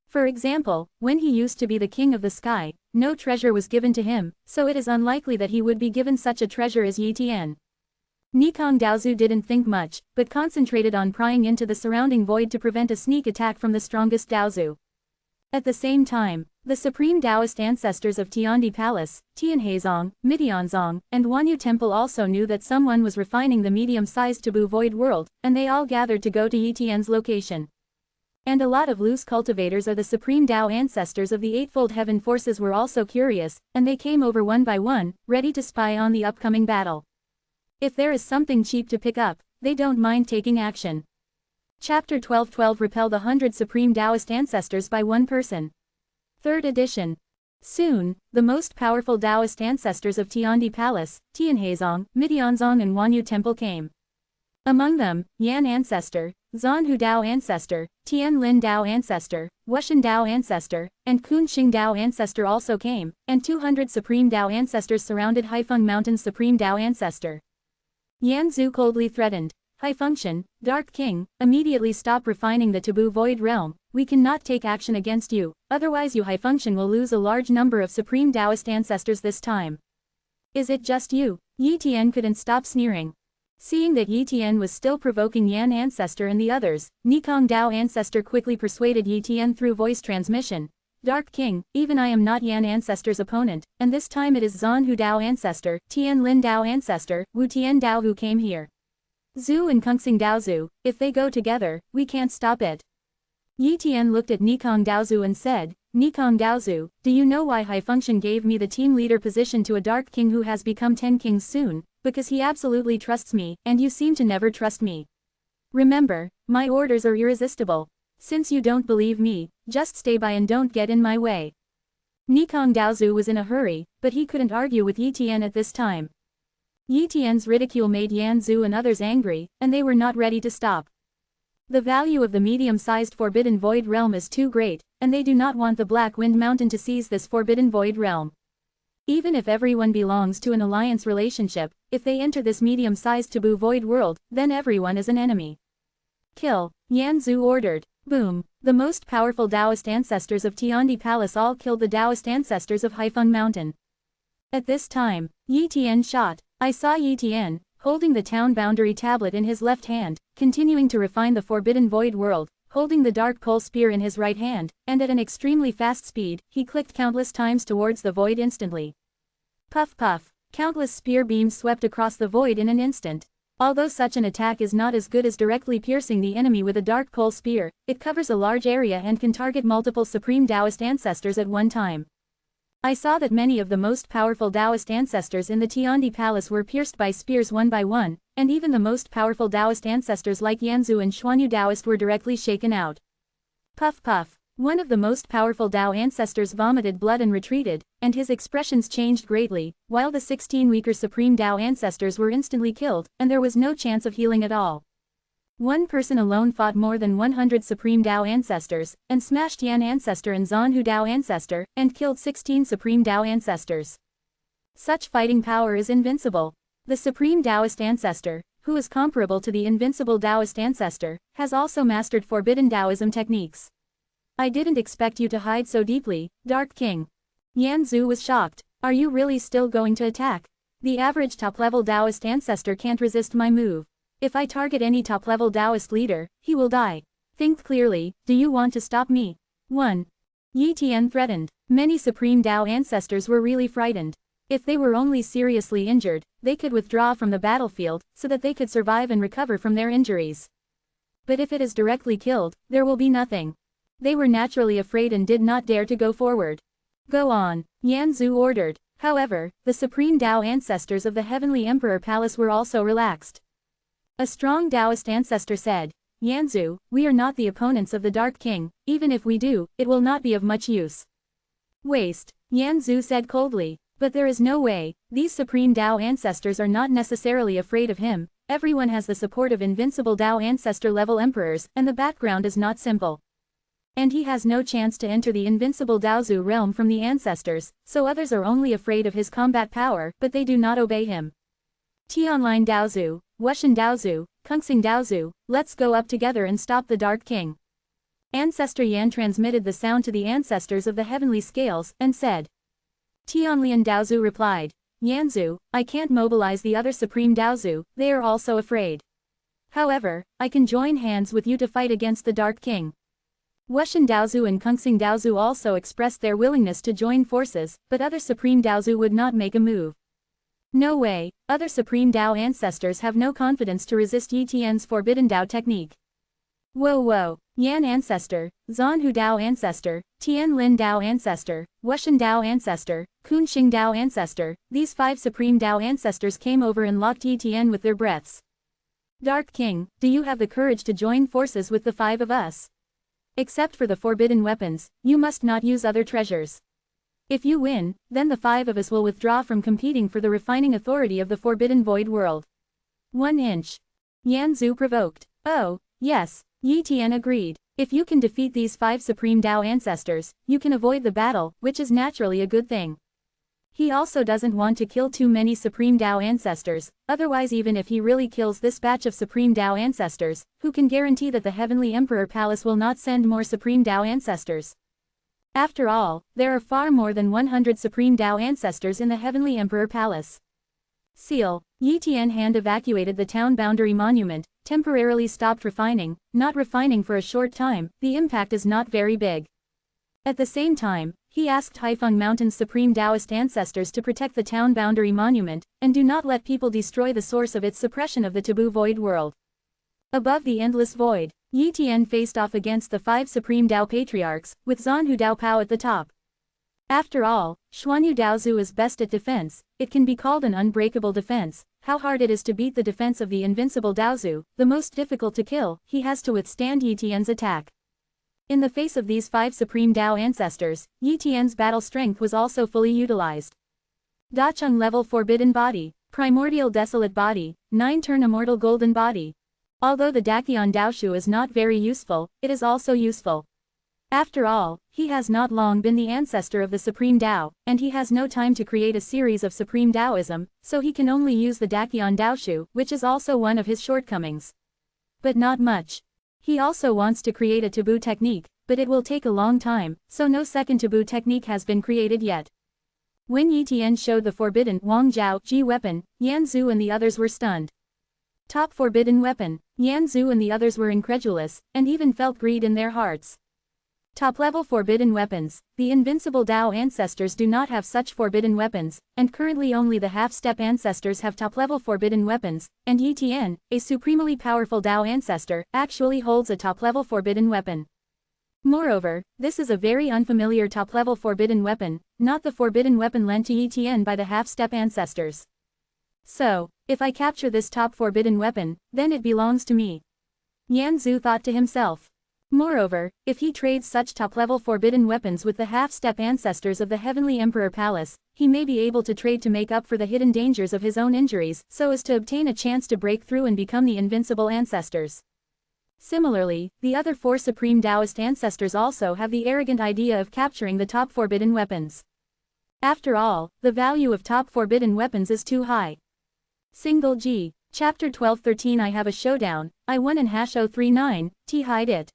For example, when he used to be the king of the sky, no treasure was given to him, so it is unlikely that he would be given such a treasure as Yi Tian. Nikong Daozu didn't think much, but concentrated on prying into the surrounding void to prevent a sneak attack from the strongest Daozu. At the same time, the Supreme Taoist ancestors of Tiandi Palace, Tianheizong, Midianzong, and Wanyu Temple also knew that someone was refining the medium-sized taboo void world, and they all gathered to go to Yi Tian's location. And a lot of loose cultivators or the Supreme Tao ancestors of the Eightfold Heaven forces were also curious, and they came over one by one, ready to spy on the upcoming battle. If there is something cheap to pick up, they don't mind taking action. Chapter 12:12 Repel the 100 Supreme Taoist Ancestors by one person. 3rd edition. Soon, the most powerful Taoist ancestors of Tiandi Palace, Tianheizong, Midianzong and Wanyu Temple came. Among them, Yan Ancestor, Zanhu Dao Ancestor, Tian Lin Dao Ancestor, Wushan Dao Ancestor, and Kun Xing Dao Ancestor also came, and 200 Supreme Dao Ancestors surrounded Haifeng Mountain's Supreme Dao Ancestor. Yan Zhu coldly threatened, Haifeng, Dark King, immediately stop refining the taboo void realm, we cannot take action against you, otherwise you Haifeng will lose a large number of Supreme Taoist ancestors this time. Is it just you? Yi Tian couldn't stop sneering. Seeing that Yi Tian was still provoking Yan Ancestor and the others, Nikong Dao Ancestor quickly persuaded Yi Tian through voice transmission. Dark King, even I am not Yan Ancestor's opponent, and this time it is Zanhu Dao Ancestor, Tian Lin Dao Ancestor, Wu Tian Dao who came here. Zhu and Kungxing Daozu, if they go together, we can't stop it. Yi Tian looked at Nikong Daozu and said, Nikong Daozu, do you know why High Function gave me the team leader position to a Dark King who has become 10 kings soon? Because he absolutely trusts me, and you seem to never trust me. Remember, my orders are irresistible. Since you don't believe me, just stay by and don't get in my way. Nikong Daozu was in a hurry, but he couldn't argue with Yi Tian at this time. Yi Tian's ridicule made Yan Zhu and others angry, and they were not ready to stop. The value of the medium-sized Forbidden Void Realm is too great, and they do not want the Black Wind Mountain to seize this Forbidden Void Realm. Even if everyone belongs to an alliance relationship, if they enter this medium-sized taboo void world, then everyone is an enemy. Kill, Yan Zhu ordered. Boom. The most powerful Taoist ancestors of Tiandi Palace all killed the Taoist ancestors of Haifeng Mountain. At this time, Yi Tian shot. I saw Yi Tian, holding the town boundary tablet in his left hand, continuing to refine the Forbidden Void World, holding the dark pole spear in his right hand, and at an extremely fast speed, he clicked countless times towards the void instantly. Puff puff. Countless spear beams swept across the void in an instant. Although such an attack is not as good as directly piercing the enemy with a dark pole spear, it covers a large area and can target multiple Supreme Taoist ancestors at one time. I saw that many of the most powerful Taoist ancestors in the Tiandi Palace were pierced by spears one by one, and even the most powerful Taoist ancestors like Yanzu and Xuanyu Taoist were directly shaken out. Puff puff. One of the most powerful Tao ancestors vomited blood and retreated, and his expressions changed greatly, while the 16 weaker Supreme Tao ancestors were instantly killed, and there was no chance of healing at all. One person alone fought more than 100 Supreme Tao ancestors, and smashed Yan ancestor and Zanhu Tao ancestor, and killed 16 Supreme Tao ancestors. Such fighting power is invincible. The Supreme Taoist ancestor, who is comparable to the invincible Taoist ancestor, has also mastered forbidden Taoism techniques. I didn't expect you to hide so deeply, Dark King. Yan Zhu was shocked. Are you really still going to attack? The average top-level Taoist ancestor can't resist my move. If I target any top-level Taoist leader, he will die. Think clearly, do you want to stop me? 1. Yi Tian threatened. Many Supreme Tao ancestors were really frightened. If they were only seriously injured, they could withdraw from the battlefield, so that they could survive and recover from their injuries. But if it is directly killed, there will be nothing. They were naturally afraid and did not dare to go forward. Go on, Yan Zhu ordered. However, the Supreme Tao ancestors of the Heavenly Emperor Palace were also relaxed. A strong Taoist ancestor said, Yan Zhu, we are not the opponents of the Dark King, even if we do, it will not be of much use. Waste, Yan Zhu said coldly. But there is no way, these Supreme Tao ancestors are not necessarily afraid of him, everyone has the support of invincible Tao ancestor-level emperors, and the background is not simple. And he has no chance to enter the invincible Daozu realm from the ancestors, so others are only afraid of his combat power, but they do not obey him. Tianlin Daozu, Wushan Daozu, Kungsing Daozu, let's go up together and stop the Dark King. Ancestor Yan transmitted the sound to the ancestors of the heavenly scales, and said. Tianlin Daozu replied, Yanzu, I can't mobilize the other Supreme Daozu, they are also afraid. However, I can join hands with you to fight against the Dark King. Wushan Daozu and Kungsing Daozu also expressed their willingness to join forces, but other Supreme Daozu would not make a move. No way, other Supreme Tao ancestors have no confidence to resist Yi Tian's Forbidden Tao technique. Whoa, Yan ancestor, Zanhu Tao ancestor, Tianlin Tao ancestor, Wushan Tao ancestor, Kunxing Tao ancestor, these 5 Supreme Tao ancestors came over and locked Yi Tian with their breaths. Dark King, do you have the courage to join forces with the 5 of us? Except for the forbidden weapons, you must not use other treasures. If you win, then the 5 of us will withdraw from competing for the refining authority of the Forbidden Void World. 1 inch. Yan Zhu provoked. Oh, yes, Yi Tian agreed. If you can defeat these 5 Supreme Tao ancestors, you can avoid the battle, which is naturally a good thing. He also doesn't want to kill too many Supreme Tao ancestors, otherwise even if he really kills this batch of Supreme Tao ancestors, who can guarantee that the Heavenly Emperor Palace will not send more Supreme Tao ancestors? After all, there are far more than 100 Supreme Tao ancestors in the Heavenly Emperor Palace. Seal. Yi Tian hand evacuated the town boundary monument, temporarily stopped refining, not refining for a short time, the impact is not very big. At the same time, he asked Haifeng Mountain's Supreme Taoist ancestors to protect the town boundary monument, and do not let people destroy the source of its suppression of the taboo void world. Above the endless void, Yi Tian faced off against the 5 Supreme Dao Patriarchs, with Zanhu Dao Pao at the top. After all, Xuanyu Daozu is best at defense, it can be called an unbreakable defense. How hard it is to beat the defense of the invincible Daozu, the most difficult to kill, he has to withstand Yi Tian's attack. In the face of these 5 Supreme Dao ancestors, Yi Tian's battle strength was also fully utilized. Dacheng level Forbidden Body, Primordial Desolate Body, 9-turn Immortal Golden Body. Although the Dakion Daoshu is not very useful, it is also useful. After all, he has not long been the ancestor of the Supreme Dao, and he has no time to create a series of Supreme Daoism, so he can only use the Dakion Daoshu, which is also one of his shortcomings. But not much. He also wants to create a taboo technique, but it will take a long time, so no second taboo technique has been created yet. When Yi Tian showed the forbidden Wang Zhao Ji weapon, Yan Zhu and the others were stunned. Top forbidden weapon, Yan Zhu and the others were incredulous, and even felt greed in their hearts. Top-level forbidden weapons, the invincible Dao ancestors do not have such forbidden weapons, and currently only the half-step ancestors have top-level forbidden weapons, and Yi Tian, a supremely powerful Dao ancestor, actually holds a top-level forbidden weapon. Moreover, this is a very unfamiliar top-level forbidden weapon, not the forbidden weapon lent to Yi Tian by the half-step ancestors. So, if I capture this top forbidden weapon, then it belongs to me. Yan Zhu thought to himself. Moreover, if he trades such top-level forbidden weapons with the half-step ancestors of the Heavenly Emperor Palace, he may be able to trade to make up for the hidden dangers of his own injuries, so as to obtain a chance to break through and become the invincible ancestors. Similarly, the other 4 Supreme Taoist ancestors also have the arrogant idea of capturing the top forbidden weapons. After all, the value of top forbidden weapons is too high. Single G. Chapter 12-13 I have a showdown, I won in #039, T hide it.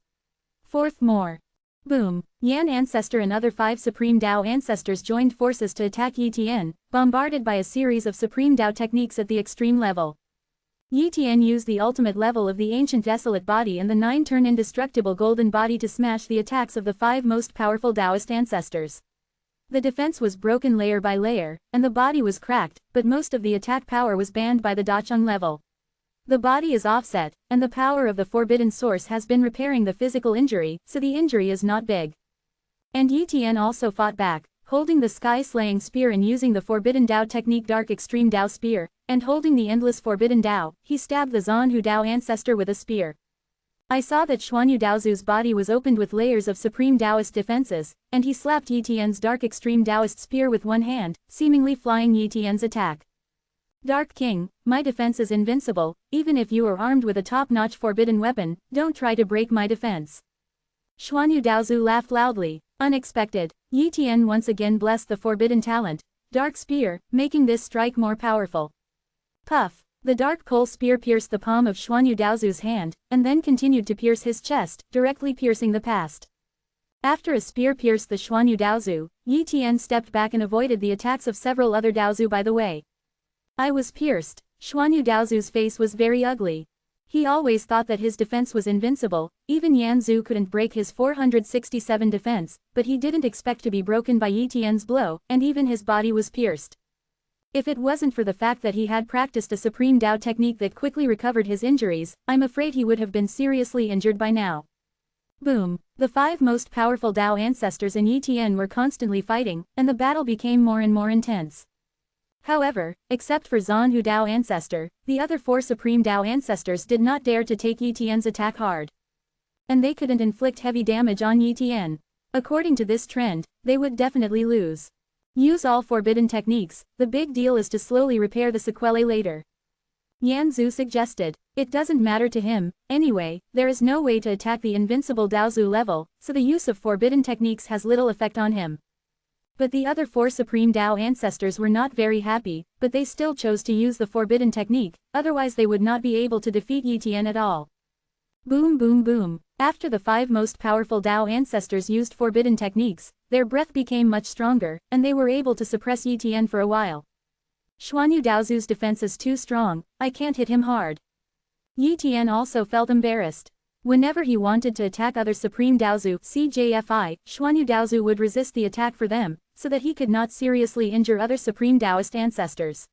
Fourth more. Boom. Yan ancestor and other 5 Supreme Dao ancestors joined forces to attack Yi Tian, bombarded by a series of Supreme Dao techniques at the extreme level. Yi Tian used the ultimate level of the ancient desolate body and the 9-turn indestructible golden body to smash the attacks of the 5 most powerful Taoist ancestors. The defense was broken layer by layer, and the body was cracked, but most of the attack power was banned by the Dacheng level. The body is offset, and the power of the forbidden source has been repairing the physical injury, so the injury is not big. And Yi Tian also fought back, holding the sky-slaying spear and using the forbidden Dao technique Dark Extreme Dao Spear, and holding the endless forbidden Dao, he stabbed the Zanhu Dao ancestor with a spear. I saw that Xuanyu Daozu's body was opened with layers of supreme Daoist defenses, and he slapped Yi Tian's Dark Extreme Daoist spear with one hand, seemingly flying Yi Tian's attack. Dark King, my defense is invincible, even if you are armed with a top-notch forbidden weapon, don't try to break my defense. Xuanyu Daozu laughed loudly. Unexpected, Yi Tian once again blessed the forbidden talent, Dark Spear, making this strike more powerful. Puff. The dark pole spear pierced the palm of Xuanyu Daozu's hand, and then continued to pierce his chest, directly piercing the past. After a spear pierced the Xuanyu Daozu, Yi Tian stepped back and avoided the attacks of several other Daozu by the way. I was pierced. Xuanyu Daozu's face was very ugly. He always thought that his defense was invincible, even Yan Zhu couldn't break his 467 defense, but he didn't expect to be broken by Yi Tian's blow, and even his body was pierced. If it wasn't for the fact that he had practiced a Supreme Dao technique that quickly recovered his injuries, I'm afraid he would have been seriously injured by now. Boom. The 5 most powerful Dao ancestors in Yi Tian were constantly fighting, and the battle became more and more intense. However, except for Zanhu Dao ancestor, the other 4 Supreme Dao ancestors did not dare to take Yi Tian's attack hard. And they couldn't inflict heavy damage on Yi Tian. According to this trend, they would definitely lose. Use all forbidden techniques, the big deal is to slowly repair the sequelae later. Yan Zhu suggested. It doesn't matter to him, anyway, there is no way to attack the invincible Daozu level, so the use of forbidden techniques has little effect on him. But the other 4 Supreme Dao ancestors were not very happy, but they still chose to use the forbidden technique, otherwise they would not be able to defeat Yi Tian at all. Boom boom boom. After the 5 most powerful Dao ancestors used forbidden techniques, their breath became much stronger, and they were able to suppress Yi Tian for a while. Xuanyu Daozu's defense is too strong, I can't hit him hard. Yi Tian also felt embarrassed. Whenever he wanted to attack other Supreme Daozu (CJFI), Xuanyu Daozu would resist the attack for them, so that he could not seriously injure other Supreme Daoist ancestors.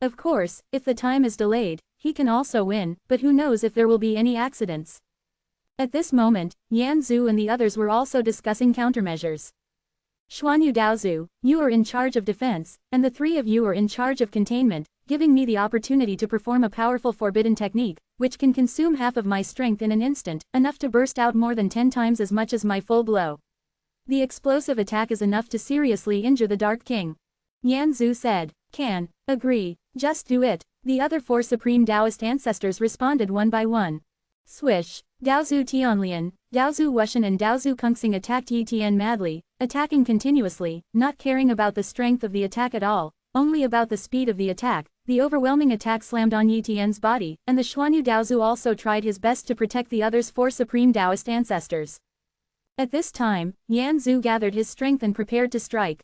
Of course, if the time is delayed, he can also win, but who knows if there will be any accidents. At this moment, Yan Zhu and the others were also discussing countermeasures. Xuanyu Daozu, you are in charge of defense, and the three of you are in charge of containment, giving me the opportunity to perform a powerful forbidden technique, which can consume half of my strength in an instant, enough to burst out more than 10 times as much as my full blow. The explosive attack is enough to seriously injure the Dark King. Yan Zhu said. Can agree. Just do it. The other 4 supreme Taoist ancestors responded one by one. Swish. Daozu Tianlian, Daozu Wushan and Daozu Kungxing attacked Yi Tian madly, attacking continuously, not caring about the strength of the attack at all, only about the speed of the attack. The overwhelming attack slammed on Yi Tian's body, and the Xuanyu Daozu also tried his best to protect the other's 4 supreme Taoist ancestors. At this time, Yan Zhu gathered his strength and prepared to strike.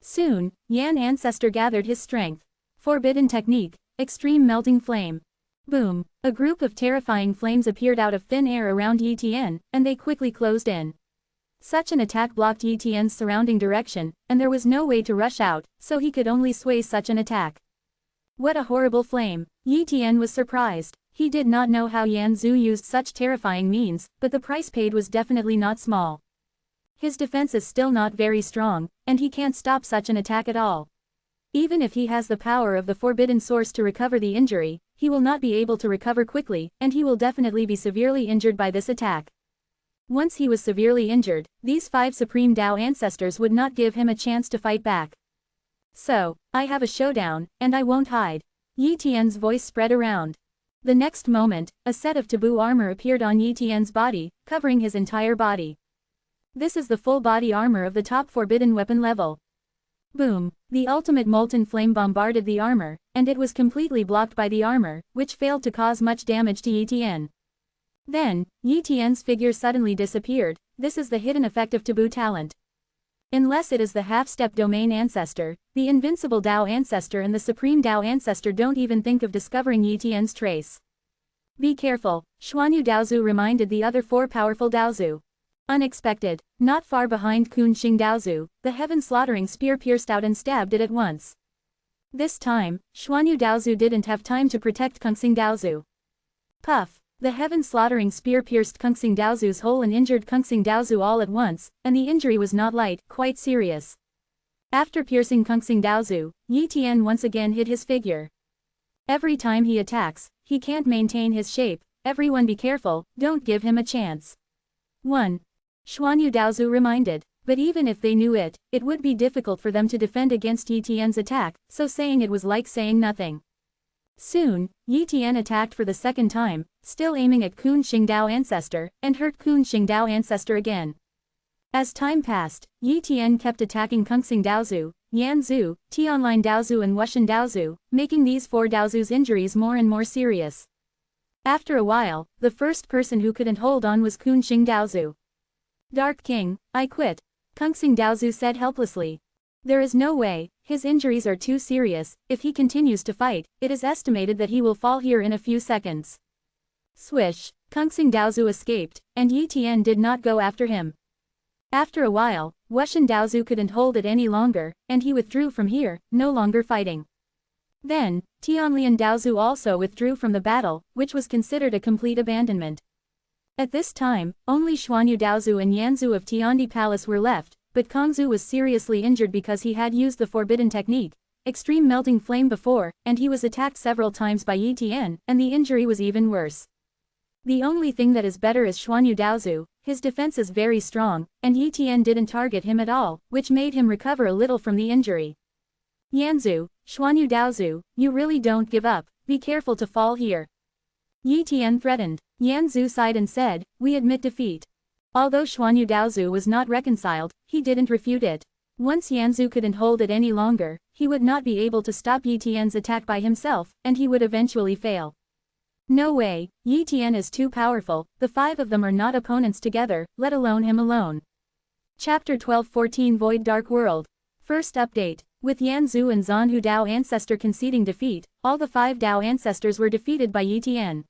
Soon, Yan ancestor gathered his strength. Forbidden technique, extreme melting flame. Boom! A group of terrifying flames appeared out of thin air around Yi Tian, and they quickly closed in. Such an attack blocked Yi Tian's surrounding direction, and there was no way to rush out, so he could only sway such an attack. What a horrible flame! Yi Tian was surprised. He did not know how Yan Zhu used such terrifying means, but the price paid was definitely not small. His defense is still not very strong, and he can't stop such an attack at all. Even if he has the power of the forbidden source to recover the injury, he will not be able to recover quickly, and he will definitely be severely injured by this attack. Once he was severely injured, these 5 Supreme Tao ancestors would not give him a chance to fight back. So, I have a showdown, and I won't hide. Yi Tian's voice spread around. The next moment, a set of taboo armor appeared on Yi Tian's body, covering his entire body. This is the full body armor of the top forbidden weapon level. Boom! The ultimate molten flame bombarded the armor, and it was completely blocked by the armor, which failed to cause much damage to Yi Tian. Then, Yi Tian's figure suddenly disappeared. This is the hidden effect of taboo talent. Unless it is the half-step domain ancestor, the invincible Dao ancestor and the supreme Dao ancestor don't even think of discovering Yi Tian's trace. Be careful, Xuanyu Daozu reminded the other 4 powerful Daozu. Unexpected, not far behind Kun Xing Daozu, the heaven-slaughtering spear pierced out and stabbed it at once. This time, Xuanyu Daozu didn't have time to protect Kungxing Daozu. Puff! The heaven-slaughtering spear pierced Kungxing Daozu's hole and injured Kungxing Daozu all at once, and the injury was not light, quite serious. After piercing Kungxing Daozu, Yi Tian once again hid his figure. Every time he attacks, he can't maintain his shape. Everyone be careful, don't give him a chance. 1. Xuanyu Daozu reminded. But even if they knew it, it would be difficult for them to defend against Yi Tian's attack, so saying it was like saying nothing. Soon, Yi Tian attacked for the second time, still aiming at Kun Xing Dao ancestor, and hurt Kun Xing Dao ancestor again. As time passed, Yi Tian kept attacking Kungxing Daozu, Yan Zhu, Tianlin Daozu and Wushan Daozu, making these 4 Daozu's injuries more and more serious. After a while, the first person who couldn't hold on was Kun Xing Daozu. Dark King, I quit. Kungxing Daozu said helplessly. There is no way, his injuries are too serious. If he continues to fight, it is estimated that he will fall here in a few seconds. Swish! Kungxing Daozu escaped, and Yi Tian did not go after him. After a while, Wushan Daozu couldn't hold it any longer, and he withdrew from here, no longer fighting. Then, Tianlian Daozu also withdrew from the battle, which was considered a complete abandonment. At this time, only Xuanyu Daozu and Yanzu of Tiandi Palace were left, but Kongzu was seriously injured because he had used the forbidden technique, extreme melting flame before, and he was attacked several times by Yi Tian, and the injury was even worse. The only thing that is better is Xuanyu Daozu. His defense is very strong, and Yi Tian didn't target him at all, which made him recover a little from the injury. Yanzu, Xuanyu Daozu, you really don't give up, be careful to fall here. Yi Tian threatened. Yanzu sighed and said, we admit defeat. Although Xuanyu Daozu was not reconciled, he didn't refute it. Once Yanzu couldn't hold it any longer, he would not be able to stop Yi Tian's attack by himself, and he would eventually fail. No way, Yi Tian is too powerful, the 5 of them are not opponents together, let alone him alone. Chapter 12-14 Void Dark World. First update. With Yanzu and Zanhu Dao ancestor conceding defeat, all the 5 Dao ancestors were defeated by Yi Tian.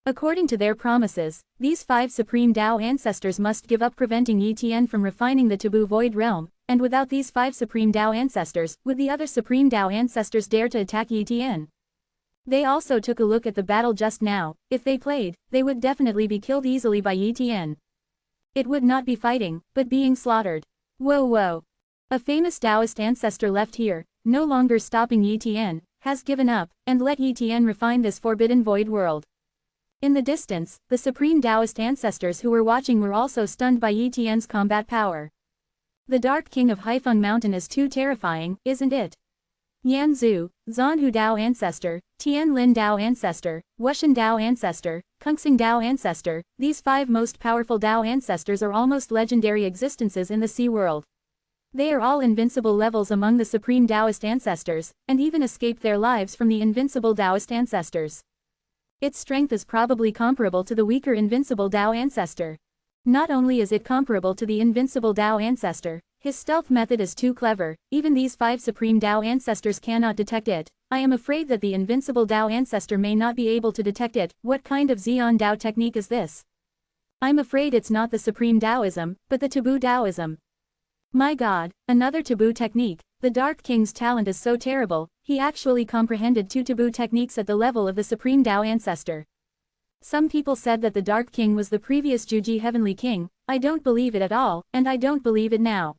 According to their promises, these 5 supreme Dao ancestors must give up preventing Yi Tian from refining the taboo void realm, and without these 5 supreme Dao ancestors, would the other supreme Dao ancestors dare to attack Yi Tian? They also took a look at the battle just now. If they played, they would definitely be killed easily by Yi Tian. It would not be fighting, but being slaughtered. Whoa whoa. A famous Taoist ancestor left here, no longer stopping Yi Tian, has given up, and let Yi Tian refine this forbidden void world. In the distance, the supreme Taoist ancestors who were watching were also stunned by Yi Tian's combat power. The Dark King of Haifeng Mountain is too terrifying, isn't it? Yan Zhu, Zanhu Dao ancestor, Tian Lin Dao ancestor, Wushan Dao ancestor, Kungsing Dao ancestor, these 5 most powerful Dao ancestors are almost legendary existences in the Sea world. They are all invincible levels among the supreme Taoist ancestors, and even escaped their lives from the invincible Taoist ancestors. Its strength is probably comparable to the weaker invincible Dao ancestor. Not only is it comparable to the invincible Dao ancestor, his stealth method is too clever, even these 5 supreme Dao ancestors cannot detect it. I am afraid that the invincible Dao ancestor may not be able to detect it. What kind of Xian Dao technique is this? I'm afraid it's not the supreme Taoism, but the taboo Taoism. My god, another taboo technique. The Dark King's talent is so terrible, he actually comprehended 2 taboo techniques at the level of the supreme Dao ancestor. Some people said that the Dark King was the previous Juji Heavenly King. I don't believe it at all, and I don't believe it now.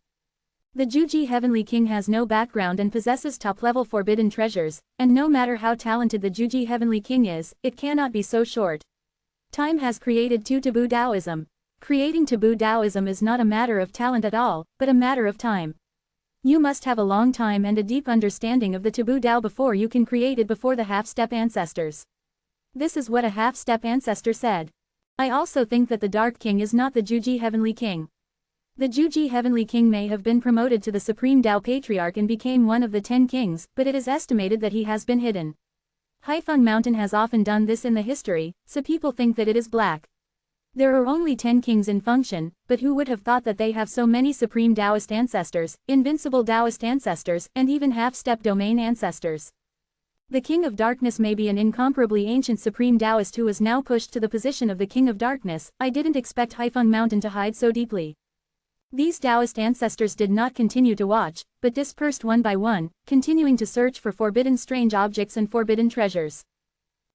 The Juji Heavenly King has no background and possesses top-level forbidden treasures, and no matter how talented the Juji Heavenly King is, it cannot be so short. Time has created 2 taboo Taoism. Creating taboo Taoism is not a matter of talent at all, but a matter of time. You must have a long time and a deep understanding of the taboo Tao before you can create it before the half-step ancestors. This is what a half-step ancestor said. I also think that the Dark King is not the Juji Heavenly King. The Juji Heavenly King may have been promoted to the Supreme Tao Patriarch and became one of the 10 kings, but it is estimated that he has been hidden. Haifeng Mountain has often done this in the history, so people think that it is black. There are only 10 kings in function, but who would have thought that they have so many Supreme Taoist ancestors, invincible Taoist ancestors, and even half-step domain ancestors? The King of Darkness may be an incomparably ancient Supreme Taoist who is now pushed to the position of the King of Darkness. I didn't expect Haifeng Mountain to hide so deeply. These Taoist ancestors did not continue to watch, but dispersed one by one, continuing to search for forbidden strange objects and forbidden treasures.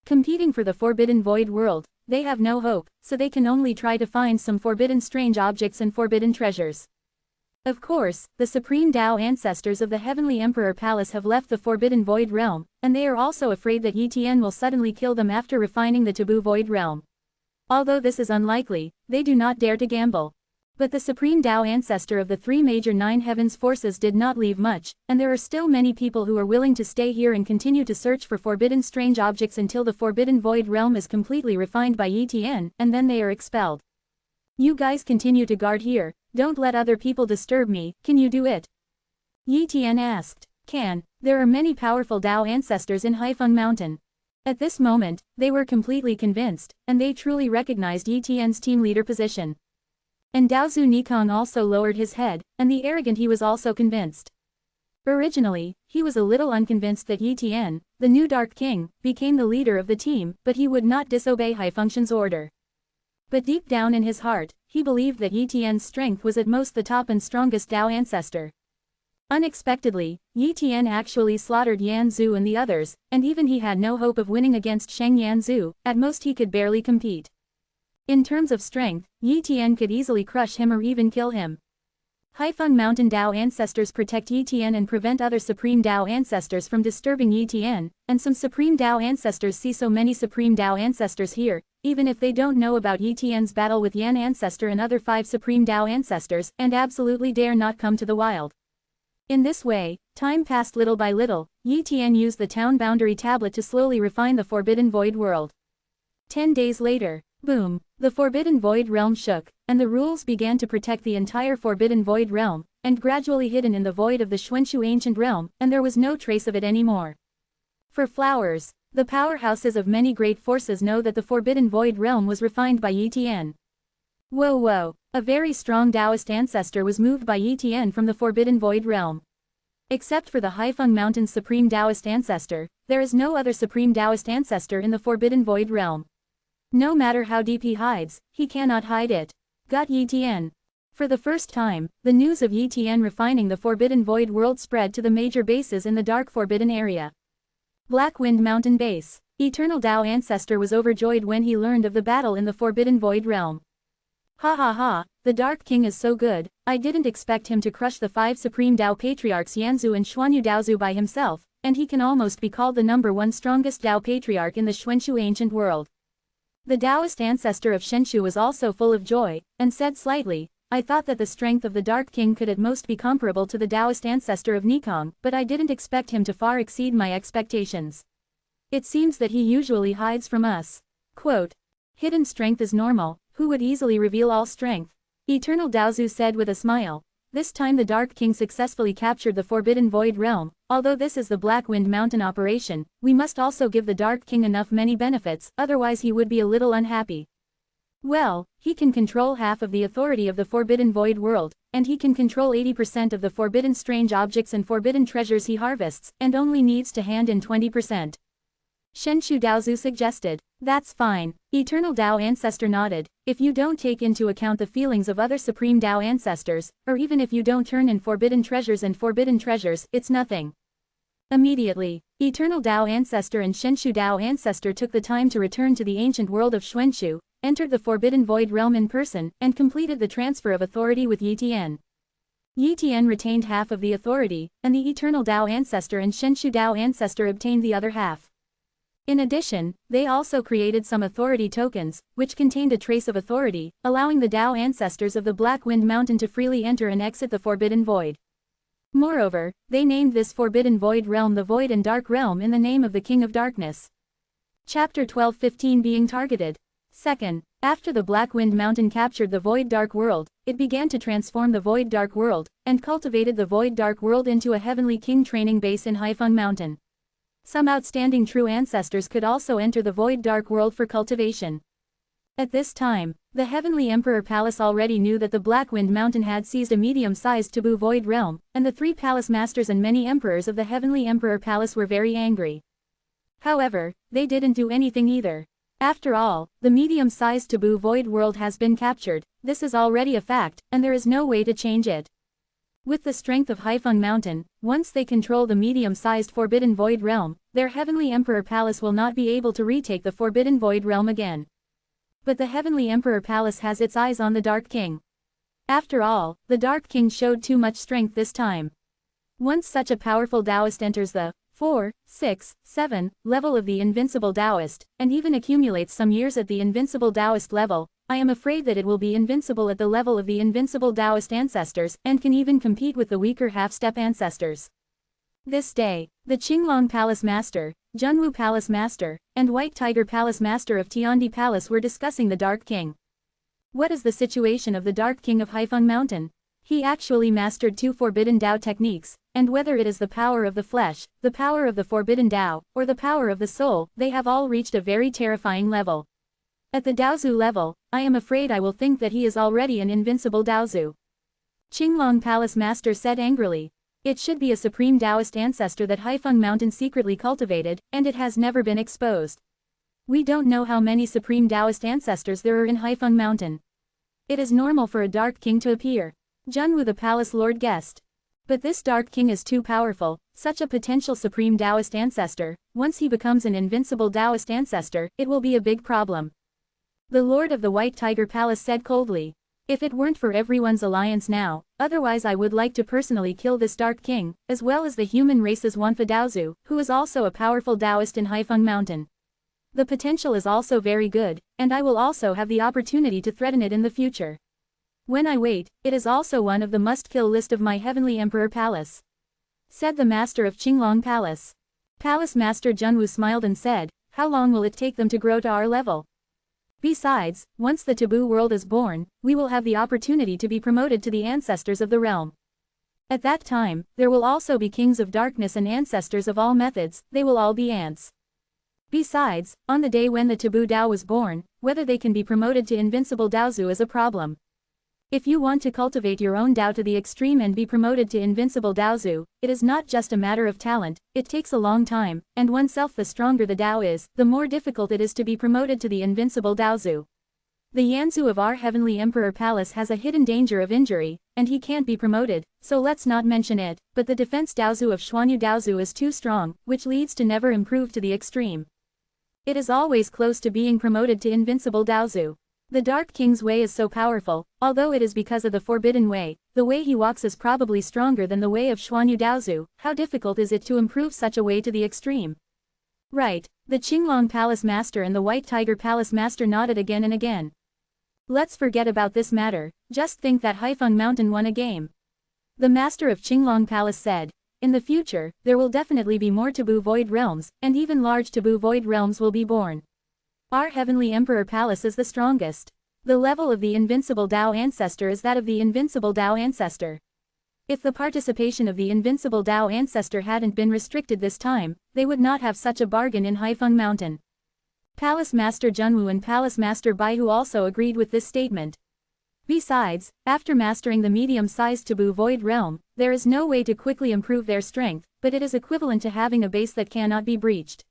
Competing for the forbidden void world, they have no hope, so they can only try to find some forbidden strange objects and forbidden treasures. Of course, the Supreme Tao ancestors of the Heavenly Emperor Palace have left the Forbidden Void Realm, and they are also afraid that Yi Tian will suddenly kill them after refining the Taboo Void Realm. Although this is unlikely, they do not dare to gamble. But the Supreme Tao ancestor of the 3 major 9 heavens forces did not leave much, and there are still many people who are willing to stay here and continue to search for forbidden strange objects until the Forbidden Void Realm is completely refined by Yi Tian, and then they are expelled. You guys continue to guard here, don't let other people disturb me, can you do it? Yi Tian asked. Can. There are many powerful Tao ancestors in Haifeng Mountain. At this moment, they were completely convinced, and they truly recognized Yi Tian's team leader position. And Daozu Nikong also lowered his head, and the arrogant he was also convinced. Originally, he was a little unconvinced that Yi Tian, the new Dark King, became the leader of the team, but he would not disobey Haifeng's order. But deep down in his heart, he believed that Yi Tian's strength was at most the top and strongest Tao ancestor. Unexpectedly, Yi Tian actually slaughtered Yan Zhu and the others, and even he had no hope of winning against Sheng Yan Zhu, at most he could barely compete. In terms of strength, Yi Tian could easily crush him or even kill him. Haifeng Mountain Tao ancestors protect Yi Tian and prevent other Supreme Tao ancestors from disturbing Yi Tian, and some Supreme Tao ancestors see so many Supreme Tao ancestors here, even if they don't know about Yi Tian's battle with Yan ancestor and other 5 Supreme Tao ancestors, and absolutely dare not come to the wild. In this way, time passed little by little. Yi Tian used the town boundary tablet to slowly refine the Forbidden Void world. 10 days later, boom, the Forbidden Void realm shook, and the rules began to protect the entire Forbidden Void realm, and gradually hidden in the void of the Xuanshu ancient realm, and there was no trace of it anymore. For flowers, the powerhouses of many great forces know that the Forbidden Void realm was refined by Yi Tian. Whoa whoa, a very strong Taoist ancestor was moved by Yi Tian from the Forbidden Void realm. Except for the Haifeng Mountain's Supreme Taoist ancestor, there is no other Supreme Taoist ancestor in the Forbidden Void realm. No matter how deep he hides, he cannot hide it. Got Yi Tian. For the first time, the news of Yi Tian refining the Forbidden Void world spread to the major bases in the Dark Forbidden area. Black Wind Mountain Base. Eternal Tao Ancestor was overjoyed when he learned of the battle in the Forbidden Void Realm. Ha ha ha, the Dark King is so good, I didn't expect him to crush the 5 Supreme Tao Patriarchs Yanzu and Xuanyu Daozu by himself, and he can almost be called the #1 strongest Tao Patriarch in the Xuanshu ancient world. The Taoist ancestor of Shenshu was also full of joy, and said slightly, I thought that the strength of the Dark King could at most be comparable to the Taoist ancestor of Nikong, but I didn't expect him to far exceed my expectations. It seems that he usually hides from us. Quote, hidden strength is normal, who would easily reveal all strength? Eternal Daozu said with a smile. This time the Dark King successfully captured the Forbidden Void Realm. Although this is the Black Wind Mountain operation, we must also give the Dark King enough many benefits, otherwise he would be a little unhappy. Well, he can control half of the authority of the Forbidden Void World, and he can control 80% of the forbidden strange objects and forbidden treasures he harvests, and only needs to hand in 20%. Shenshu Daozu suggested. That's fine, Eternal Tao Ancestor nodded. If you don't take into account the feelings of other Supreme Tao Ancestors, or even if you don't turn in forbidden treasures and forbidden treasures, it's nothing. Immediately, Eternal Tao Ancestor and Shenshu Tao Ancestor took the time to return to the ancient world of Xuanshu, entered the Forbidden Void Realm in person, and completed the transfer of authority with Yi Tian. Yi Tian retained half of the authority, and the Eternal Tao Ancestor and Shenshu Tao Ancestor obtained the other half. In addition, they also created some authority tokens, which contained a trace of authority, allowing the Tao Ancestors of the Black Wind Mountain to freely enter and exit the Forbidden Void. Moreover, they named this Forbidden Void Realm the Void and Dark Realm in the name of the King of Darkness. Chapter 12:15 Being Targeted. Second, after the Black Wind Mountain captured the Void Dark World, it began to transform the Void Dark World, and cultivated the Void Dark World into a Heavenly King training base in Haifeng Mountain. Some outstanding true ancestors could also enter the Void Dark World for cultivation. At this time, the Heavenly Emperor Palace already knew that the Black Wind Mountain had seized a medium-sized taboo Void Realm, and the 3 Palace Masters and many Emperors of the Heavenly Emperor Palace were very angry. However, they didn't do anything either. After all, the medium-sized taboo Void World has been captured, this is already a fact, and there is no way to change it. With the strength of Haifeng Mountain, once they control the medium-sized Forbidden Void Realm, their Heavenly Emperor Palace will not be able to retake the Forbidden Void Realm again. But the Heavenly Emperor Palace has its eyes on the Dark King. After all, the Dark King showed too much strength this time. Once such a powerful Taoist enters the 4, 6, 7 level of the Invincible Taoist, and even accumulates some years at the Invincible Taoist level, I am afraid that it will be invincible at the level of the Invincible Taoist ancestors, and can even compete with the weaker half-step ancestors. This day, the Qinglong Palace Master, Junwu Palace Master, and White Tiger Palace Master of Tiandi Palace were discussing the Dark King. What is the situation of the Dark King of Haifeng Mountain? He actually mastered 2 forbidden Tao techniques, and whether it is the power of the flesh, the power of the forbidden Tao, or the power of the soul, they have all reached a very terrifying level. At the Daozu level, I am afraid I will think that he is already an invincible Daozu. Qinglong Palace Master said angrily. It should be a supreme Taoist ancestor that Haifeng Mountain secretly cultivated, and it has never been exposed. We don't know how many supreme Taoist ancestors there are in Haifeng Mountain. It is normal for a Dark King to appear. Junwu the Palace Lord guessed. But this Dark King is too powerful, such a potential supreme Taoist ancestor, once he becomes an invincible Taoist ancestor, it will be a big problem. The Lord of the White Tiger Palace said coldly. If it weren't for everyone's alliance now, otherwise I would like to personally kill this Dark King, as well as the human race's Wanfa Daozu, who is also a powerful Taoist in Haifeng Mountain. The potential is also very good, and I will also have the opportunity to threaten it in the future. When I wait, it is also one of the must-kill list of my Heavenly Emperor Palace. Said the Master of Qinglong Palace. Palace Master Junwu smiled and said, how long will it take them to grow to our level? Besides, once the taboo world is born, we will have the opportunity to be promoted to the ancestors of the realm. At that time, there will also be kings of darkness and ancestors of all methods, they will all be ants. Besides, on the day when the taboo Dao was born, whether they can be promoted to invincible Daozu is a problem. If you want to cultivate your own Dao to the extreme and be promoted to invincible Daozu, it is not just a matter of talent, it takes a long time, and oneself the stronger the Dao is, the more difficult it is to be promoted to the invincible Daozu. The Yanzu of our Heavenly Emperor Palace has a hidden danger of injury, and he can't be promoted, so let's not mention it, but the defense Daozu of Xuanyu Daozu is too strong, which leads to never improve to the extreme. It is always close to being promoted to invincible Daozu. The Dark King's way is so powerful, although it is because of the Forbidden Way, the way he walks is probably stronger than the way of Xuanyu Daozu. How difficult is it to improve such a way to the extreme? Right, the Qinglong Palace Master and the White Tiger Palace Master nodded again and again. Let's forget about this matter, just think that Haifeng Mountain won a game. The Master of Qinglong Palace said, in the future, there will definitely be more taboo void realms, and even large taboo void realms will be born. Our Heavenly Emperor Palace is the strongest. The level of the Invincible Dao Ancestor is that of the Invincible Dao Ancestor. If the participation of the Invincible Dao Ancestor hadn't been restricted this time, they would not have such a bargain in Haifeng Mountain. Palace Master Junwu and Palace Master Baihu also agreed with this statement. Besides, after mastering the medium-sized taboo void realm, there is no way to quickly improve their strength, but it is equivalent to having a base that cannot be breached.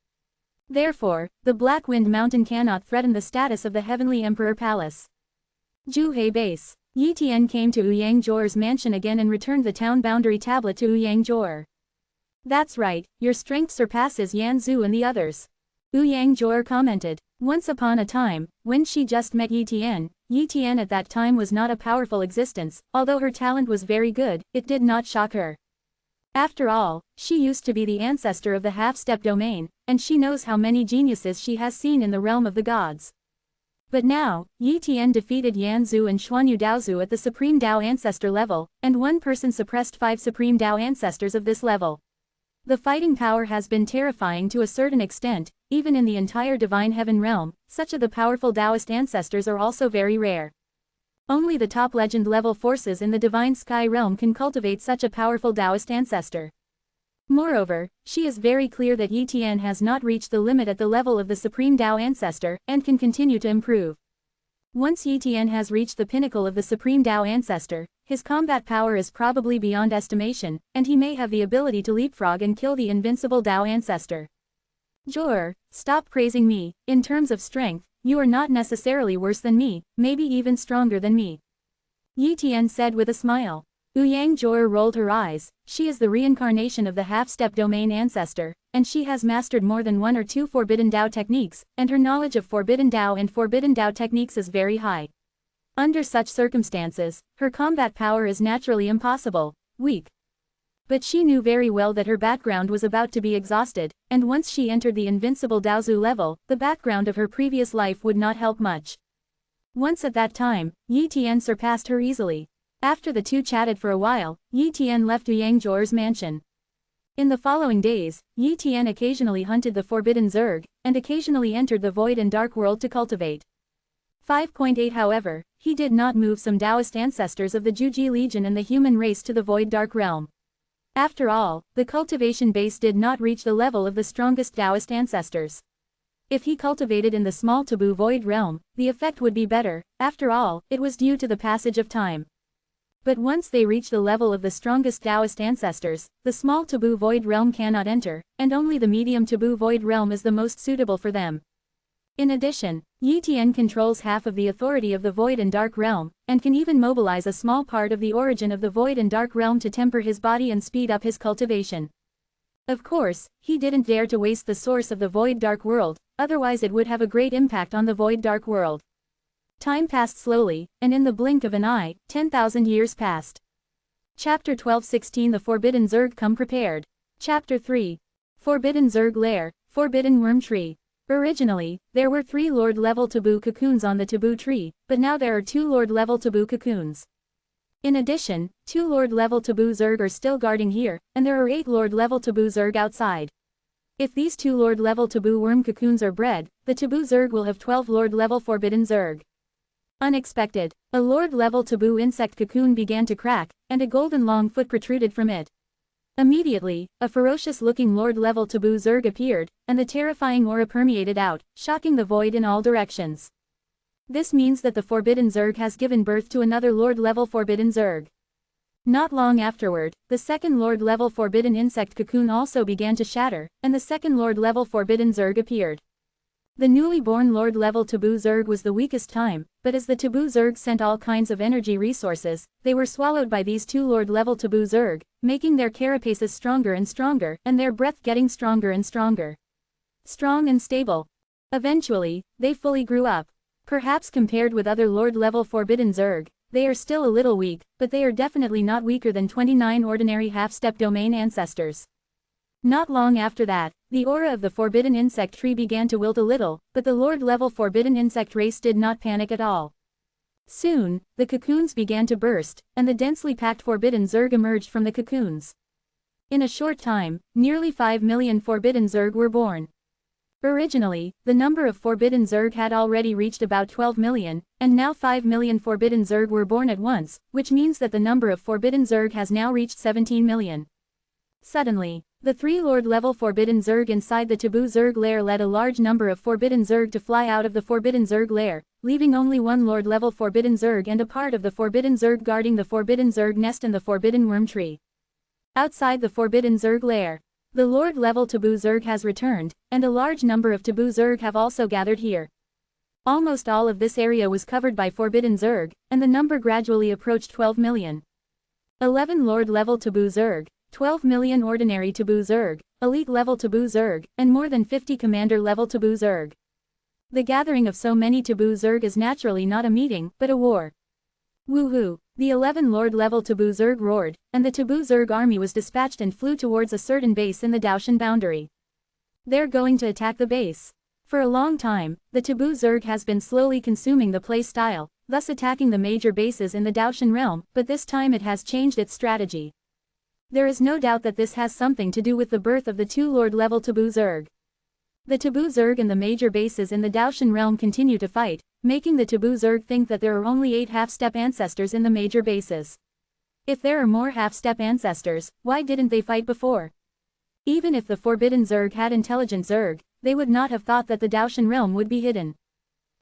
Therefore, the Black Wind Mountain cannot threaten the status of the Heavenly Emperor Palace. Zhuhe Base. Yi Tian came to Ouyang Zhuor's mansion again and returned the town boundary tablet to Ouyang Zhuor. That's right, your strength surpasses Yan Zhu and the others. Ouyang Zhuor commented. Once upon a time, when she just met Yi Tian at that time was not a powerful existence, although her talent was very good, it did not shock her. After all, she used to be the ancestor of the half-step domain, and she knows how many geniuses she has seen in the realm of the gods. But now, Yi Tian defeated Yan Zhu and Xuanyu Daozu at the Supreme Dao Ancestor level, and one person suppressed 5 Supreme Dao Ancestors of this level. The fighting power has been terrifying to a certain extent, even in the entire Divine Heaven realm, such of the powerful Taoist ancestors are also very rare. Only the top legend level forces in the Divine Sky realm can cultivate such a powerful Taoist ancestor. Moreover, she is very clear that Yi Tian has not reached the limit at the level of the Supreme Dao Ancestor, and can continue to improve. Once Yi Tian has reached the pinnacle of the Supreme Dao Ancestor, his combat power is probably beyond estimation, and he may have the ability to leapfrog and kill the invincible Dao Ancestor. Zhuor, stop praising me. In terms of strength, you are not necessarily worse than me, maybe even stronger than me. Yi Tian said with a smile. Ouyang Zhuor rolled her eyes. She is the reincarnation of the half-step domain ancestor, and she has mastered more than 1 or 2 Forbidden Dao techniques, and her knowledge of Forbidden Dao and Forbidden Dao techniques is very high. Under such circumstances, her combat power is naturally impossible, weak. But she knew very well that her background was about to be exhausted, and once she entered the Invincible Daozu level, the background of her previous life would not help much. Once at that time, Yi Tian surpassed her easily. After the two chatted for a while, Yi Tian left Ouyang Zhuor's mansion. In the following days, Yi Tian occasionally hunted the Forbidden Zerg, and occasionally entered the Void and Dark World to cultivate. 5.8 However, he did not move some Taoist ancestors of the Juji Legion and the human race to the Void Dark Realm. After all, the cultivation base did not reach the level of the strongest Taoist ancestors. If he cultivated in the small taboo Void Realm, the effect would be better. After all, it was due to the passage of time. But once they reach the level of the strongest Taoist ancestors, the small taboo Void Realm cannot enter, and only the medium taboo Void Realm is the most suitable for them. In addition, Yi Tian controls half of the authority of the Void and Dark Realm, and can even mobilize a small part of the origin of the Void and Dark Realm to temper his body and speed up his cultivation. Of course, he didn't dare to waste the source of the Void Dark World, otherwise it would have a great impact on the Void Dark World. Time passed slowly, and in the blink of an eye, 10,000 years passed. Chapter 12:16 The Forbidden Zerg Come Prepared. Chapter 3. Forbidden Zerg Lair, Forbidden Worm Tree. Originally, there were 3 Lord-level taboo cocoons on the taboo tree, but now there are 2 Lord-level taboo cocoons. In addition, 2 Lord-level taboo Zerg are still guarding here, and there are 8 Lord-level taboo Zerg outside. If these 2 Lord-level taboo worm cocoons are bred, the taboo Zerg will have 12 Lord-level Forbidden Zerg. Unexpected, a Lord-level taboo insect cocoon began to crack, and a golden long foot protruded from it. Immediately, a ferocious-looking Lord-level taboo Zerg appeared, and the terrifying aura permeated out, shocking the void in all directions. This means that the Forbidden Zerg has given birth to another Lord-level Forbidden Zerg. Not long afterward, the second Lord-level Forbidden Insect cocoon also began to shatter, and the second Lord-level Forbidden Zerg appeared. The newly born Lord level Taboo Zerg was the weakest time, but as the Taboo Zerg sent all kinds of energy resources, they were swallowed by these two Lord level Taboo Zerg, making their carapaces stronger and stronger, and their breath getting stronger and stronger. Strong and stable. Eventually, they fully grew up. Perhaps compared with other Lord level Forbidden Zerg, they are still a little weak, but they are definitely not weaker than 29 ordinary half-step domain ancestors. Not long after that, the aura of the forbidden insect tree began to wilt a little, but the Lord-level forbidden insect race did not panic at all. Soon, the cocoons began to burst, and the densely packed forbidden Zerg emerged from the cocoons. In a short time, nearly 5 million forbidden Zerg were born. Originally, the number of forbidden Zerg had already reached about 12 million, and now 5 million forbidden Zerg were born at once, which means that the number of forbidden Zerg has now reached 17 million. Suddenly, the 3 Lord-level Forbidden Zerg inside the Taboo Zerg lair led a large number of Forbidden Zerg to fly out of the Forbidden Zerg lair, leaving only 1 Lord-level Forbidden Zerg and a part of the Forbidden Zerg guarding the Forbidden Zerg nest and the Forbidden Worm Tree. Outside the Forbidden Zerg lair, the Lord-level Taboo Zerg has returned, and a large number of Taboo Zerg have also gathered here. Almost all of this area was covered by Forbidden Zerg, and the number gradually approached 12 million. 11 Lord-level Taboo Zerg, 12 million ordinary Taboo Zerg, elite-level Taboo Zerg, and more than 50 commander-level Taboo Zerg. The gathering of so many Taboo Zerg is naturally not a meeting, but a war. Woohoo! The 11 Lord-level Taboo Zerg roared, and the Taboo Zerg army was dispatched and flew towards a certain base in the Daoshan boundary. They're going to attack the base. For a long time, the Taboo Zerg has been slowly consuming the play style, thus attacking the major bases in the Daoshan realm, but this time it has changed its strategy. There is no doubt that this has something to do with the birth of the 2 Lord-level Taboo Zerg. The Taboo Zerg and the major bases in the Daoshan realm continue to fight, making the Taboo Zerg think that there are only 8 half-step ancestors in the major bases. If there are more half-step ancestors, why didn't they fight before? Even if the Forbidden Zerg had intelligent Zerg, they would not have thought that the Daoshan realm would be hidden.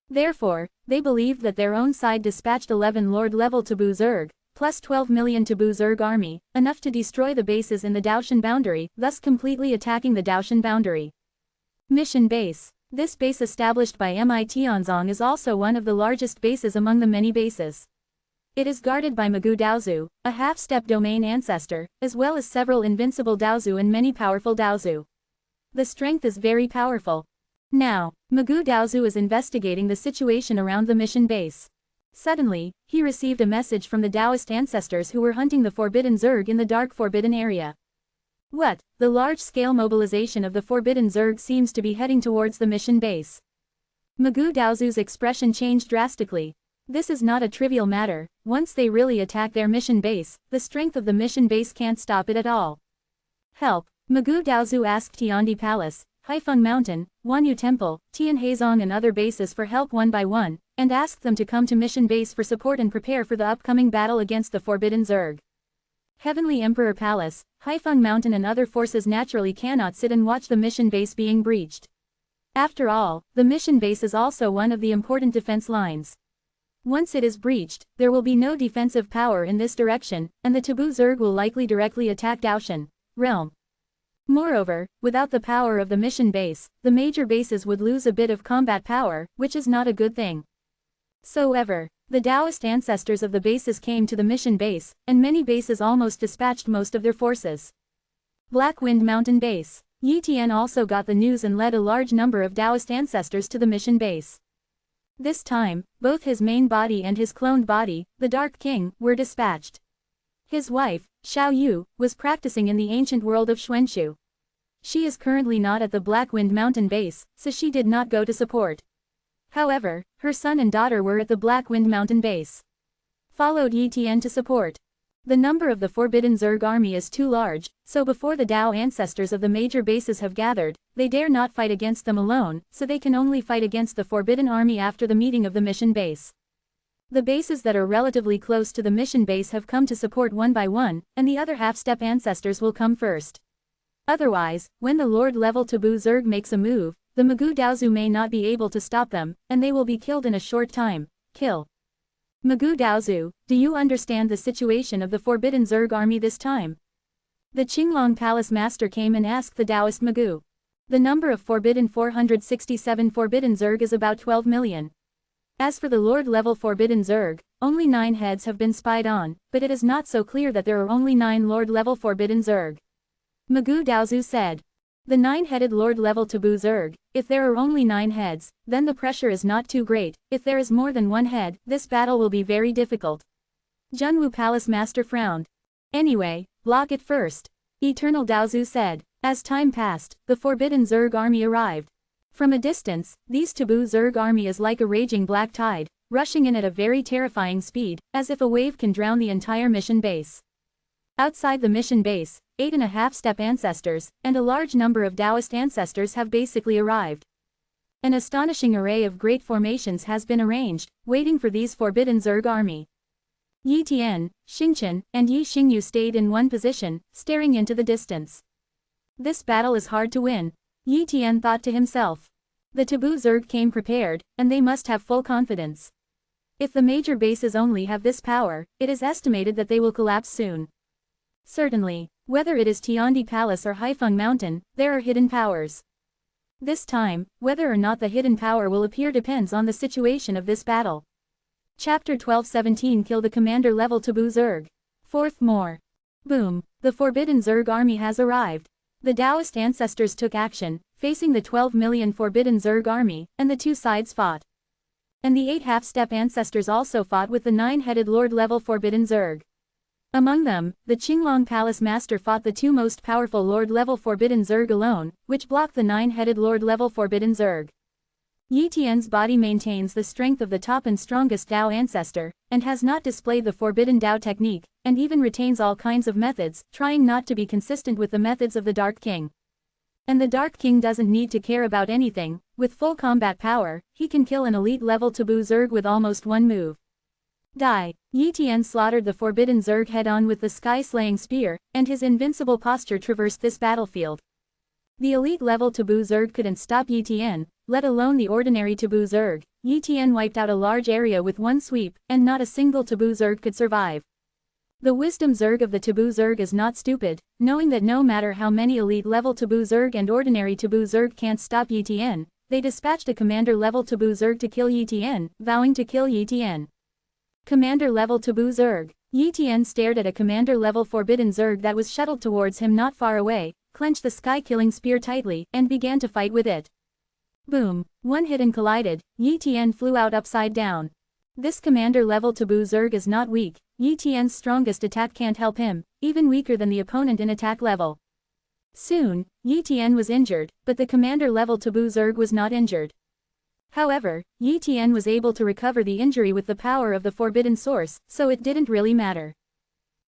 Therefore, they believed that their own side dispatched 11 Lord-level Taboo Zerg, plus 12 million Taboo Zerg army, enough to destroy the bases in the Daoshan boundary, thus completely attacking the Daoshan boundary. Mission Base. This base established by MIT Tianzong is also one of the largest bases among the many bases. It is guarded by Magoo Daozu, a half-step domain ancestor, as well as several invincible Daozu and many powerful Daozu. The strength is very powerful. Now, Magoo Daozu is investigating the situation around the mission base. Suddenly, he received a message from the Taoist ancestors who were hunting the Forbidden Zerg in the Dark Forbidden area. What? The large-scale mobilization of the Forbidden Zerg seems to be heading towards the mission base. Magoo Daozu's expression changed drastically. This is not a trivial matter. Once they really attack their mission base, the strength of the mission base can't stop it at all. Help! Magoo Daozu asked Tiandi Palace, Haifeng Mountain, Wanyu Temple, Tianheizong and other bases for help one by one, and asked them to come to mission base for support and prepare for the upcoming battle against the Forbidden Zerg. Heavenly Emperor Palace, Haifeng Mountain and other forces naturally cannot sit and watch the mission base being breached. After all, the mission base is also one of the important defense lines. Once it is breached, there will be no defensive power in this direction, and the Taboo Zerg will likely directly attack Daoshan realm. Moreover, without the power of the mission base, the major bases would lose a bit of combat power, which is not a good thing. However, the Taoist ancestors of the bases came to the mission base, and many bases almost dispatched most of their forces. Black Wind Mountain Base. Yi Tian also got the news and led a large number of Taoist ancestors to the mission base. This time, both his main body and his cloned body, the Dark King, were dispatched. His wife, Xiao Yu, was practicing in the ancient world of Xuanshu. She is currently not at the Black Wind Mountain base, so she did not go to support. However, her son and daughter were at the Black Wind Mountain base. Followed Yi Tian to support. The number of the Forbidden Zerg army is too large, so before the Dao ancestors of the major bases have gathered, they dare not fight against them alone, so they can only fight against the Forbidden army after the meeting of the mission base. The bases that are relatively close to the mission base have come to support one by one, and the other half-step ancestors will come first. Otherwise, when the Lord-level Taboo Zerg makes a move, the Magoo Daozu may not be able to stop them, and they will be killed in a short time. Kill. Magoo Daozu, do you understand the situation of the Forbidden Zerg army this time? The Qinglong Palace Master came and asked the Taoist Magoo. The number of forbidden 467 forbidden Zerg is about 12 million. As for the Lord level forbidden Zerg, only 9 heads have been spied on, but it is not so clear that there are only 9 Lord level forbidden Zerg. Magoo Daozu said. The 9-headed Lord level taboo Zerg, if there are only 9 heads, then the pressure is not too great. If there is more than 1 head, this battle will be very difficult. Junwu Palace Master frowned. Anyway, block it first. Eternal Daozu said. As time passed, the forbidden Zerg army arrived. From a distance, these taboo Zerg army is like a raging black tide, rushing in at a very terrifying speed, as if a wave can drown the entire mission base. Outside the mission base, 8.5-step ancestors, and a large number of Taoist ancestors have basically arrived. An astonishing array of great formations has been arranged, waiting for these forbidden Zerg army. Yi Tian, Xingchen, and Yi Xingyu stayed in one position, staring into the distance. This battle is hard to win, Yi Tian thought to himself. The taboo Zerg came prepared, and they must have full confidence. If the major bases only have this power, it is estimated that they will collapse soon. Certainly, whether it is Tiandi Palace or Haifeng Mountain, there are hidden powers. This time, whether or not the hidden power will appear depends on the situation of this battle. Chapter 12:17 Kill the Commander Level Taboo Zerg. 4th More. Boom, the Forbidden Zerg army has arrived. The Taoist ancestors took action, facing the 12 million Forbidden Zerg army, and the two sides fought. And the 8 half-step ancestors also fought with the 9-headed Lord-level Forbidden Zerg. Among them, the Qinglong Palace Master fought the 2 most powerful Lord-level Forbidden Zerg alone, which blocked the 9-headed Lord-level Forbidden Zerg. Yi Tian's body maintains the strength of the top and strongest Dao ancestor, and has not displayed the Forbidden Dao technique, and even retains all kinds of methods, trying not to be consistent with the methods of the Dark King. And the Dark King doesn't need to care about anything. With full combat power, he can kill an elite-level taboo Zerg with almost one move. Die. Yi Tian slaughtered the Forbidden Zerg head-on with the Sky-Slaying Spear, and his invincible posture traversed this battlefield. The elite-level taboo Zerg couldn't stop Yi Tian, let alone the ordinary taboo Zerg. Yi Tian wiped out a large area with one sweep, and not a single taboo Zerg could survive. The wisdom Zerg of the taboo Zerg is not stupid, knowing that no matter how many elite-level taboo Zerg and ordinary taboo Zerg can't stop Yi Tian, they dispatched a commander-level taboo Zerg to kill Yi Tian, vowing to kill Yi Tian. Commander-level taboo Zerg. Yi Tian stared at a commander-level forbidden Zerg that was shuttled towards him not far away, clenched the sky-killing spear tightly, and began to fight with it. Boom! One hit and collided. Yi Tian flew out upside down. This commander-level taboo Zerg is not weak. Yi Tian's strongest attack can't help him, even weaker than the opponent in attack level. Soon, Yi Tian was injured, but the commander-level taboo Zerg was not injured. However, Yi Tian was able to recover the injury with the power of the forbidden source, so it didn't really matter.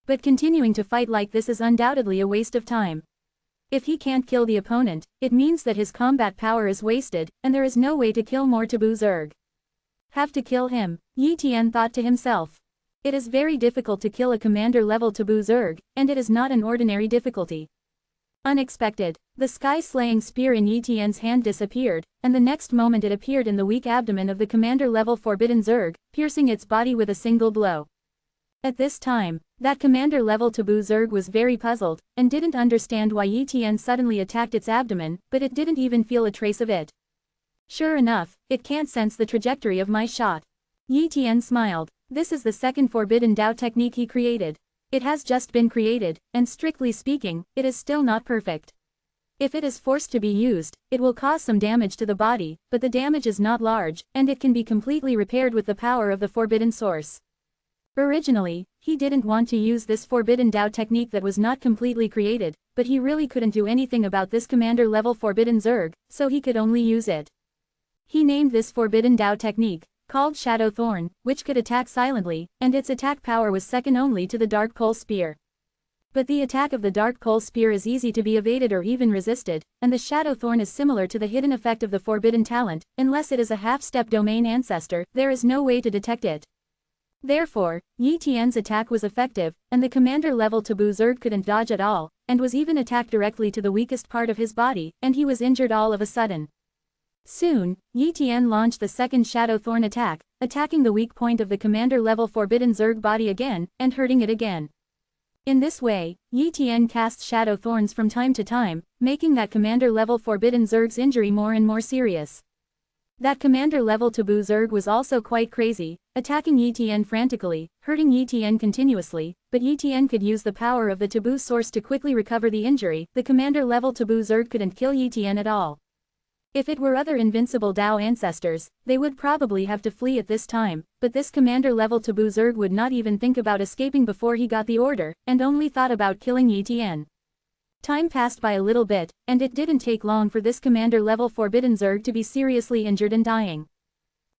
But continuing to fight like this is undoubtedly a waste of time. If he can't kill the opponent, it means that his combat power is wasted, and there is no way to kill more taboo Zerg. Have to kill him, Yi Tian thought to himself. It is very difficult to kill a commander-level taboo Zerg, and it is not an ordinary difficulty. Unexpected, the sky-slaying spear in Yi Tian's hand disappeared, and the next moment it appeared in the weak abdomen of the commander-level forbidden Zerg, piercing its body with a single blow. At this time, that commander-level taboo Zerg was very puzzled, and didn't understand why Yi Tian suddenly attacked its abdomen, but it didn't even feel a trace of it. Sure enough, it can't sense the trajectory of my shot. Yi Tian smiled. This is the second forbidden Dao technique he created. It has just been created, and strictly speaking, it is still not perfect. If it is forced to be used, it will cause some damage to the body, but the damage is not large, and it can be completely repaired with the power of the forbidden source. Originally, he didn't want to use this forbidden Dao technique that was not completely created, but he really couldn't do anything about this commander-level forbidden Zerg, so he could only use it. He named this forbidden Dao technique, called Shadow Thorn, which could attack silently, and its attack power was second only to the Dark Pole Spear. But the attack of the Dark Pole Spear is easy to be evaded or even resisted, and the Shadow Thorn is similar to the hidden effect of the Forbidden Talent. Unless it is a half-step domain ancestor, there is no way to detect it. Therefore, Yi Tian's attack was effective, and the commander-level taboo Zerg couldn't dodge at all, and was even attacked directly to the weakest part of his body, and he was injured all of a sudden. Soon, Yi Tian launched the second Shadow Thorn attack, attacking the weak point of the commander-level forbidden Zerg body again, and hurting it again. In this way, Yi Tian casts shadow thorns from time to time, making that commander-level Forbidden Zerg's injury more and more serious. That commander-level Taboo Zerg was also quite crazy, attacking Yi Tian frantically, hurting Yi Tian continuously, but Yi Tian could use the power of the Taboo source to quickly recover the injury. The commander-level Taboo Zerg couldn't kill Yi Tian at all. If it were other invincible Dao ancestors, they would probably have to flee at this time, but this commander-level Taboo Zerg would not even think about escaping before he got the order, and only thought about killing Yi Tian. Time passed by a little bit, and it didn't take long for this commander-level Forbidden Zerg to be seriously injured and dying.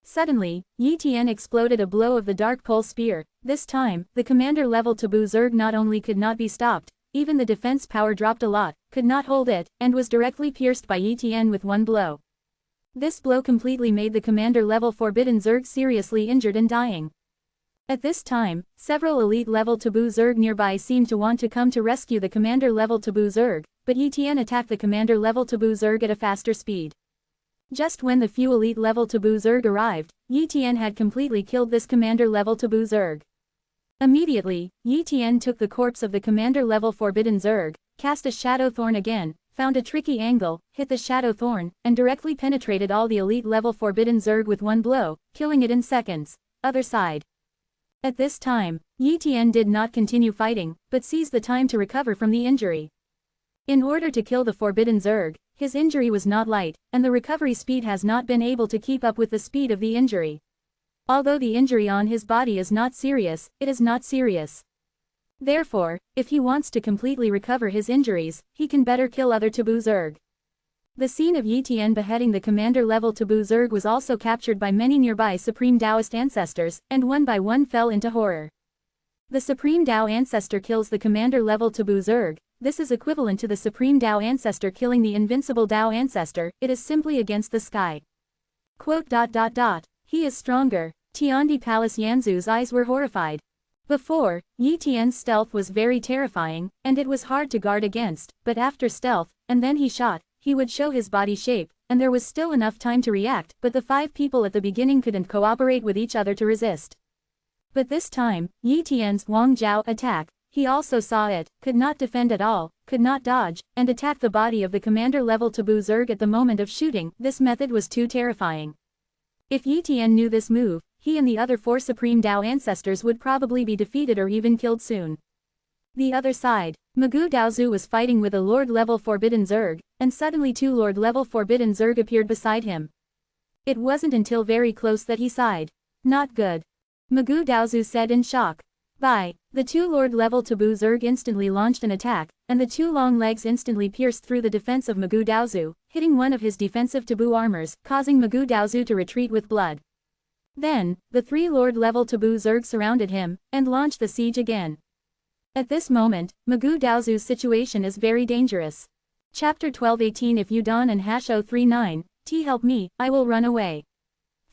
Suddenly, Yi Tian exploded a blow of the Dark Pole Spear. This time, the commander-level Taboo Zerg not only could not be stopped, even the defense power dropped a lot, could not hold it, and was directly pierced by Yi Tian with one blow. This blow completely made the commander-level Forbidden Zerg seriously injured and dying. At this time, several elite-level Taboo Zerg nearby seemed to want to come to rescue the commander-level Taboo Zerg, but Yi Tian attacked the commander-level Taboo Zerg at a faster speed. Just when the few elite-level Taboo Zerg arrived, Yi Tian had completely killed this commander-level Taboo Zerg. Immediately, Yi Tian took the corpse of the commander-level Forbidden Zerg, cast a Shadow Thorn again, found a tricky angle, hit the Shadow Thorn, and directly penetrated all the elite-level Forbidden Zerg with one blow, killing it in seconds. Other side. At this time, Yi Tian did not continue fighting, but seized the time to recover from the injury. In order to kill the Forbidden Zerg, his injury was not light, and the recovery speed has not been able to keep up with the speed of the injury. Although the injury on his body is not serious, it is not serious. Therefore, if he wants to completely recover his injuries, he can better kill other Taboo Zerg. The scene of Yi Tian beheading the commander-level Taboo Zerg was also captured by many nearby Supreme Taoist ancestors, and one by one fell into horror. The Supreme Tao ancestor kills the commander-level Taboo Zerg. This is equivalent to the Supreme Tao ancestor killing the invincible Tao ancestor. It is simply against the sky. Quote. He is stronger. Tiandi Palace Yanzu's eyes were horrified. Before, Yi Tian's stealth was very terrifying, and it was hard to guard against, but after stealth, and then he shot, he would show his body shape, and there was still enough time to react, but the 5 people at the beginning couldn't cooperate with each other to resist. But this time, Yi Tian's Wang Zhao attack, he also saw it, could not defend at all, could not dodge, and attacked the body of the commander-level Taboo Zerg at the moment of shooting. This method was too terrifying. If Yi Tian knew this move, he and the other 4 Supreme Tao ancestors would probably be defeated or even killed soon. The other side, Magoo Daozu was fighting with a Lord-level Forbidden Zerg, and suddenly 2 Lord-level Forbidden Zerg appeared beside him. It wasn't until very close that he sighed. Not good. Magoo Daozu said in shock. Bye. The 2 Lord-level Taboo Zerg instantly launched an attack, and the 2 long legs instantly pierced through the defense of Magoo Daozu, hitting one of his defensive Taboo armors, causing Magoo Daozu to retreat with blood. Then, the 3 Lord-level Taboo Zerg surrounded him, and launched the siege again. At this moment, Magoo Daozu's situation is very dangerous. Chapter 12:18 If you don and #039, help me, I will run away.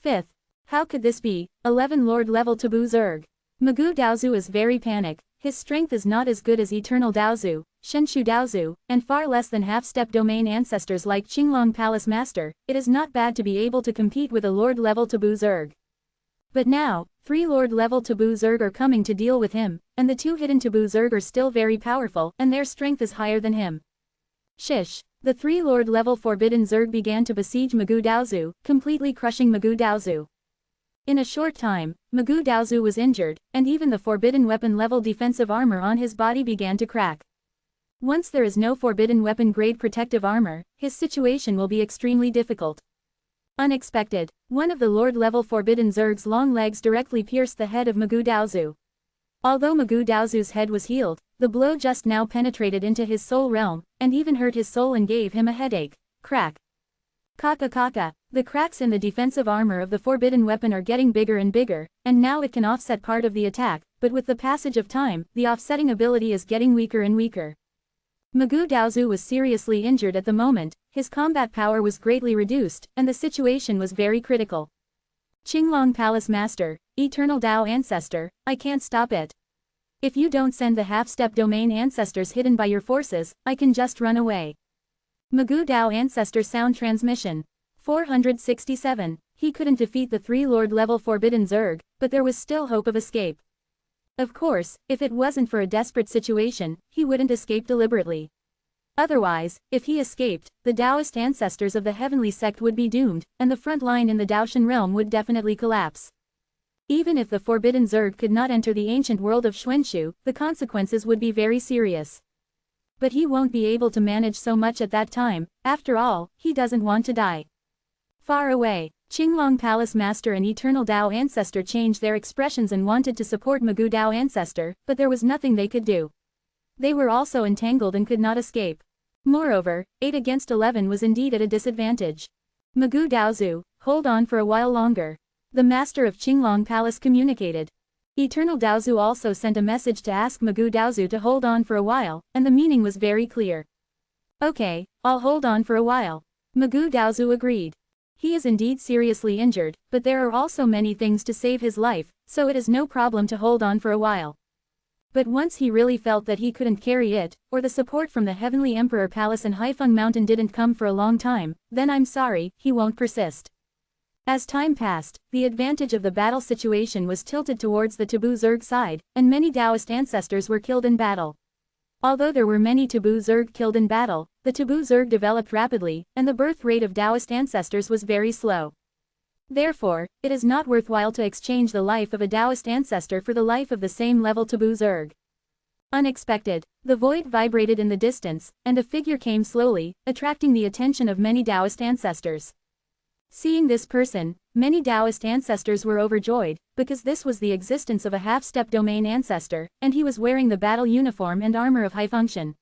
5th. How could this be? 11 Lord-level Taboo Zerg. Magoo Daozu is very panicked. His strength is not as good as Eternal Daozu, Shenshu Daozu, and far less than half-step domain ancestors like Qinglong Palace Master. It is not bad to be able to compete with a Lord-level Taboo Zerg. But now, 3 Lord-level Taboo Zerg are coming to deal with him, and the 2 hidden Taboo Zerg are still very powerful, and their strength is higher than him. Shish. The 3 Lord-level Forbidden Zerg began to besiege Magoo Daozu, completely crushing Magoo Daozu. In a short time, Magoo Daozu was injured, and even the forbidden weapon-level defensive armor on his body began to crack. Once there is no forbidden weapon-grade protective armor, his situation will be extremely difficult. Unexpected, one of the Lord-level Forbidden Zerg's long legs directly pierced the head of Magoo Daozu. Although Magoo Daozu's head was healed, the blow just now penetrated into his soul realm, and even hurt his soul and gave him a headache. Crack. Kaka. The cracks in the defensive armor of the forbidden weapon are getting bigger and bigger, and now it can offset part of the attack, but with the passage of time, the offsetting ability is getting weaker and weaker. Magoo Daozu was seriously injured at the moment, his combat power was greatly reduced, and the situation was very critical. Qinglong Palace Master, Eternal Dao Ancestor, I can't stop it. If you don't send the half-step domain ancestors hidden by your forces, I can just run away. Magoo Dao Ancestor Sound Transmission. 467. He couldn't defeat the 3 Lord-level Forbidden Zerg, but there was still hope of escape. Of course, if it wasn't for a desperate situation, he wouldn't escape deliberately. Otherwise, if he escaped, the Taoist ancestors of the heavenly sect would be doomed, and the front line in the Daoshan realm would definitely collapse. Even if the forbidden Zerg could not enter the ancient world of Xuanxu, the consequences would be very serious. But he won't be able to manage so much at that time. After all, he doesn't want to die. Far away, Qinglong Palace Master and Eternal Dao Ancestor changed their expressions and wanted to support Magoo Dao Ancestor, but there was nothing they could do. They were also entangled and could not escape. Moreover, 8 against 11 was indeed at a disadvantage. Magoo Daozu, hold on for a while longer. The master of Qinglong Palace communicated. Eternal Daozu also sent a message to ask Magoo Daozu to hold on for a while, and the meaning was very clear. Okay, I'll hold on for a while. Magoo Daozu agreed. He is indeed seriously injured, but there are also many things to save his life, so it is no problem to hold on for a while. But once he really felt that he couldn't carry it, or the support from the Heavenly Emperor Palace and Haifeng Mountain didn't come for a long time, then I'm sorry, he won't persist. As time passed, the advantage of the battle situation was tilted towards the Taboo Zerg side, and many Taoist ancestors were killed in battle. Although there were many Taboo Zerg killed in battle, the Taboo Zerg developed rapidly, and the birth rate of Taoist ancestors was very slow. Therefore, it is not worthwhile to exchange the life of a Taoist ancestor for the life of the same level Taboo Zerg. Unexpected, the void vibrated in the distance, and a figure came slowly, attracting the attention of many Taoist ancestors. Seeing this person, many Taoist ancestors were overjoyed, because this was the existence of a half-step domain ancestor, and he was wearing the battle uniform and armor of high function.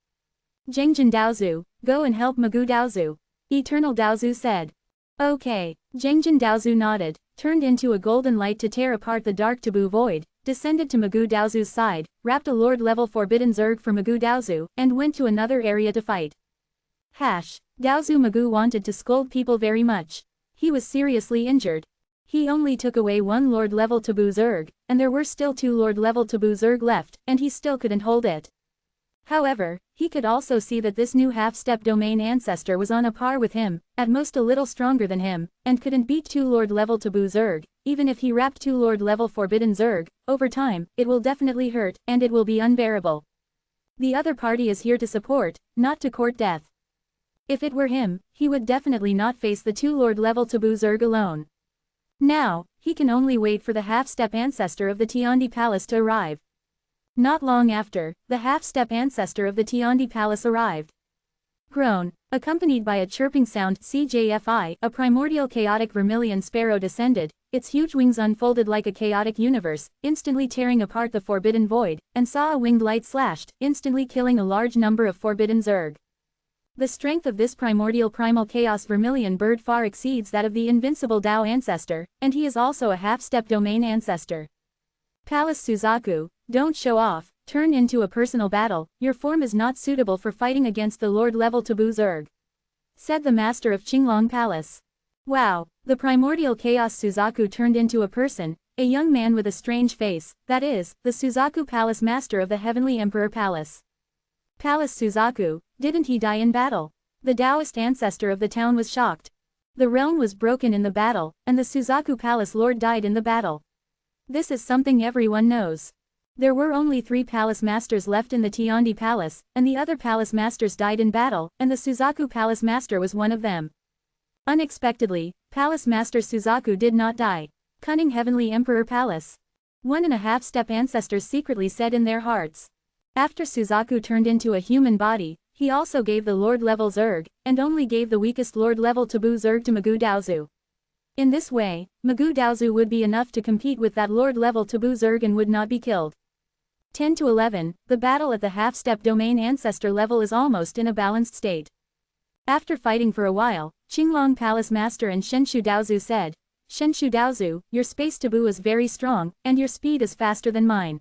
Zhengjin Daozu, go and help Magoo Daozu. Eternal Daozu said. Okay. Zhengjin Daozu nodded, turned into a golden light to tear apart the dark taboo void, descended to Magoo Daozu's side, wrapped a Lord-level forbidden Zerg for Magoo Daozu, and went to another area to fight. Daozu Magoo wanted to scold people very much. He was seriously injured. He only took away one Lord-level Taboo Zerg, and there were still 2 Lord-level Taboo Zerg left, and he still couldn't hold it. However, he could also see that this new half-step domain ancestor was on a par with him, at most a little stronger than him, and couldn't beat 2 Lord-level Taboo Zerg. Even if he wrapped 2 Lord-level Forbidden Zerg, over time, it will definitely hurt, and it will be unbearable. The other party is here to support, not to court death. If it were him, he would definitely not face the 2 Lord-level Taboo Zerg alone. Now, he can only wait for the half-step ancestor of the Tiandi Palace to arrive. Not long after, the half-step ancestor of the Tiandi Palace arrived. Groan, accompanied by a chirping sound, CJFI, a primordial chaotic vermilion sparrow descended, its huge wings unfolded like a chaotic universe, instantly tearing apart the forbidden void, and saw a winged light slashed, instantly killing a large number of forbidden Zerg. The strength of this primordial primal chaos vermilion bird far exceeds that of the invincible Dao ancestor, and he is also a half-step domain ancestor. Palace Suzaku, don't show off, turn into a personal battle, your form is not suitable for fighting against the Lord-level Taboo Zerg, said the master of Qinglong Palace. Wow, the primordial chaos Suzaku turned into a person, a young man with a strange face, that is, the Suzaku Palace master of the Heavenly Emperor Palace. Palace Suzaku, didn't he die in battle? The Taoist ancestor of the town was shocked. The realm was broken in the battle, and the Suzaku Palace Lord died in the battle. This is something everyone knows. There were only 3 palace masters left in the Tiandi Palace, and the other palace masters died in battle, and the Suzaku Palace Master was one of them. Unexpectedly, Palace Master Suzaku did not die. Cunning Heavenly Emperor Palace. 1.5 step ancestors secretly said in their hearts. After Suzaku turned into a human body, he also gave the Lord-level Zerg, and only gave the weakest Lord-level Taboo Zerg to Magoo Daozu. In this way, Magoo Daozu would be enough to compete with that Lord-level Taboo Zerg and would not be killed. 10 to 11, the battle at the half-step domain ancestor level is almost in a balanced state. After fighting for a while, Qinglong Palace Master and Shenshu Daozu said, Shenshu Daozu, your space taboo is very strong, and your speed is faster than mine.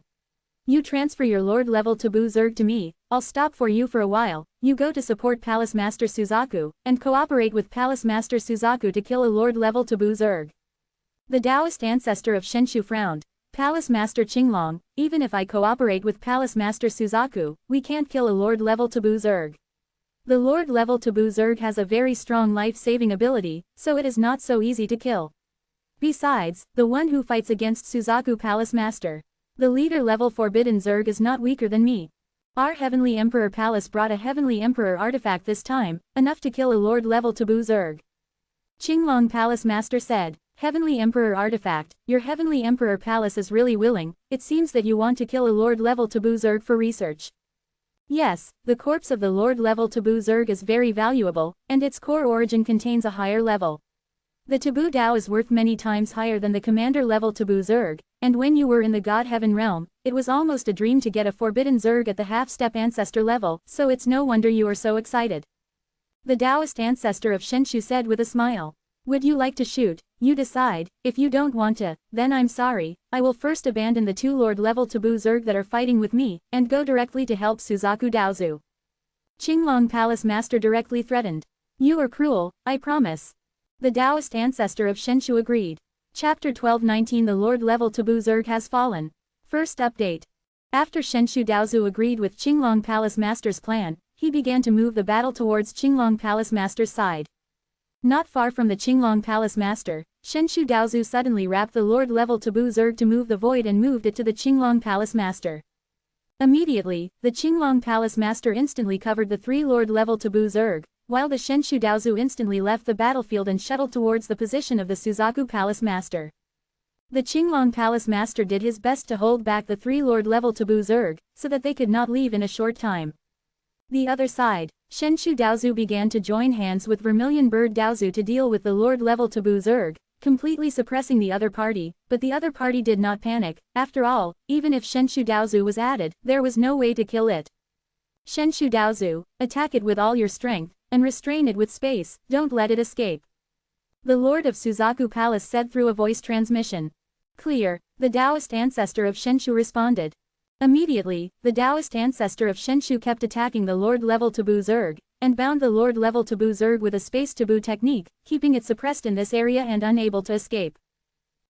You transfer your Lord-level Taboo Zerg to me, I'll stop for you for a while, you go to support Palace Master Suzaku, and cooperate with Palace Master Suzaku to kill a Lord-level Taboo Zerg. The Taoist ancestor of Shenshu frowned. Palace Master Qinglong, even if I cooperate with Palace Master Suzaku, we can't kill a Lord-level Taboo Zerg. The Lord-level Taboo Zerg has a very strong life-saving ability, so it is not so easy to kill. Besides, the one who fights against Suzaku Palace Master. The leader-level Forbidden Zerg is not weaker than me. Our Heavenly Emperor Palace brought a Heavenly Emperor artifact this time, enough to kill a Lord-level Taboo Zerg. Qinglong Palace Master said, Heavenly Emperor artifact, your Heavenly Emperor Palace is really willing, it seems that you want to kill a Lord-level Taboo Zerg for research. Yes, the corpse of the Lord-level Taboo Zerg is very valuable, and its core origin contains a higher level. The Taboo Dao is worth many times higher than the Commander-level Taboo Zerg, and when you were in the God Heaven realm, it was almost a dream to get a Forbidden Zerg at the half-step ancestor level, so it's no wonder you are so excited. The Taoist ancestor of Shenshu said with a smile. Would you like to shoot? You decide. If you don't want to, then I'm sorry, I will first abandon the 2 Lord-level Taboo Zerg that are fighting with me, and go directly to help Suzaku Daozu. Qinglong Palace Master directly threatened. You are cruel, I promise. The Taoist ancestor of Shenshu agreed. Chapter 12:19 The Lord-level Taboo Zerg has fallen. First update. After Shenshu Daozu agreed with Qinglong Palace Master's plan, he began to move the battle towards Qinglong Palace Master's side. Not far from the Qinglong Palace Master, Shenshu Daozu suddenly wrapped the Lord-level Taboo Zerg to move the void and moved it to the Qinglong Palace Master. Immediately, the Qinglong Palace Master instantly covered the 3 Lord-level Taboo Zerg, while the Shenshu Daozu instantly left the battlefield and shuttled towards the position of the Suzaku Palace Master. The Qinglong Palace Master did his best to hold back the 3 Lord-level Taboo Zerg, so that they could not leave in a short time. The other side, Shenshu Daozu began to join hands with Vermilion Bird Daozu to deal with the Lord-level Taboo Zerg, completely suppressing the other party, but the other party did not panic. After all, even if Shenshu Daozu was added, there was no way to kill it. Shenshu Daozu, attack it with all your strength, and restrain it with space, don't let it escape. The Lord of Suzaku Palace said through a voice transmission. Clear, the Taoist ancestor of Shenshu responded. Immediately, the Taoist ancestor of Shenshu kept attacking the Lord-level Taboo Zerg, and bound the Lord-level Taboo Zerg with a space taboo technique, keeping it suppressed in this area and unable to escape.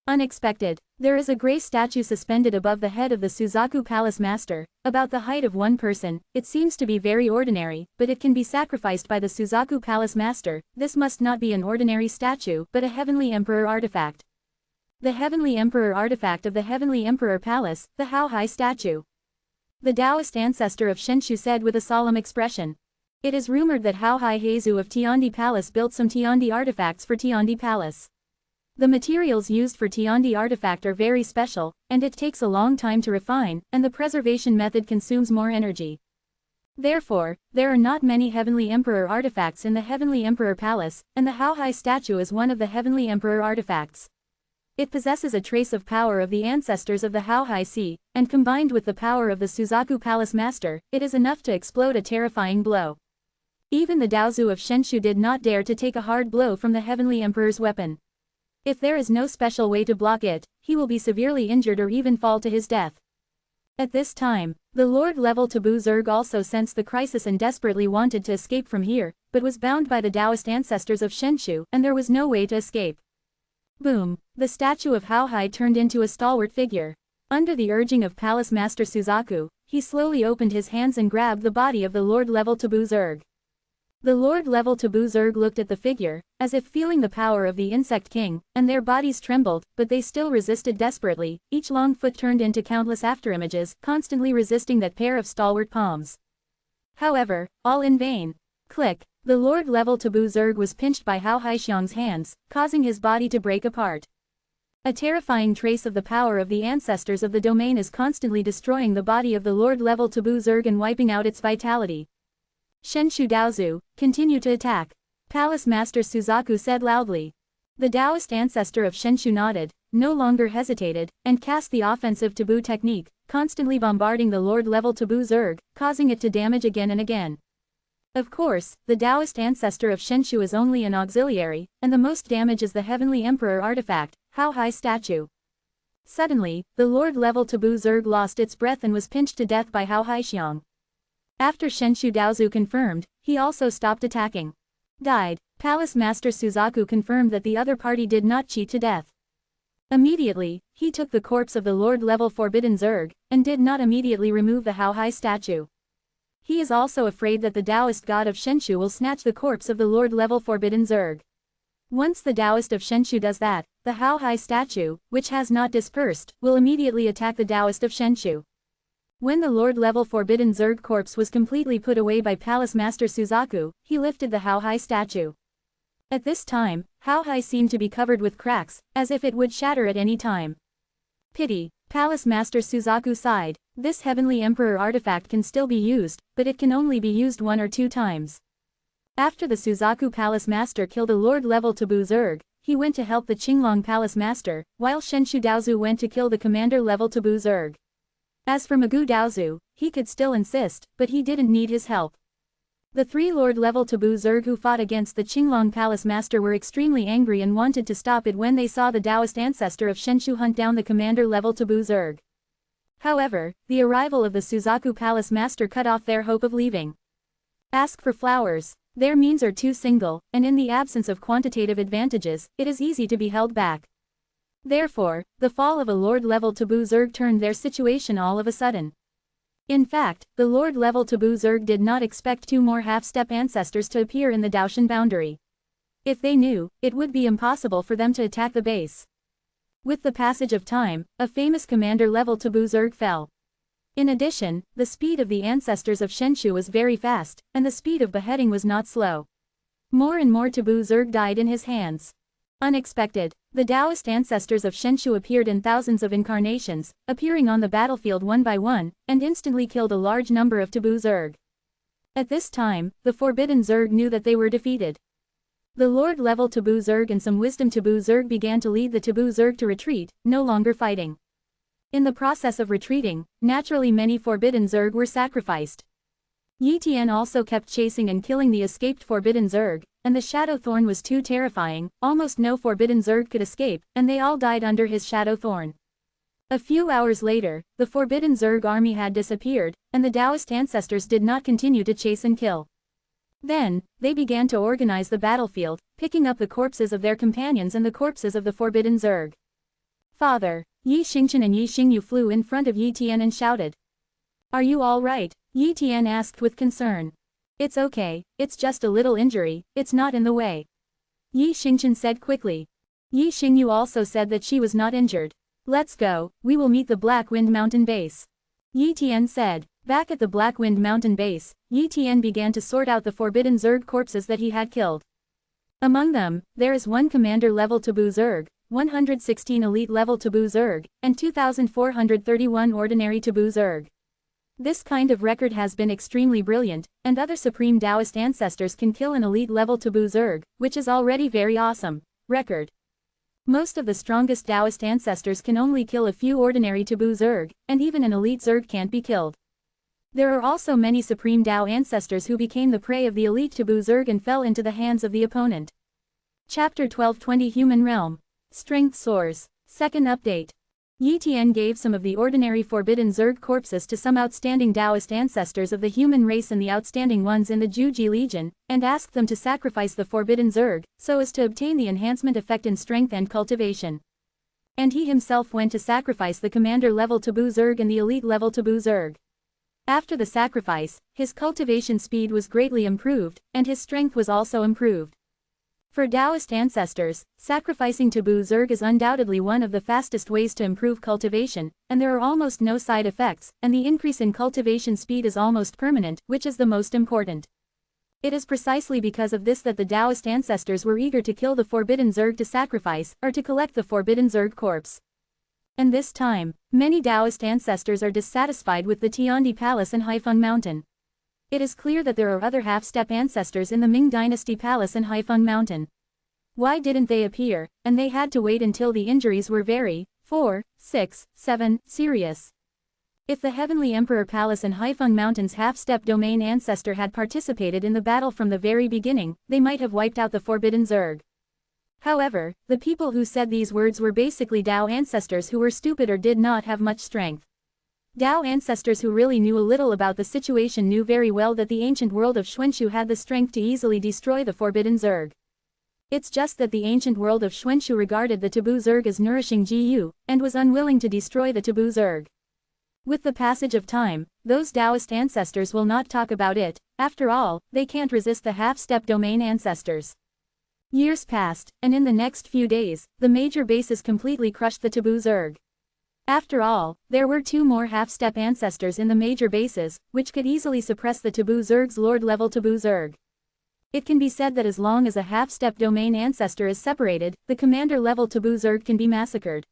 Unexpected. There is a grey statue suspended above the head of the Suzaku Palace Master, about the height of one person. It seems to be very ordinary, but it can be sacrificed by the Suzaku Palace Master. This must not be an ordinary statue, but a Heavenly Emperor artifact. The Heavenly Emperor artifact of the Heavenly Emperor Palace, the Haohai statue. The Taoist ancestor of Shenshu said with a solemn expression. It is rumored that Haohai Heizu of Tiandi Palace built some Tiandi artifacts for Tiandi Palace. The materials used for Tiandi artifact are very special, and it takes a long time to refine, and the preservation method consumes more energy. Therefore, there are not many Heavenly Emperor artifacts in the Heavenly Emperor Palace, and the Haohai statue is one of the Heavenly Emperor artifacts. It possesses a trace of power of the ancestors of the Haohai Sea, and combined with the power of the Suzaku Palace Master, it is enough to explode a terrifying blow. Even the Daozu of Shenshu did not dare to take a hard blow from the Heavenly Emperor's weapon. If there is no special way to block it, he will be severely injured or even fall to his death. At this time, the Lord-level Taboo Zerg also sensed the crisis and desperately wanted to escape from here, but was bound by the Taoist ancestors of Shenshu, and there was no way to escape. Boom! The statue of Haohai turned into a stalwart figure. Under the urging of Palace Master Suzaku, he slowly opened his hands and grabbed the body of the Lord-level Taboo Zerg. The Lord-level Taboo Zerg looked at the figure, as if feeling the power of the Insect King, and their bodies trembled, but they still resisted desperately. Each long foot turned into countless afterimages, constantly resisting that pair of stalwart palms. However, all in vain. Click. The Lord-level Taboo Zerg was pinched by Hao Haixiang's hands, causing his body to break apart. A terrifying trace of the power of the ancestors of the domain is constantly destroying the body of the Lord-level Taboo Zerg and wiping out its vitality. Shenshu Daozu, continue to attack. Palace Master Suzaku said loudly. The Taoist ancestor of Shenshu nodded, no longer hesitated, and cast the offensive taboo technique, constantly bombarding the Lord-level Taboo Zerg, causing it to damage again and again. Of course, the Taoist ancestor of Shenshu is only an auxiliary, and the most damage is the Heavenly Emperor artifact, Haohai statue. Suddenly, the Lord-level Taboo Zerg lost its breath and was pinched to death by Hao Haixiang. After Shenshu Daozu confirmed, he also stopped attacking. Died. Palace Master Suzaku confirmed that the other party did not cheat to death. Immediately, he took the corpse of the Lord-level Forbidden Zerg, and did not immediately remove the Haohai statue. He is also afraid that the Taoist god of Shenshu will snatch the corpse of the Lord-level Forbidden Zerg. Once the Taoist of Shenshu does that, the Haohai statue, which has not dispersed, will immediately attack the Taoist of Shenshu. When the Lord-level Forbidden Zerg corpse was completely put away by Palace Master Suzaku, he lifted the Haohai statue. At this time, Haohai seemed to be covered with cracks, as if it would shatter at any time. Pity, Palace Master Suzaku sighed. This Heavenly Emperor artifact can still be used, but it can only be used 1 or 2 times. After the Suzaku Palace Master killed a Lord-level Taboo Zerg, he went to help the Qinglong Palace Master, while Shenshu Daozu went to kill the Commander-level Taboo Zerg. As for Magu Daozu, he could still insist, but he didn't need his help. The 3 Lord-level Taboo Zerg who fought against the Qinglong Palace Master were extremely angry and wanted to stop it when they saw the Taoist ancestor of Shenshu hunt down the Commander-level Taboo Zerg. However, the arrival of the Suzaku Palace Master cut off their hope of leaving. Ask for flowers. Their means are too single, and in the absence of quantitative advantages, it is easy to be held back. Therefore, the fall of a Lord-level Taboo Zerg turned their situation all of a sudden. In fact, the Lord-level Taboo Zerg did not expect 2 more half-step ancestors to appear in the Daoshan boundary. If they knew, it would be impossible for them to attack the base. With the passage of time, a famous commander-level Taboo Zerg fell. In addition, the speed of the ancestors of Shenshu was very fast, and the speed of beheading was not slow. More and more Taboo Zerg died in his hands. Unexpected, the Taoist ancestors of Shenshu appeared in thousands of incarnations, appearing on the battlefield one by one, and instantly killed a large number of Taboo Zerg. At this time, the Forbidden Zerg knew that they were defeated. The Lord-level Taboo Zerg and some Wisdom Taboo Zerg began to lead the Taboo Zerg to retreat, no longer fighting. In the process of retreating, naturally many Forbidden Zerg were sacrificed. Yi Tian also kept chasing and killing the escaped Forbidden Zerg, and the Shadow Thorn was too terrifying, almost no Forbidden Zerg could escape, and they all died under his Shadow Thorn. A few hours later, the Forbidden Zerg army had disappeared, and the Taoist ancestors did not continue to chase and kill. Then, they began to organize the battlefield, picking up the corpses of their companions and the corpses of the Forbidden Zerg. Father, Yi Xingchen and Yi Xingyu flew in front of Yi Tian and shouted. Are you all right? Yi Tian asked with concern. It's okay, it's just a little injury, it's not in the way. Yi Xingchen said quickly. Yi Xingyu also said that she was not injured. Let's go, we will meet the Black Wind Mountain base. Yi Tian said. Back at the Black Wind Mountain base, Yi Tian began to sort out the Forbidden Zerg corpses that he had killed. Among them, there is 1 Commander-level Taboo Zerg, 116 Elite-level Taboo Zerg, and 2,431 Ordinary Taboo Zerg. This kind of record has been extremely brilliant, and other Supreme Taoist ancestors can kill an Elite-level Taboo Zerg, which is already very awesome. Record. Most of the strongest Taoist ancestors can only kill a few Ordinary Taboo Zerg, and even an Elite Zerg can't be killed. There are also many Supreme Tao ancestors who became the prey of the Elite Taboo Zerg and fell into the hands of the opponent. Chapter 1220 Human Realm. Strength soars. Second update. Yi Tian gave some of the ordinary Forbidden Zerg corpses to some outstanding Taoist ancestors of the human race and the outstanding ones in the Juji Legion, and asked them to sacrifice the Forbidden Zerg, so as to obtain the enhancement effect in strength and cultivation. And he himself went to sacrifice the Commander-level Taboo Zerg and the Elite-level Taboo Zerg. After the sacrifice, his cultivation speed was greatly improved, and his strength was also improved. For Taoist ancestors, sacrificing Taboo Zerg is undoubtedly one of the fastest ways to improve cultivation, and there are almost no side effects, and the increase in cultivation speed is almost permanent, which is the most important. It is precisely because of this that the Taoist ancestors were eager to kill the Forbidden Zerg to sacrifice, or to collect the Forbidden Zerg corpse. And this time, many Taoist ancestors are dissatisfied with the Tiandi Palace in Haifeng Mountain. It is clear that there are other half-step ancestors in the Ming Dynasty Palace in Haifeng Mountain. Why didn't they appear, and they had to wait until the injuries were very, 4, 6, 7, serious. If the Heavenly Emperor Palace in Haifeng Mountain's half-step domain ancestor had participated in the battle from the very beginning, they might have wiped out the Forbidden Zerg. However, the people who said these words were basically Tao ancestors who were stupid or did not have much strength. Tao ancestors who really knew a little about the situation knew very well that the ancient world of Xuanxu had the strength to easily destroy the Forbidden Zerg. It's just that the ancient world of Xuanxu regarded the Taboo Zerg as nourishing Jiyu, and was unwilling to destroy the Taboo Zerg. With the passage of time, those Taoist ancestors will not talk about it. After all, they can't resist the half-step domain ancestors. Years passed, and in the next few days, the major bases completely crushed the taboo Zerg. After all, there were 2 more half-step ancestors in the major bases, which could easily suppress the taboo Zerg's Lord-level taboo Zerg. It can be said that as long as a half-step domain ancestor is separated, the commander-level taboo Zerg can be massacred.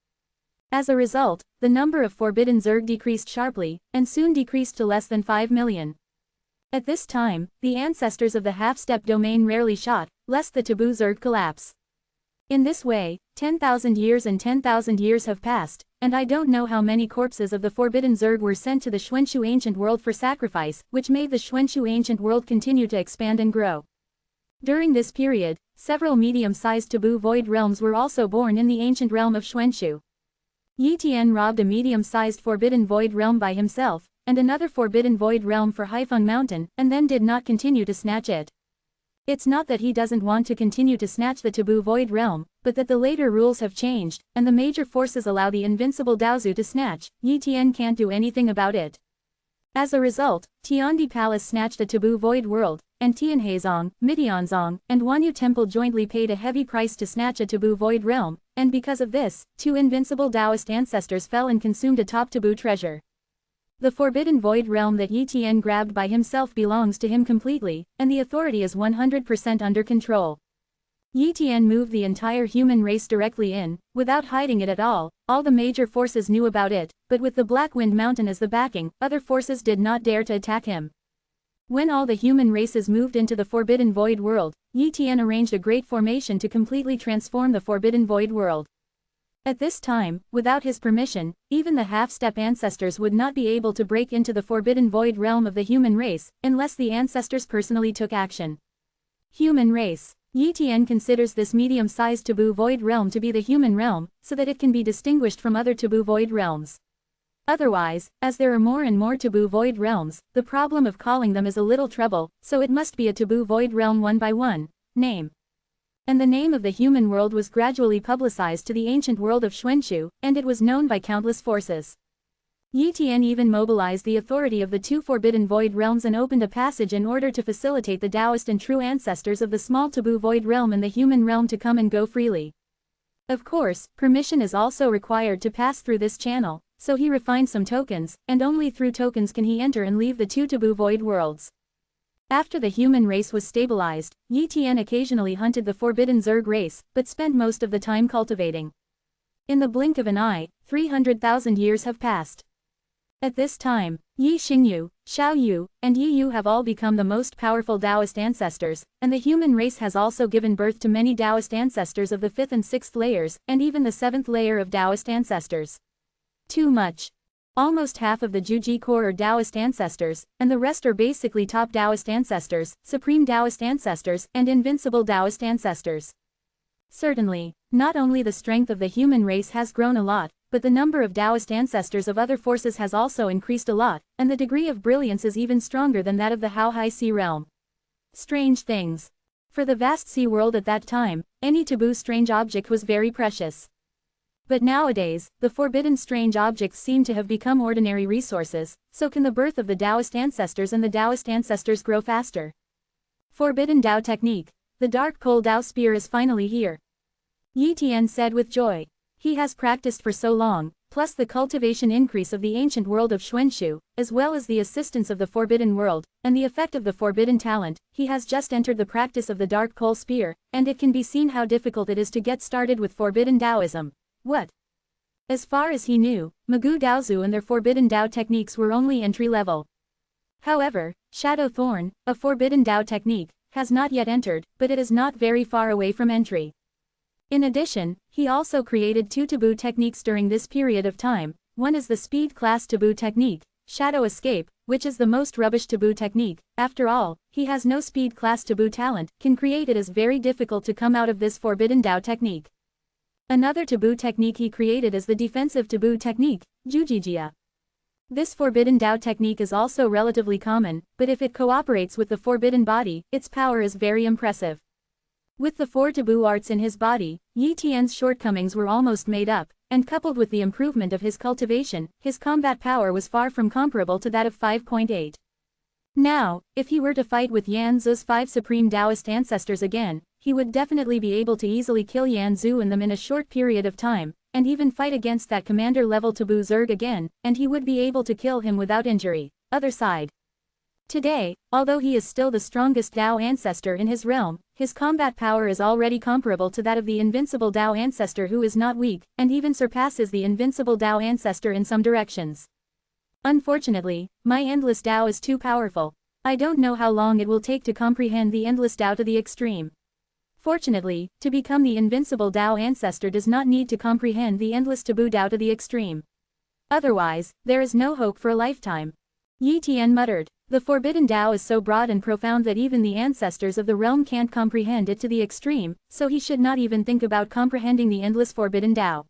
As a result, the number of forbidden Zerg decreased sharply, and soon decreased to less than 5 million. At this time, the ancestors of the half-step domain rarely shot, lest the taboo Zerg collapse. In this way, 10,000 years and 10,000 years have passed, and I don't know how many corpses of the forbidden Zerg were sent to the Xuanxu ancient world for sacrifice, which made the Xuanxu ancient world continue to expand and grow. During this period, several medium-sized taboo void realms were also born in the ancient realm of Xuanxu. Yi Tian robbed a medium-sized forbidden void realm by himself, and another forbidden void realm for Haifeng Mountain, and then did not continue to snatch it. It's not that he doesn't want to continue to snatch the taboo void realm, but that the later rules have changed, and the major forces allow the invincible Daozu to snatch. Yi Tian can't do anything about it. As a result, Tiandi Palace snatched a taboo void world, and Tianheizong, Midianzong, and Wanyu Temple jointly paid a heavy price to snatch a taboo void realm, and because of this, 2 invincible Taoist ancestors fell and consumed a top taboo treasure. The forbidden void realm that Yi Tian grabbed by himself belongs to him completely, and the authority is 100% under control. Yi Tian moved the entire human race directly in, without hiding it at all the major forces knew about it, but with the Black Wind Mountain as the backing, other forces did not dare to attack him. When all the human races moved into the forbidden void world, Yi Tian arranged a great formation to completely transform the forbidden void world. At this time, without his permission, even the half-step ancestors would not be able to break into the forbidden void realm of the human race, unless the ancestors personally took action. Human race. Yi Tian considers this medium-sized taboo void realm to be the human realm, so that it can be distinguished from other taboo void realms. Otherwise, as there are more and more taboo void realms, the problem of calling them is a little trouble, so it must be a taboo void realm one by one. Name. And the name of the human world was gradually publicized to the ancient world of Xuanxu, and it was known by countless forces. Yi Tian even mobilized the authority of the 2 forbidden void realms and opened a passage in order to facilitate the Taoist and true ancestors of the small taboo void realm and the human realm to come and go freely. Of course, permission is also required to pass through this channel, so he refined some tokens, and only through tokens can he enter and leave the 2 taboo void worlds. After the human race was stabilized, Yi Tian occasionally hunted the forbidden Zerg race, but spent most of the time cultivating. In the blink of an eye, 300,000 years have passed. At this time, Yi Xingyu, Xiao Yu, and Yi Yu have all become the most powerful Taoist ancestors, and the human race has also given birth to many Taoist ancestors of the 5th and 6th layers, and even the 7th layer of Taoist ancestors. Too much. Almost half of the Juji core are Taoist ancestors, and the rest are basically top Taoist ancestors, supreme Taoist ancestors, and invincible Taoist ancestors. Certainly, not only the strength of the human race has grown a lot, but the number of Taoist ancestors of other forces has also increased a lot, and the degree of brilliance is even stronger than that of the Hao Hai Sea realm. Strange things. For the vast sea world at that time, any taboo strange object was very precious. But nowadays, the forbidden strange objects seem to have become ordinary resources, so can the birth of the Taoist ancestors and the Taoist ancestors grow faster. Forbidden Tao technique. The dark coal Tao spear is finally here. Yi Tian said with joy. He has practiced for so long, plus the cultivation increase of the ancient world of Xuanxu, as well as the assistance of the forbidden world, and the effect of the forbidden talent, he has just entered the practice of the dark coal spear, and it can be seen how difficult it is to get started with forbidden Taoism. What? As far as he knew, Magu Daozu and their forbidden Dao techniques were only entry level. However, Shadow Thorn, a forbidden Dao technique, has not yet entered, but it is not very far away from entry. In addition, he also created 2 taboo techniques during this period of time. One is the speed class taboo technique, Shadow Escape, which is the most rubbish taboo technique. After all, he has no speed class taboo talent, can create it is very difficult to come out of this forbidden Dao technique. Another taboo technique he created is the defensive taboo technique, Jujijia. This forbidden Dao technique is also relatively common, but if it cooperates with the forbidden body, its power is very impressive. With the 4 taboo arts in his body, Yi Tian's shortcomings were almost made up, and coupled with the improvement of his cultivation, his combat power was far from comparable to that of 5.8. Now, if he were to fight with Yan Zu's 5 supreme Taoist ancestors again, he would definitely be able to easily kill Yan Zhu and them in a short period of time, and even fight against that commander-level Taboo Zerg again, and he would be able to kill him without injury. Other side. Today, although he is still the strongest Dao ancestor in his realm, his combat power is already comparable to that of the invincible Dao ancestor, who is not weak, and even surpasses the invincible Dao ancestor in some directions. Unfortunately, my endless Dao is too powerful. I don't know how long it will take to comprehend the endless Dao to the extreme. Fortunately, to become the invincible Dao ancestor does not need to comprehend the endless Taboo Dao to the extreme. Otherwise, there is no hope for a lifetime. Yi Tian muttered. The forbidden Dao is so broad and profound that even the ancestors of the realm can't comprehend it to the extreme, so he should not even think about comprehending the endless forbidden Dao.